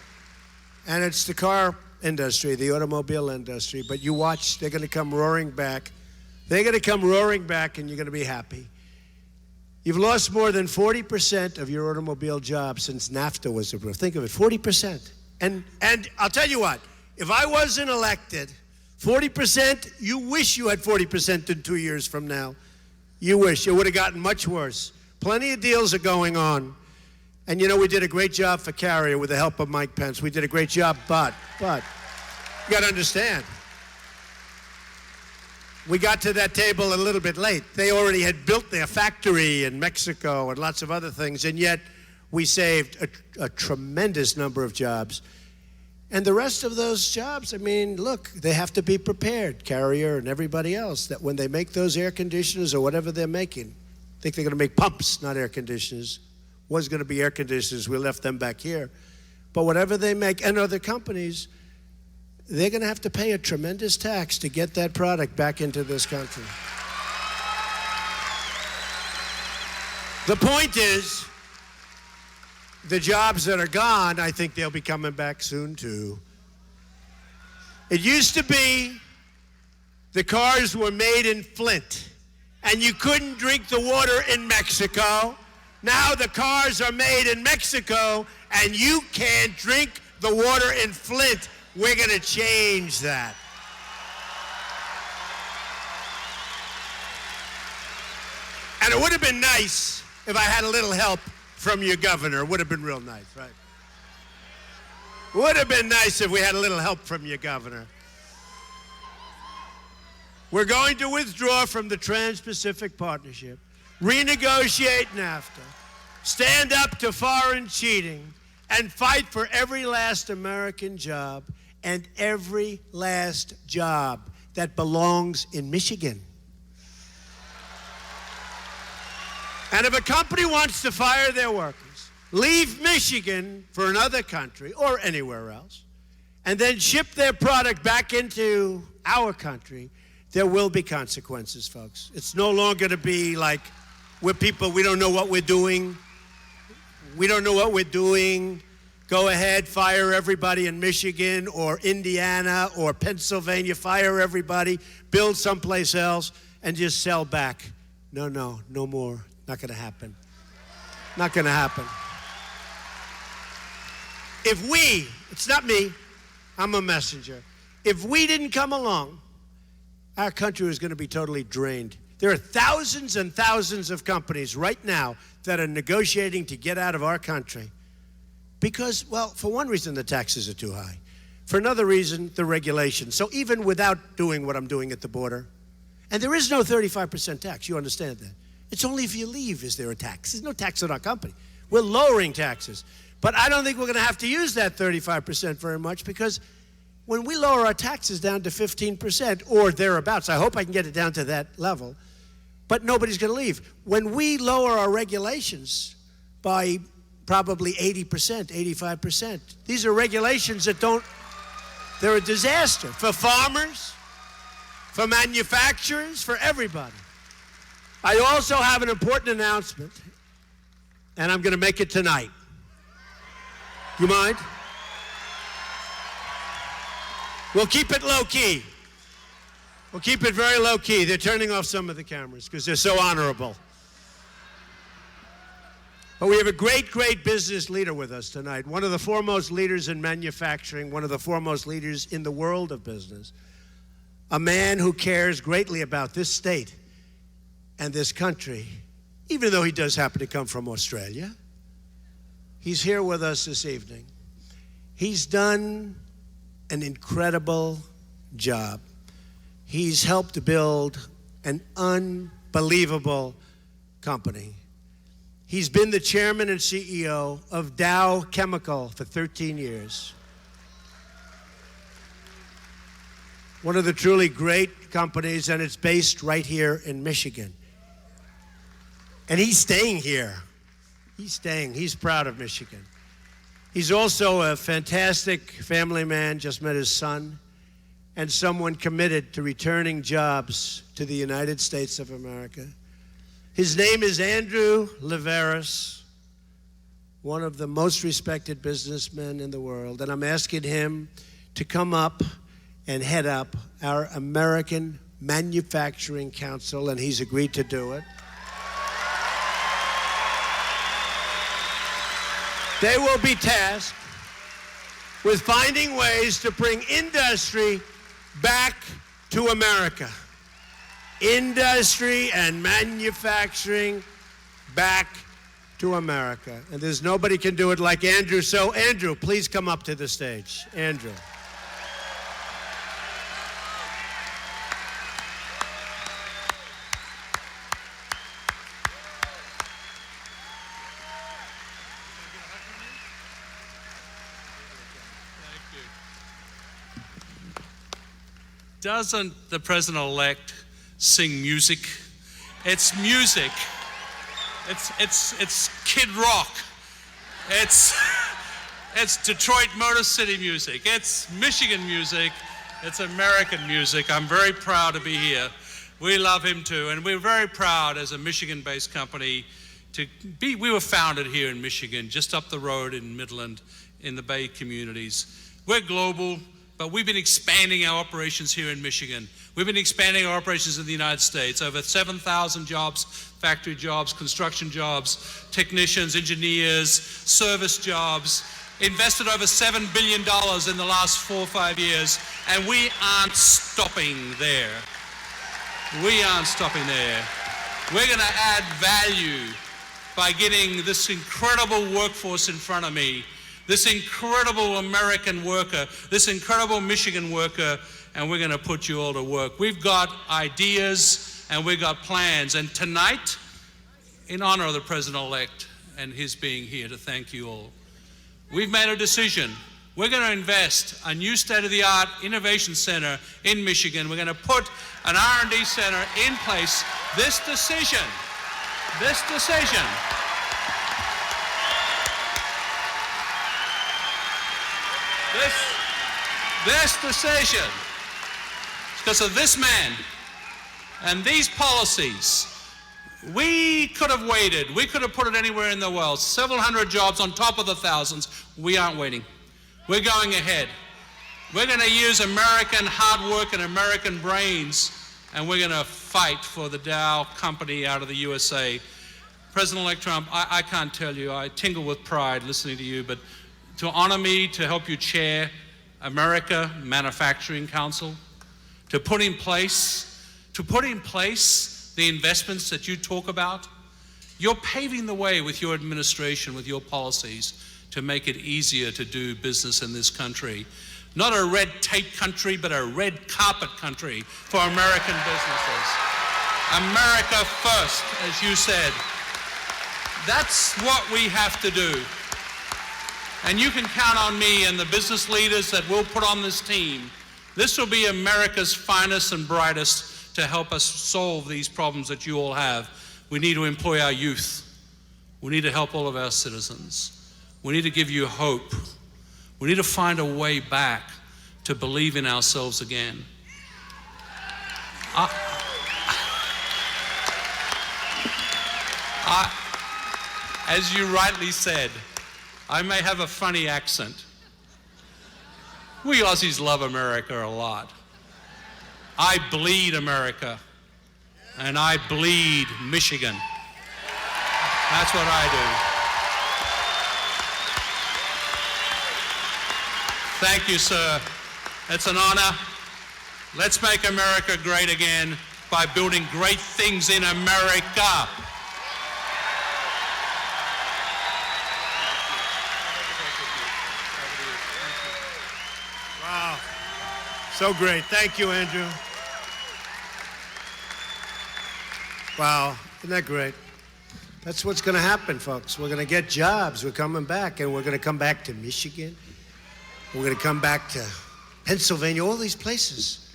And it's the car industry, the automobile industry. But you watch, they're going to come roaring back. They're going to come roaring back, and you're going to be happy. You've lost more than 40% of your automobile jobs since NAFTA was approved. Think of it, 40%. And I'll tell you what, if I wasn't elected, 40%, you wish you had 40% in 2 years from now. You wish. It would have gotten much worse. Plenty of deals are going on. And you know, we did a great job for Carrier with the help of Mike Pence. We did a great job, but you got to understand, we got to that table a little bit late. They already had built their factory in Mexico and lots of other things, and yet we saved a tremendous number of jobs. And the rest of those jobs, I mean, look, they have to be prepared, Carrier and everybody else, that when they make those air conditioners or whatever they're making, I think they're going to make pumps, not air conditioners. Was going to be air conditioners. We left them back here. But whatever they make, and other companies, they're going to have to pay a tremendous tax to get that product back into this country. The point is, the jobs that are gone, I think they'll be coming back soon too. It used to be the cars were made in Flint, and you couldn't drink the water in Mexico. Now the cars are made in Mexico, and you can't drink the water in Flint. We're going to change that. And it would have been nice if I had a little help from your governor. It would have been real nice, right? Would have been nice if we had a little help from your governor. We're going to withdraw from the Trans-Pacific Partnership, renegotiate Nafta, stand up to foreign cheating, and fight for every last American job and every last job that belongs in Michigan. And if a company wants to fire their workers, leave Michigan for another country or anywhere else, and then ship their product back into our country, there will be consequences, folks. It's no longer going to be like we're people, we don't know what we're doing. We don't know what we're doing. Go ahead, fire everybody in Michigan or Indiana or Pennsylvania, fire everybody, build someplace else, and just sell back. No more. Not going to happen. Not going to happen. If we, it's not me, I'm a messenger. If we didn't come along, our country is going to be totally drained. There are thousands and thousands of companies right now that are negotiating to get out of our country because, well, for one reason, the taxes are too high. For another reason, the regulations. So even without doing what I'm doing at the border, and there is no 35% tax, you understand that. It's only if you leave is there a tax. There's no tax on our company. We're lowering taxes. But I don't think we're going to have to use that 35% very much because when we lower our taxes down to 15% or thereabouts, I hope I can get it down to that level, but nobody's going to leave. When we lower our regulations by probably 80%, 85%, these are regulations that they're a disaster for farmers, for manufacturers, for everybody. I also have an important announcement, and I'm going to make it tonight. You mind? We'll keep it low-key. We'll keep it very low-key. They're turning off some of the cameras because they're so honorable. But we have a great, great business leader with us tonight, one of the foremost leaders in manufacturing, one of the foremost leaders in the world of business, a man who cares greatly about this state and this country, even though he does happen to come from Australia. He's here with us this evening. He's done an incredible job. He's helped to build an unbelievable company. He's been the chairman and CEO of Dow Chemical for 13 years. One of the truly great companies, and it's based right here in Michigan. And he's staying here. He's staying. He's proud of Michigan. He's also a fantastic family man, just met his son, and someone committed to returning jobs to the United States of America. His name is Andrew Liveris, one of the most respected businessmen in the world, and I'm asking him to come up and head up our American Manufacturing Council, and he's agreed to do it. They will be tasked with finding ways to bring industry back to America. Industry and manufacturing back to America. And there's nobody can do it like Andrew. So Andrew, please come up to the stage. Andrew. Doesn't the president-elect sing music? It's music. It's Kid Rock. It's Detroit Motor City music. It's Michigan music. It's American music. I'm very proud to be here. We love him too, and we're very proud as a Michigan-based company We were founded here in Michigan, just up the road in Midland, in the Bay communities. We're global, but we've been expanding our operations here in Michigan. We've been expanding our operations in the United States. Over 7,000 jobs, factory jobs, construction jobs, technicians, engineers, service jobs. Invested over $7 billion in the last 4 or 5 years, and we aren't stopping there. We aren't stopping there. We're going to add value by getting this incredible workforce in front of me, this incredible American worker, this incredible Michigan worker, and we're going to put you all to work. We've got ideas and we've got plans, and tonight, in honor of the President-elect and his being here to thank you all, we've made a decision. We're going to invest a new state-of-the-art innovation center in Michigan. We're going to put an R&D center in place. This decision, because of this man and these policies. We could have waited. We could have put it anywhere in the world. Several hundred jobs on top of the thousands. We aren't waiting. We're going ahead. We're going to use American hard work and American brains, and we're going to fight for the Dow company out of the USA. President-elect Trump, I can't tell you, I tingle with pride listening to you, but to honor me to help you chair America Manufacturing Council, to put in place the investments that you talk about, you're paving the way with your administration, with your policies, to make it easier to do business in this country. Not a red tape country, but a red carpet country for American businesses. America first, as you said. That's what we have to do. And you can count on me and the business leaders that we'll put on this team. This will be America's finest and brightest to help us solve these problems that you all have. We need to employ our youth. We need to help all of our citizens. We need to give you hope. We need to find a way back to believe in ourselves again. As you rightly said, I may have a funny accent. We Aussies love America a lot. I bleed America, and I bleed Michigan. That's what I do. Thank you, sir. It's an honor. Let's make America great again by building great things in America. Wow. So great. Thank you, Andrew. Wow. Isn't that great? That's what's going to happen, folks. We're going to get jobs. We're coming back, and we're going to come back to Michigan. We're going to come back to Pennsylvania, all these places.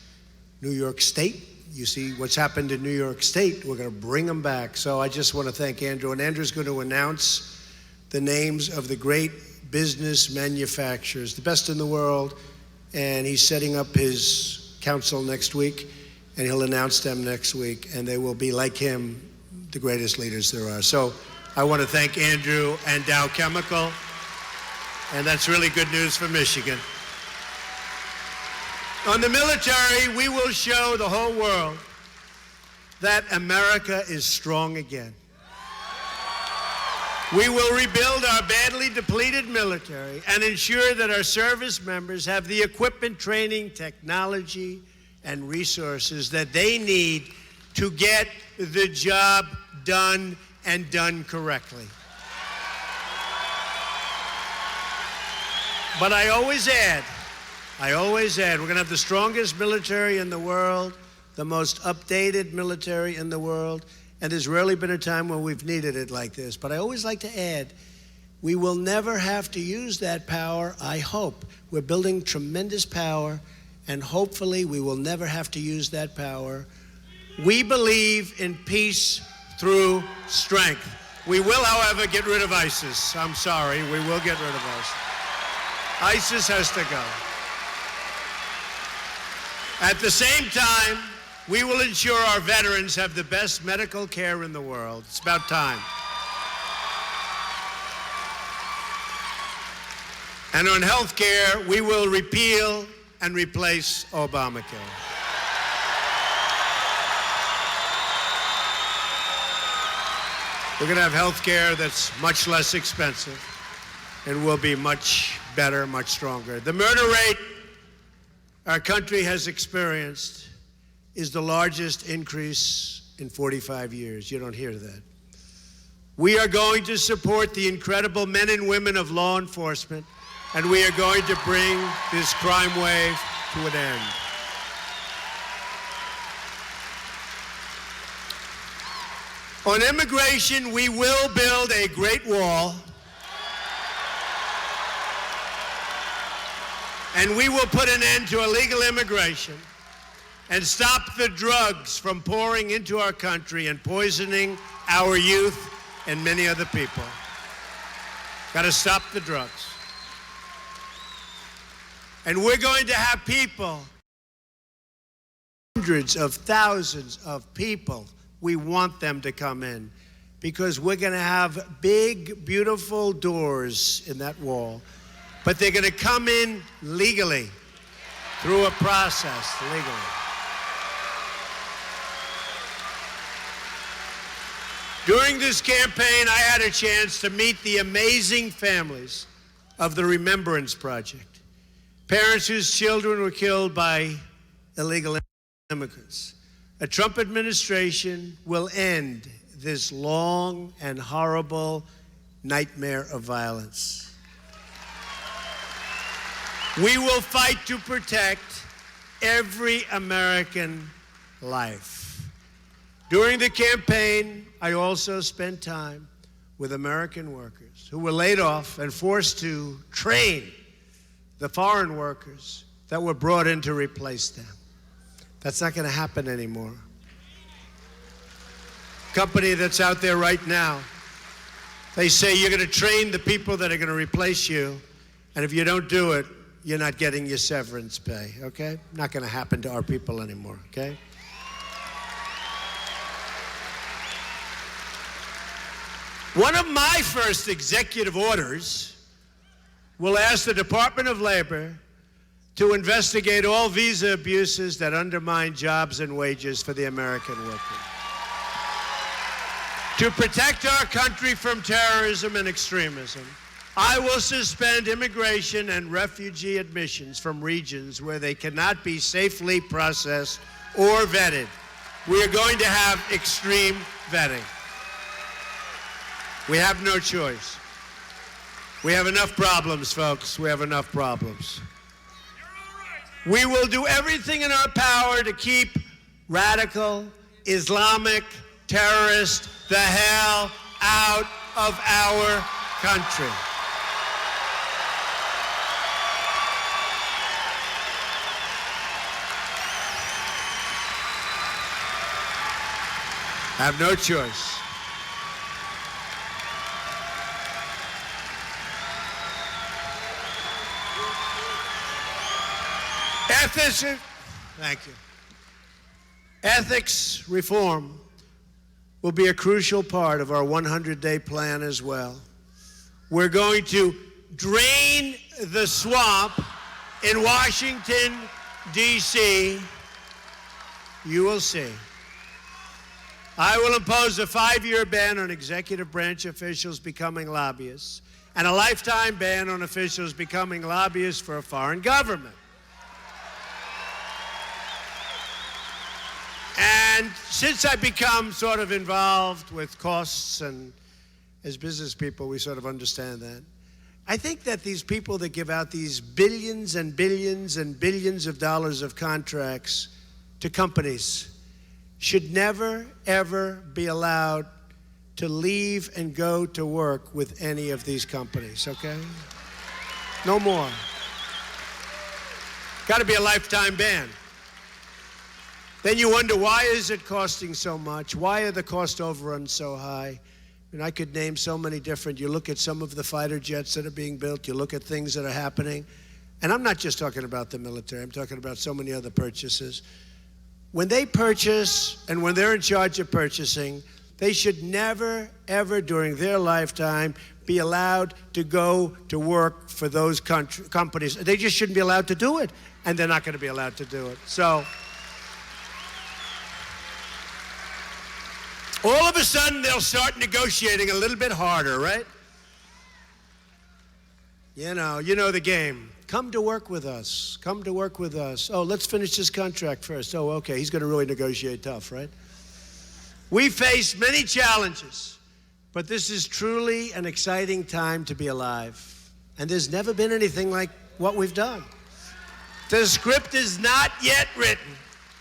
New York State. You see what's happened in New York State. We're going to bring them back. So I just want to thank Andrew. And Andrew's going to announce the names of the great business manufacturers, the best in the world. And he's setting up his council next week, and he'll announce them next week. And they will be, like him, the greatest leaders there are. So I want to thank Andrew and Dow Chemical. And that's really good news for Michigan. On the military, we will show the whole world that America is strong again. We will rebuild our badly depleted military and ensure that our service members have the equipment, training, technology, and resources that they need to get the job done and done correctly. But I always add, we're going to have the strongest military in the world, the most updated military in the world, and there's rarely been a time when we've needed it like this. But I always like to add, we will never have to use that power, I hope. We're building tremendous power, and hopefully we will never have to use that power. We believe in peace through strength. We will, however, get rid of ISIS. I'm sorry, we will get rid of ISIS. ISIS has to go. At the same time, we will ensure our veterans have the best medical care in the world. It's about time. And on health care, we will repeal and replace Obamacare. We're going to have health care that's much less expensive and will be much better, much stronger. The murder rate our country has experienced is the largest increase in 45 years. You don't hear that. We are going to support the incredible men and women of law enforcement, and we are going to bring this crime wave to an end. On immigration, we will build a great wall, and we will put an end to illegal immigration and stop the drugs from pouring into our country and poisoning our youth and many other people. Got to stop the drugs. And we're going to have people, hundreds of thousands of people. We want them to come in because we're going to have big, beautiful doors in that wall. But they're going to come in legally, through a process, legally. During this campaign, I had a chance to meet the amazing families of the Remembrance Project, parents whose children were killed by illegal immigrants. A Trump administration will end this long and horrible nightmare of violence. We will fight to protect every American life. During the campaign, I also spent time with American workers who were laid off and forced to train the foreign workers that were brought in to replace them. That's not going to happen anymore. Company that's out there right now, they say you're going to train the people that are going to replace you, and if you don't do it, you're not getting your severance pay, okay? Not going to happen to our people anymore, okay? One of my first executive orders will ask the Department of Labor to investigate all visa abuses that undermine jobs and wages for the American worker. To protect our country from terrorism and extremism, I will suspend immigration and refugee admissions from regions where they cannot be safely processed or vetted. We are going to have extreme vetting. We have no choice. We have enough problems, folks. We have enough problems. We will do everything in our power to keep radical Islamic terrorists the hell out of our country. Have no choice. Thank you. Ethics reform will be a crucial part of our 100-day plan as well. We're going to drain the swamp in Washington, D.C. You will see. I will impose a 5-year ban on executive branch officials becoming lobbyists and a lifetime ban on officials becoming lobbyists for a foreign government. And since I've become sort of involved with costs, and as business people, we sort of understand that, I think that these people that give out these billions and billions and billions of dollars of contracts to companies should never, ever be allowed to leave and go to work with any of these companies, okay? No more. Got to be a lifetime ban. Then you wonder, why is it costing so much? Why are the cost overruns so high? And I could name so many different. You look at some of the fighter jets that are being built. You look at things that are happening. And I'm not just talking about the military. I'm talking about so many other purchases. When they purchase and when they're in charge of purchasing, they should never, ever during their lifetime be allowed to go to work for those companies. They just shouldn't be allowed to do it, and they're not going to be allowed to do it. So all of a sudden, they'll start negotiating a little bit harder, right? You know the game. Come to work with us. Come to work with us. Oh, let's finish this contract first. Oh, okay, he's going to really negotiate tough, right? We face many challenges, but this is truly an exciting time to be alive. And there's never been anything like what we've done. The script is not yet written.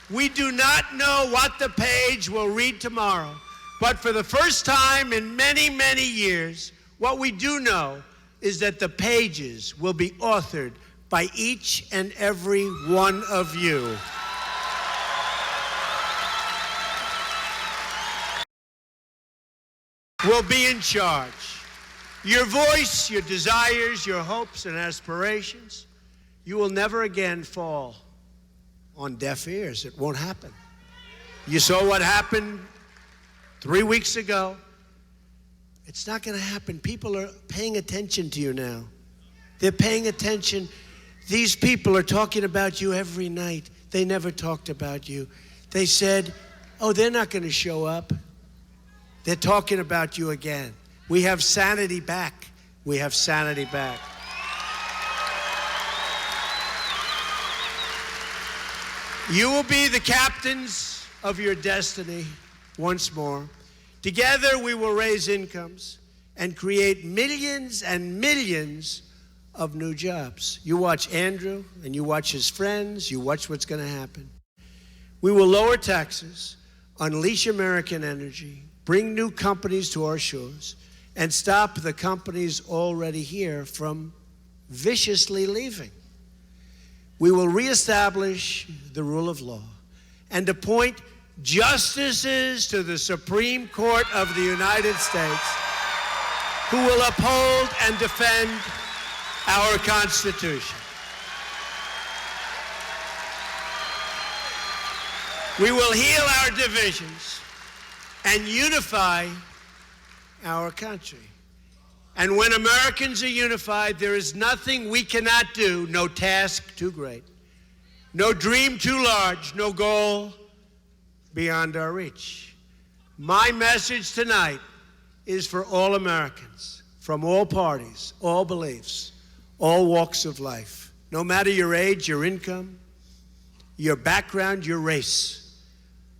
We do not know what the page will read tomorrow. But for the first time in many, many years, what we do know is that the pages will be authored by each and every one of you. Will be in charge. Your voice, your desires, your hopes and aspirations, you will never again fall on deaf ears. It won't happen. You saw what happened 3 weeks ago. It's not going to happen. People are paying attention to you now. They're paying attention. These people are talking about you every night. They never talked about you. They said, oh, they're not going to show up. They're talking about you again. We have sanity back. We have sanity back. You will be the captains of your destiny once more. Together we will raise incomes and create millions and millions of new jobs. You watch Andrew and you watch his friends. You watch what's going to happen. We will lower taxes, unleash American energy, bring new companies to our shores, and stop the companies already here from viciously leaving. We will reestablish the rule of law and appoint justices to the Supreme Court of the United States who will uphold and defend our Constitution. We will heal our divisions and unify our country. And when Americans are unified, there is nothing we cannot do, no task too great, no dream too large, no goal beyond our reach. My message tonight is for all Americans, from all parties, all beliefs, all walks of life. No matter your age, your income, your background, your race,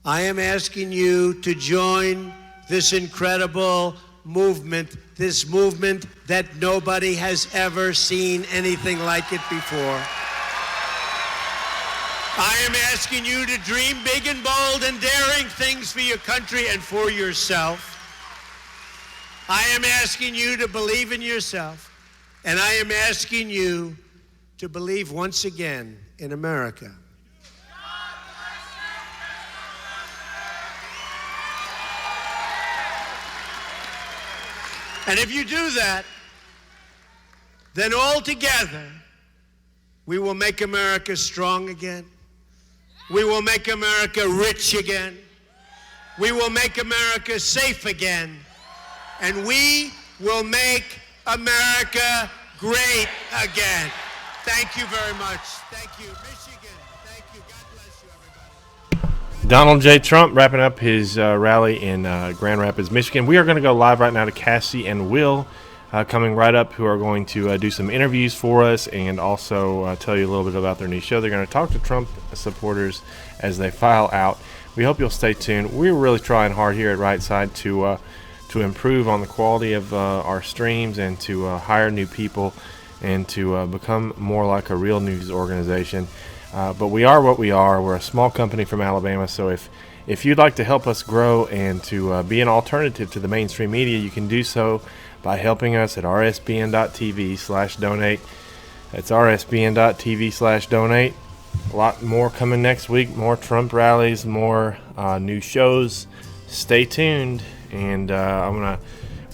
I am asking you to join this incredible movement, this movement that nobody has ever seen anything like it before. I am asking you to dream big and bold and daring things for your country and for yourself. I am asking you to believe in yourself, and I am asking you to believe once again in America. And if you do that, then all together, we will make America strong again. We will make America rich again. We will make America safe again. And we will make America great again. Thank you very much. Thank you, Michigan. Thank you. God bless you, everybody. Donald J. Trump wrapping up his rally in Grand Rapids, Michigan. We are going to go live right now to Cassie and Will coming right up, who are going to do some interviews for us and also tell you a little bit about their new show. They're going to talk to Trump supporters as they file out. We hope you'll stay tuned. We're really trying hard here at Right Side to improve on the quality of our streams and to hire new people and to become more like a real news organization. But we are what we are. We're a small company from Alabama, so if you'd like to help us grow and to be an alternative to the mainstream media, you can do so by helping us at rsbn.tv/donate. That's rsbn.tv/donate. A lot more coming next week, more Trump rallies, more new shows. Stay tuned, and we're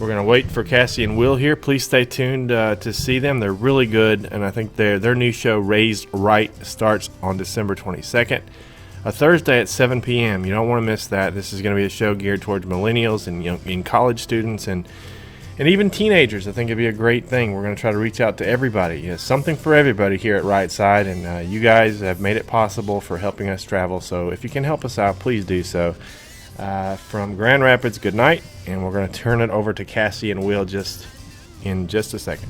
gonna wait for Cassie and Will here. Please stay tuned to see them. They're really good, and I think their new show, Raised Right, starts on December 22nd, a Thursday at 7 p.m. You don't want to miss that. This is going to be a show geared towards millennials and college students and And even teenagers, I think it'd be a great thing. We're going to try to reach out to everybody. Something for everybody here at Right Side, and you guys have made it possible for helping us travel. So if you can help us out, please do so. From Grand Rapids, good night, and we're going to turn it over to Cassie and Will in just a second.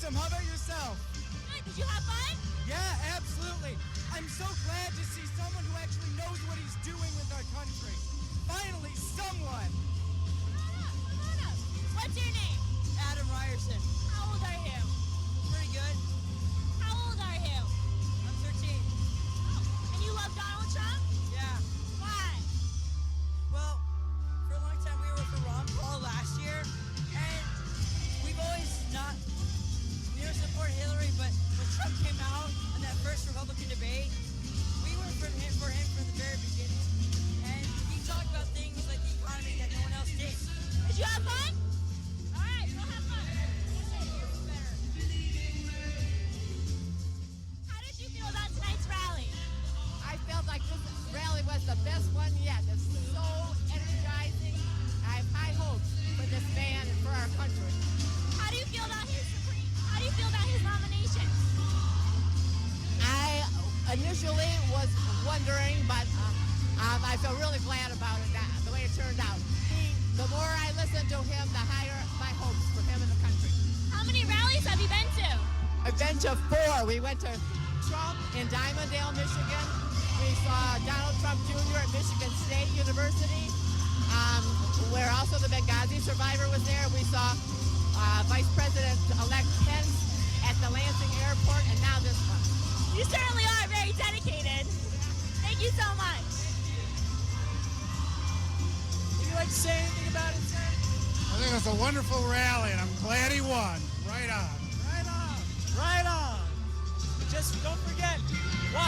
How about yourself? Good. Did you have fun? Yeah, absolutely. I'm so glad to see someone who actually knows what he's doing with our country. Finally, someone. Come on up. What's your name? Adam Ryerson. How old are you? Pretty good. How old are you? I'm 13. Oh, and you love Donald Trump? Yeah. Why? Well, for a long time we were for Ron Paul last year, and we've always not support Hillary, but when Trump came out in that first Republican debate, we were for him from the very beginning. And he talked about things like the economy that no one else did. Did you have fun? All right, we'll have fun. How did you feel about tonight's rally? I felt like this rally was the best one yet. It's so energizing. I have high hopes for this man and for our country. How do you feel about his nomination? I initially was wondering, but I feel really glad about it, the way it turned out. The more I listen to him, the higher my hopes for him and the country. How many rallies have you been to? I've been to 4. We went to Trump in Dimondale, Michigan. We saw Donald Trump Jr. at Michigan State University, where also the Benghazi survivor was there. We saw Vice President-elect Pence at the Lansing Airport, and now this one. You certainly are very dedicated. Thank you so much. Would you like to say anything about it, sir? I think it was a wonderful rally, and I'm glad he won. Right on. Right on. Right on. But just don't forget, watch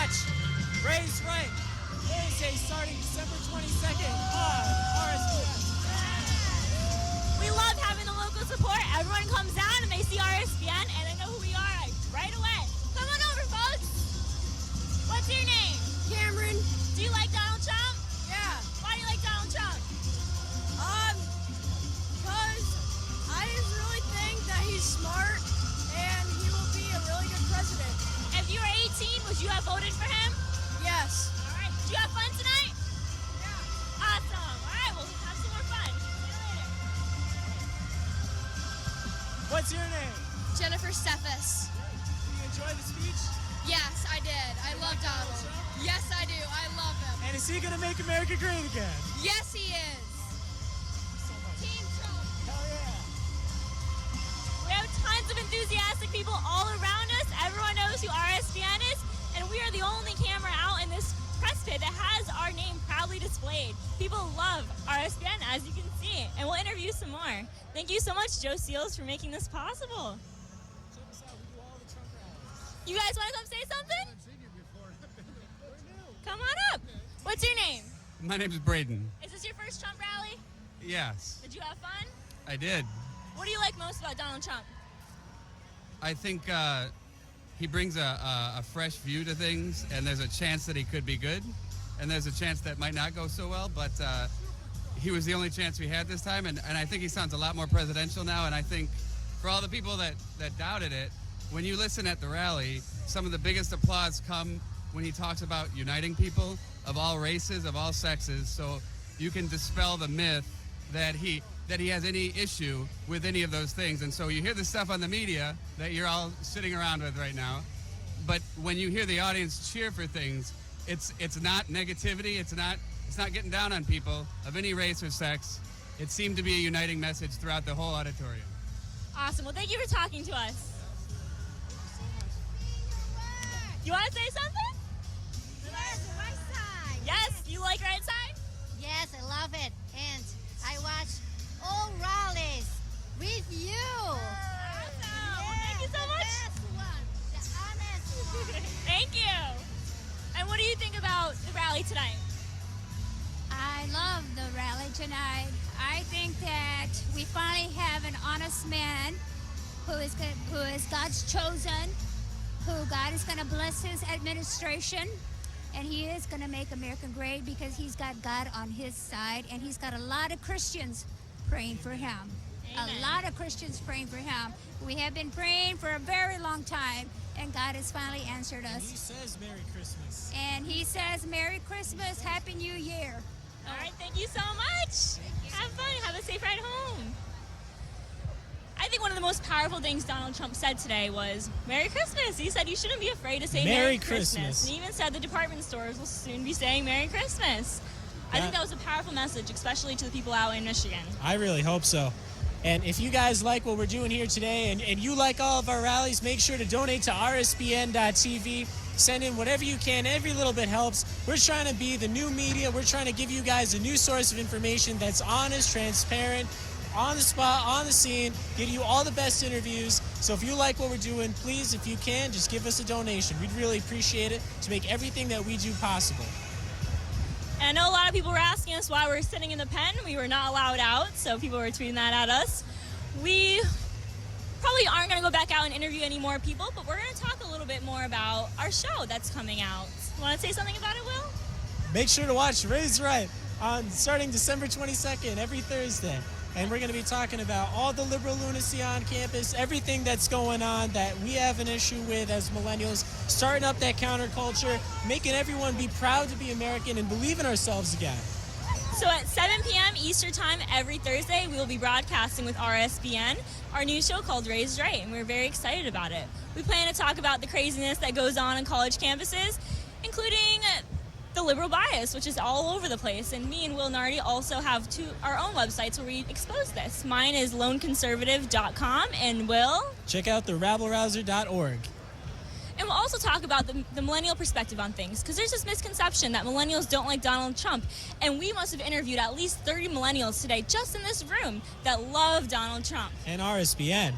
Would you have voted for him? Yes. All right. Did you have fun tonight? Yeah. Awesome. All right. Well, have some more fun. See you later. What's your name? Jennifer Cephas. Did you enjoy the speech? Yes, I did. I love Donald. Yes, I do. I love him. And is he going to make America great again? Yes, he is. Team Trump. Hell yeah. We have tons of enthusiastic people all around us. Everyone knows who RSBN is, and we are the only camera out in this press pit that has our name proudly displayed. People love RSBN, as you can see, and we'll interview some more. Thank you so much, Joe Seals, for making this possible. Check us out. We do all the Trump rallies. You guys want to come say something? Come on up. What's your name? My name is Braden. Is this your first Trump rally? Yes, Did you have fun? I did. What do you like most about Donald Trump? I think he brings a fresh view to things, and there's a chance that he could be good, and there's a chance that might not go so well, but he was the only chance we had this time, and I think he sounds a lot more presidential now, and I think for all the people that doubted it, when you listen at the rally, some of the biggest applause come when he talks about uniting people of all races, of all sexes, so you can dispel the myth that he has any issue with any of those things. And so you hear the stuff on the media that you're all sitting around with right now, but when you hear the audience cheer for things, it's not negativity, it's not getting down on people of any race or sex. It seemed to be a uniting message throughout the whole auditorium. Awesome. Well, thank you for talking to us. You want to say something? Yes, right side. Yes, you like right side? Yes, I love it. And I watch all rallies with you. Awesome. Well, thank you so much. The best one, the honest one. Thank you. And what do you think about the rally tonight? I love the rally tonight. I think that we finally have an honest man who is God's chosen, who God is going to bless his administration, and he is going to make America great because he's got God on his side, and he's got a lot of Christians praying for him. Amen. A lot of Christians praying for him. We have been praying for a very long time, and God has finally answered And us. he says Merry Christmas. And he says, Merry Christmas, Happy New Year. All right, thank you so much. Have fun. Have a safe ride home. I think one of the most powerful things Donald Trump said today was Merry Christmas. He said you shouldn't be afraid to say Merry Christmas. And he even said the department stores will soon be saying Merry Christmas. I think that was a powerful message, especially to the people out in Michigan. I really hope so. And if you guys like what we're doing here today and you like all of our rallies, make sure to donate to rsbn.tv. Send in whatever you can. Every little bit helps. We're trying to be the new media. We're trying to give you guys a new source of information that's honest, transparent, on the spot, on the scene, give you all the best interviews. So if you like what we're doing, please, if you can, just give us a donation. We'd really appreciate it to make everything that we do possible. And I know a lot of people were asking us why we're sitting in the pen. We were not allowed out, so people were tweeting that at us. We probably aren't going to go back out and interview any more people, but we're going to talk a little bit more about our show that's coming out. Want to say something about it, Will? Make sure to watch Raise Right on starting December 22nd every Thursday. And we're going to be talking about all the liberal lunacy on campus, everything that's going on that we have an issue with as millennials, starting up that counterculture, making everyone be proud to be American and believe in ourselves again. So at 7 p.m. Eastern Time every Thursday, we will be broadcasting with RSBN, our new show called Raised Right, and we're very excited about it. We plan to talk about the craziness that goes on college campuses, including the liberal bias, which is all over the place. And me and Will Nardi also have our own websites where we expose this. Mine is loneconservative.com, and Will? Check out the rabblerouser.org. And we'll also talk about the millennial perspective on things, because there's this misconception that millennials don't like Donald Trump. And we must have interviewed at least 30 millennials today, just in this room, that love Donald Trump. And RSBN.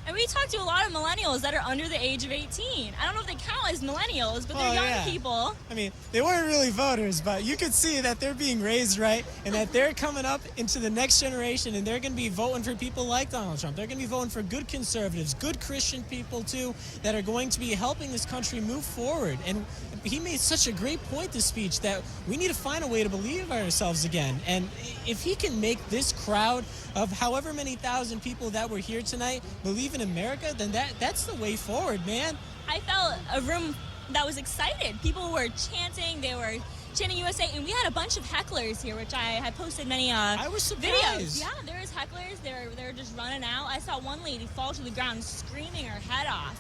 And we talked to a lot of millennials that are under the age of 18. I don't know if they count as millennials, but they're young people. I mean, they weren't really voters, but you could see that they're being raised right and that they're coming up into the next generation and they're going to be voting for people like Donald Trump. They're going to be voting for good conservatives, good Christian people too, that are going to be helping this country move forward. And he made such a great point this speech that we need to find a way to believe in ourselves again. And if he can make this crowd of however many thousand people that were here tonight believe in America, then that's the way forward, man. I felt a room that was excited. People were chanting, they were chanting USA, and we had a bunch of hecklers here, which I had posted many I was surprised. videos. Yeah, there was hecklers. They were just running out. I saw one lady fall to the ground screaming her head off.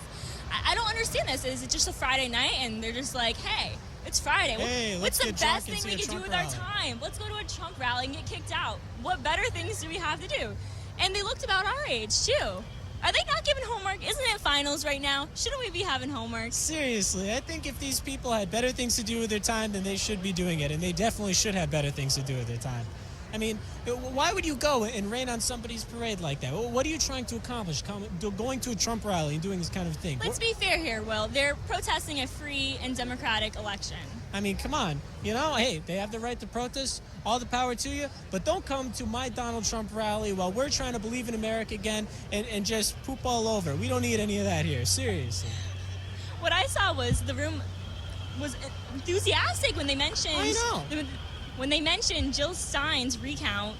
I don't understand this. Is it just a Friday night and they're just like, hey, it's Friday. Hey, what's the best thing we can do with our rally. time? Let's go to a Trump rally and get kicked out. What better things do we have to do? And they looked about our age, too. Are they not giving homework? Isn't it finals right now? Shouldn't we be having homework? Seriously, I think if these people had better things to do with their time, then they should be doing it, and they definitely should have better things to do with their time. I mean, why would you go and rain on somebody's parade like that? What are you trying to accomplish? Going to a Trump rally and doing this kind of thing? Let's be fair here, Will. They're protesting a free and democratic election. I mean, come on. You know, hey, they have the right to protest. All the power to you. But don't come to my Donald Trump rally while we're trying to believe in America again and just poop all over. We don't need any of that here. Seriously. What I saw was the room was enthusiastic when they mentioned... I know. When they mentioned Jill Stein's recount,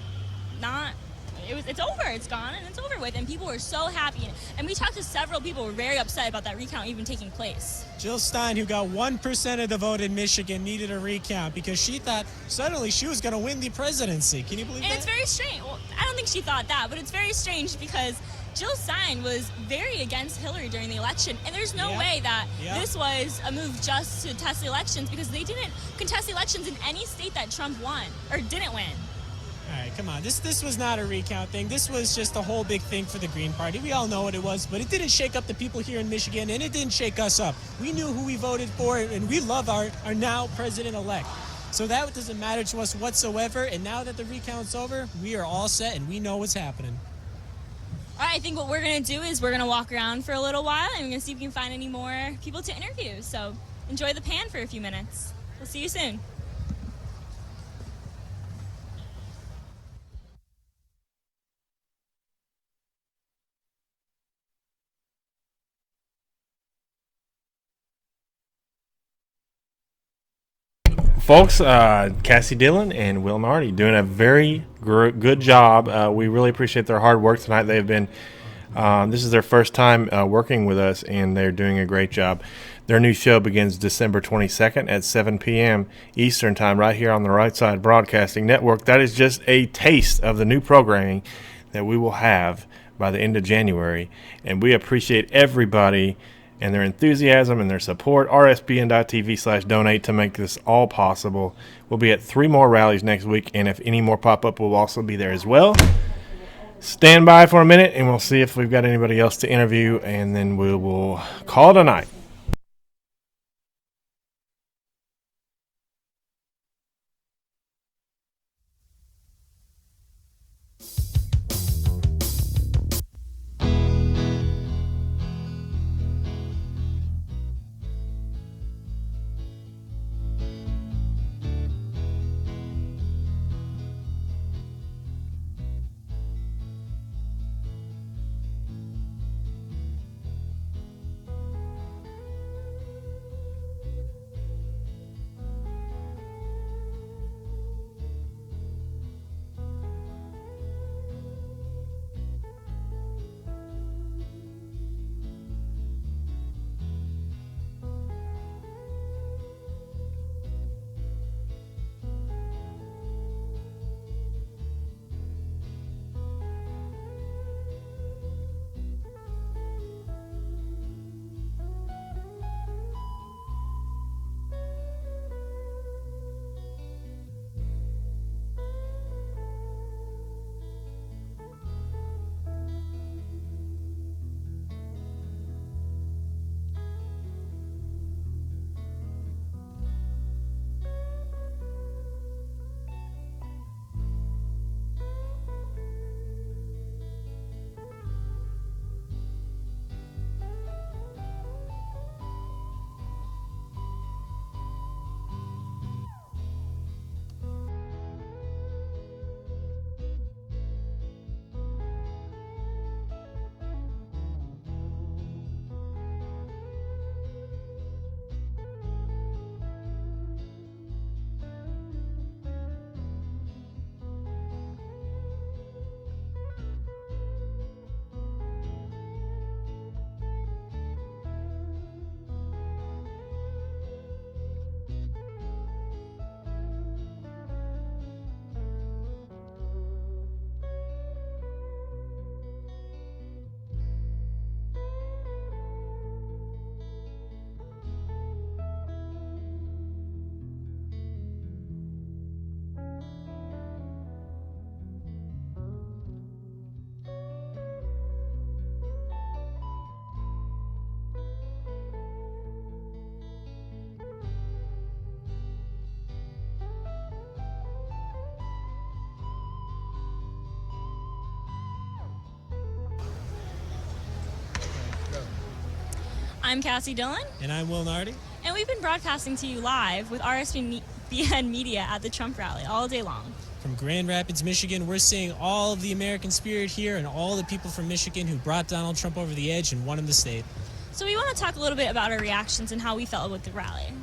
it's over, it's gone, and it's over with, and people were so happy. And we talked to several people who were very upset about that recount even taking place. Jill Stein, who got 1% of the vote in Michigan, needed a recount because she thought suddenly she was going to win the presidency. Can you believe And that? it's very strange. Well, I don't think she thought that, but it's very strange because Jill Stein was very against Hillary during the election, and there's no way that this was a move just to test the elections because they didn't contest the elections in any state that Trump won or didn't win. All right, come on. This was not a recount thing. This was just a whole big thing for the Green Party. We all know what it was, but it didn't shake up the people here in Michigan, and it didn't shake us up. We knew who we voted for, and we love our now president-elect. So that doesn't matter to us whatsoever, and now that the recount's over, we are all set, and we know what's happening. All right, I think what we're going to do is we're going to walk around for a little while, and we're going to see if we can find any more people to interview. So enjoy the pan for a few minutes. We'll see you soon. Folks, Cassie Dillon and Will Nardi doing a very good job. We really appreciate their hard work tonight. They've been, this is their first time working with us, and they're doing a great job. Their new show begins December 22nd at 7 p.m. Eastern Time right here on the Right Side Broadcasting Network. That is just a taste of the new programming that we will have by the end of January, and we appreciate everybody and their enthusiasm and their support. rsbn.tv/donate to make this all possible. We'll be at 3 more rallies next week, and if any more pop up, we'll also be there as well. Stand by for a minute, and we'll see if we've got anybody else to interview, and then we will call it a night. I'm Cassie Dillon. And I'm Will Nardi. And we've been broadcasting to you live with RSBN Media at the Trump rally all day long. From Grand Rapids, Michigan, we're seeing all of the American spirit here and all the people from Michigan who brought Donald Trump over the edge and won him the state. So we want to talk a little bit about our reactions and how we felt with the rally.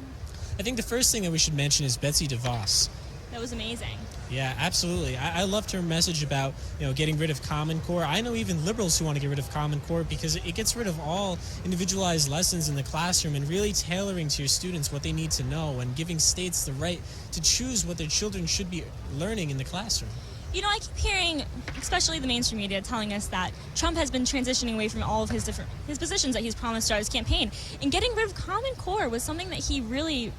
I think the first thing that we should mention is Betsy Devos. That was amazing. Yeah, absolutely. I loved her message about, getting rid of Common Core. I know even liberals who want to get rid of Common Core because it gets rid of all individualized lessons in the classroom and really tailoring to your students what they need to know and giving states the right to choose what their children should be learning in the classroom. I keep hearing, especially the mainstream media, telling us that Trump has been transitioning away from all of his positions that he's promised throughout his campaign. And getting rid of Common Core was something that he really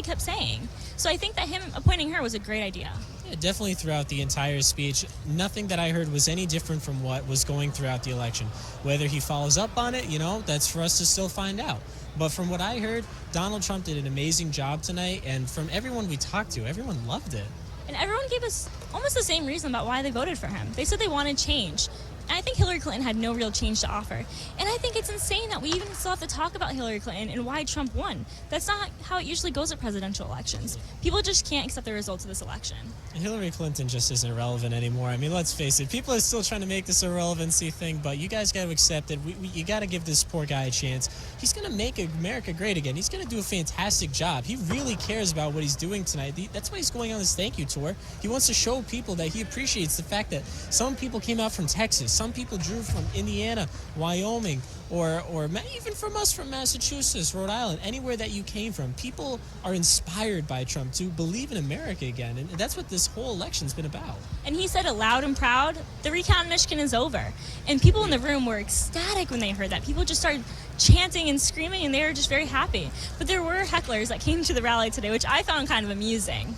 kept saying. So I think that him appointing her was a great idea. Yeah, definitely throughout the entire speech. Nothing that I heard was any different from what was going throughout the election. Whether he follows up on it, that's for us to still find out. But from what I heard, Donald Trump did an amazing job tonight, and from everyone we talked to, everyone loved it. And everyone gave us almost the same reason about why they voted for him. They said they wanted change. And I think Hillary Clinton had no real change to offer. And I think it's insane that we even still have to talk about Hillary Clinton and why Trump won. That's not how it usually goes at presidential elections. People just can't accept the results of this election. Hillary Clinton just isn't relevant anymore. I mean, let's face it. People are still trying to make this a relevancy thing, but you guys got to accept it. You got to give this poor guy a chance. He's going to make America great again. He's going to do a fantastic job. He really cares about what he's doing tonight. That's why he's going on this thank you tour. He wants to show people that he appreciates the fact that some people came out from Texas, some people drew from Indiana, Wyoming, or even from us from Massachusetts, Rhode Island, anywhere that you came from. People are inspired by Trump to believe in America again, and that's what this whole election's been about. And he said it loud and proud, the recount in Michigan is over. And people in the room were ecstatic when they heard that. People just started chanting and screaming, and they were just very happy. But there were hecklers that came to the rally today, which I found kind of amusing.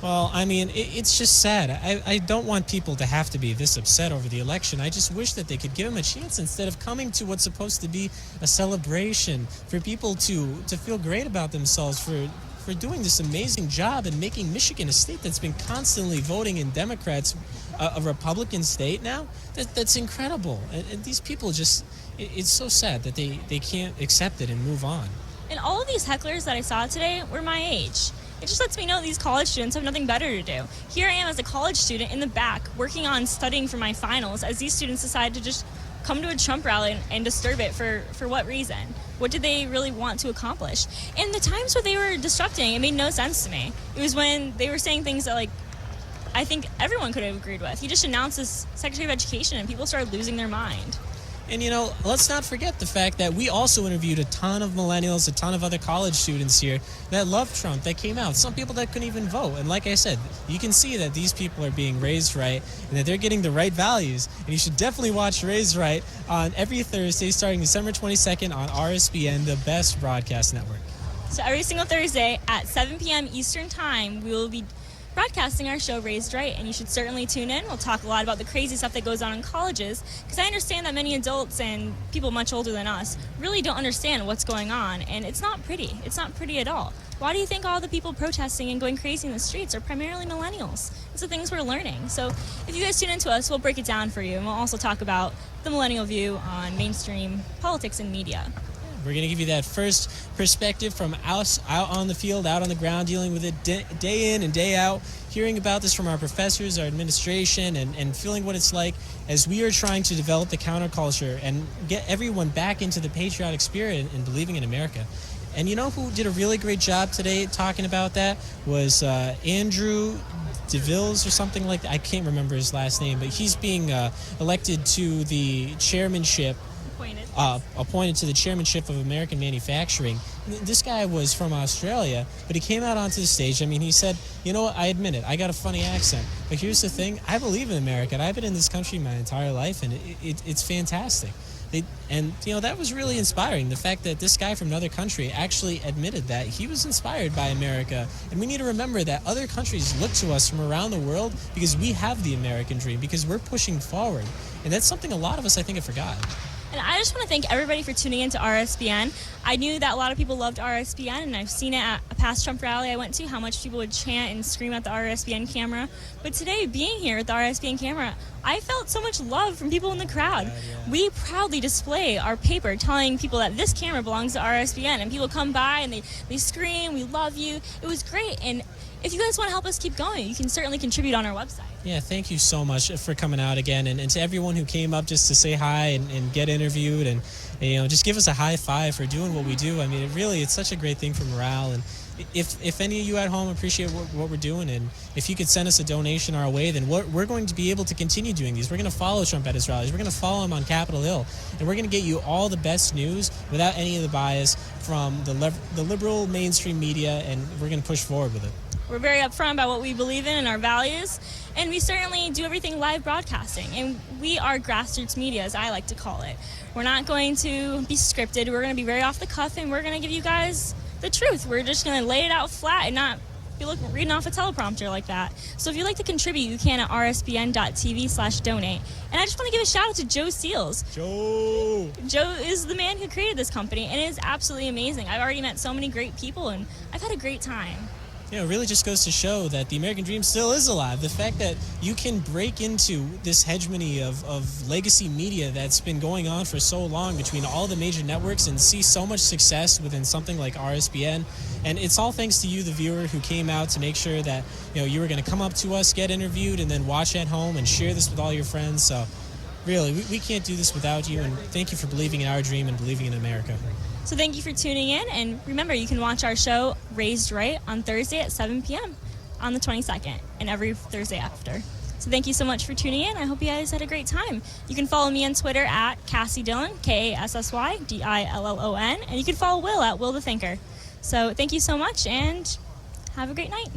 Well, I mean, it's just sad. I don't want people to have to be this upset over the election. I just wish that they could give him a chance instead of coming to what's supposed to be a celebration for people to feel great about themselves for doing this amazing job and making Michigan a state that's been constantly voting in Democrats, a Republican state now. That's incredible. And these people just, it's so sad that they can't accept it and move on. And all of these hecklers that I saw today were my age. It just lets me know these college students have nothing better to do. Here I am as a college student in the back working on studying for my finals as these students decide to just come to a Trump rally and disturb it for what reason? What did they really want to accomplish? And the times where they were disrupting, it made no sense to me. It was when they were saying things that I think everyone could have agreed with. He just announced as Secretary of Education and people started losing their mind. And let's not forget the fact that we also interviewed a ton of millennials, a ton of other college students here that love Trump, that came out. Some people that couldn't even vote. And like I said, you can see that these people are being raised right and that they're getting the right values. And you should definitely watch Raised Right on every Thursday starting December 22nd on RSBN, the best broadcast network. So every single Thursday at 7 p.m. Eastern Time, we will be broadcasting our show Raised Right, and you should certainly tune in. We'll talk a lot about the crazy stuff that goes on in colleges, because I understand that many adults and people much older than us really don't understand what's going on, and it's not pretty. It's not pretty at all. Why do you think all the people protesting and going crazy in the streets are primarily millennials? It's the things we're learning. So if you guys tune into us, we'll break it down for you, and we'll also talk about the millennial view on mainstream politics and media. We're going to give you that first perspective from us out on the field, out on the ground, dealing with it day in and day out, hearing about this from our professors, our administration, and feeling what it's like as we are trying to develop the counterculture and get everyone back into the patriotic spirit and believing in America. And you know who did a really great job today talking about that was Andrew DeVos or something like that. I can't remember his last name, but he's being elected to the chairmanship. Appointed to the chairmanship of American Manufacturing. This guy was from Australia, but he came out onto the stage. I mean, he said, you know what, I admit it, I got a funny accent, but here's the thing, I believe in America, and I've been in this country my entire life, and it's fantastic. That was really inspiring, the fact that this guy from another country actually admitted that he was inspired by America. And we need to remember that other countries look to us from around the world because we have the American dream, because we're pushing forward. And that's something a lot of us, I think, have forgotten. And I just want to thank everybody for tuning in to RSBN. I knew that a lot of people loved RSBN, and I've seen it at a past Trump rally I went to, how much people would chant and scream at the RSBN camera. But today, being here at the RSBN camera, I felt so much love from people in the crowd. We proudly display our paper telling people that this camera belongs to RSBN, and people come by and they scream, "We love you." It was great, and if you guys want to help us keep going, you can certainly contribute on our website. Yeah, thank you so much for coming out again, and to everyone who came up just to say hi and get interviewed, and just give us a high five for doing what we do. I mean, it's such a great thing for morale, and if any of you at home appreciate what we're doing, and if you could send us a donation our way, then we're going to be able to continue doing these. We're going to follow Trump at his rallies. We're going to follow him on Capitol Hill, and we're going to get you all the best news without any of the bias from the liberal mainstream media, and we're going to push forward with it. We're very upfront about what we believe in and our values, and we certainly do everything live broadcasting. And we are grassroots media, as I like to call it. We're not going to be scripted. We're going to be very off the cuff, and we're going to give you guys the truth. We're just going to lay it out flat and not be reading off a teleprompter like that. So if you'd like to contribute, you can at rsbn.tv/donate. And I just want to give a shout out to Joe Seals. Joe is the man who created this company, and it is absolutely amazing. I've already met so many great people, and I've had a great time. It really just goes to show that the American dream still is alive. The fact that you can break into this hegemony of legacy media that's been going on for so long between all the major networks and see so much success within something like RSBN. And it's all thanks to you, the viewer, who came out to make sure that you were going to come up to us, get interviewed, and then watch at home and share this with all your friends. So really, we can't do this without you, and thank you for believing in our dream and believing in America. So thank you for tuning in, and remember, you can watch our show Raised Right on Thursday at 7 p.m. on the 22nd and every Thursday after. So thank you so much for tuning in. I hope you guys had a great time. You can follow me on Twitter at Cassie Dillon, KASSYDILLON, and you can follow Will at Will the Thinker. So thank you so much, and have a great night.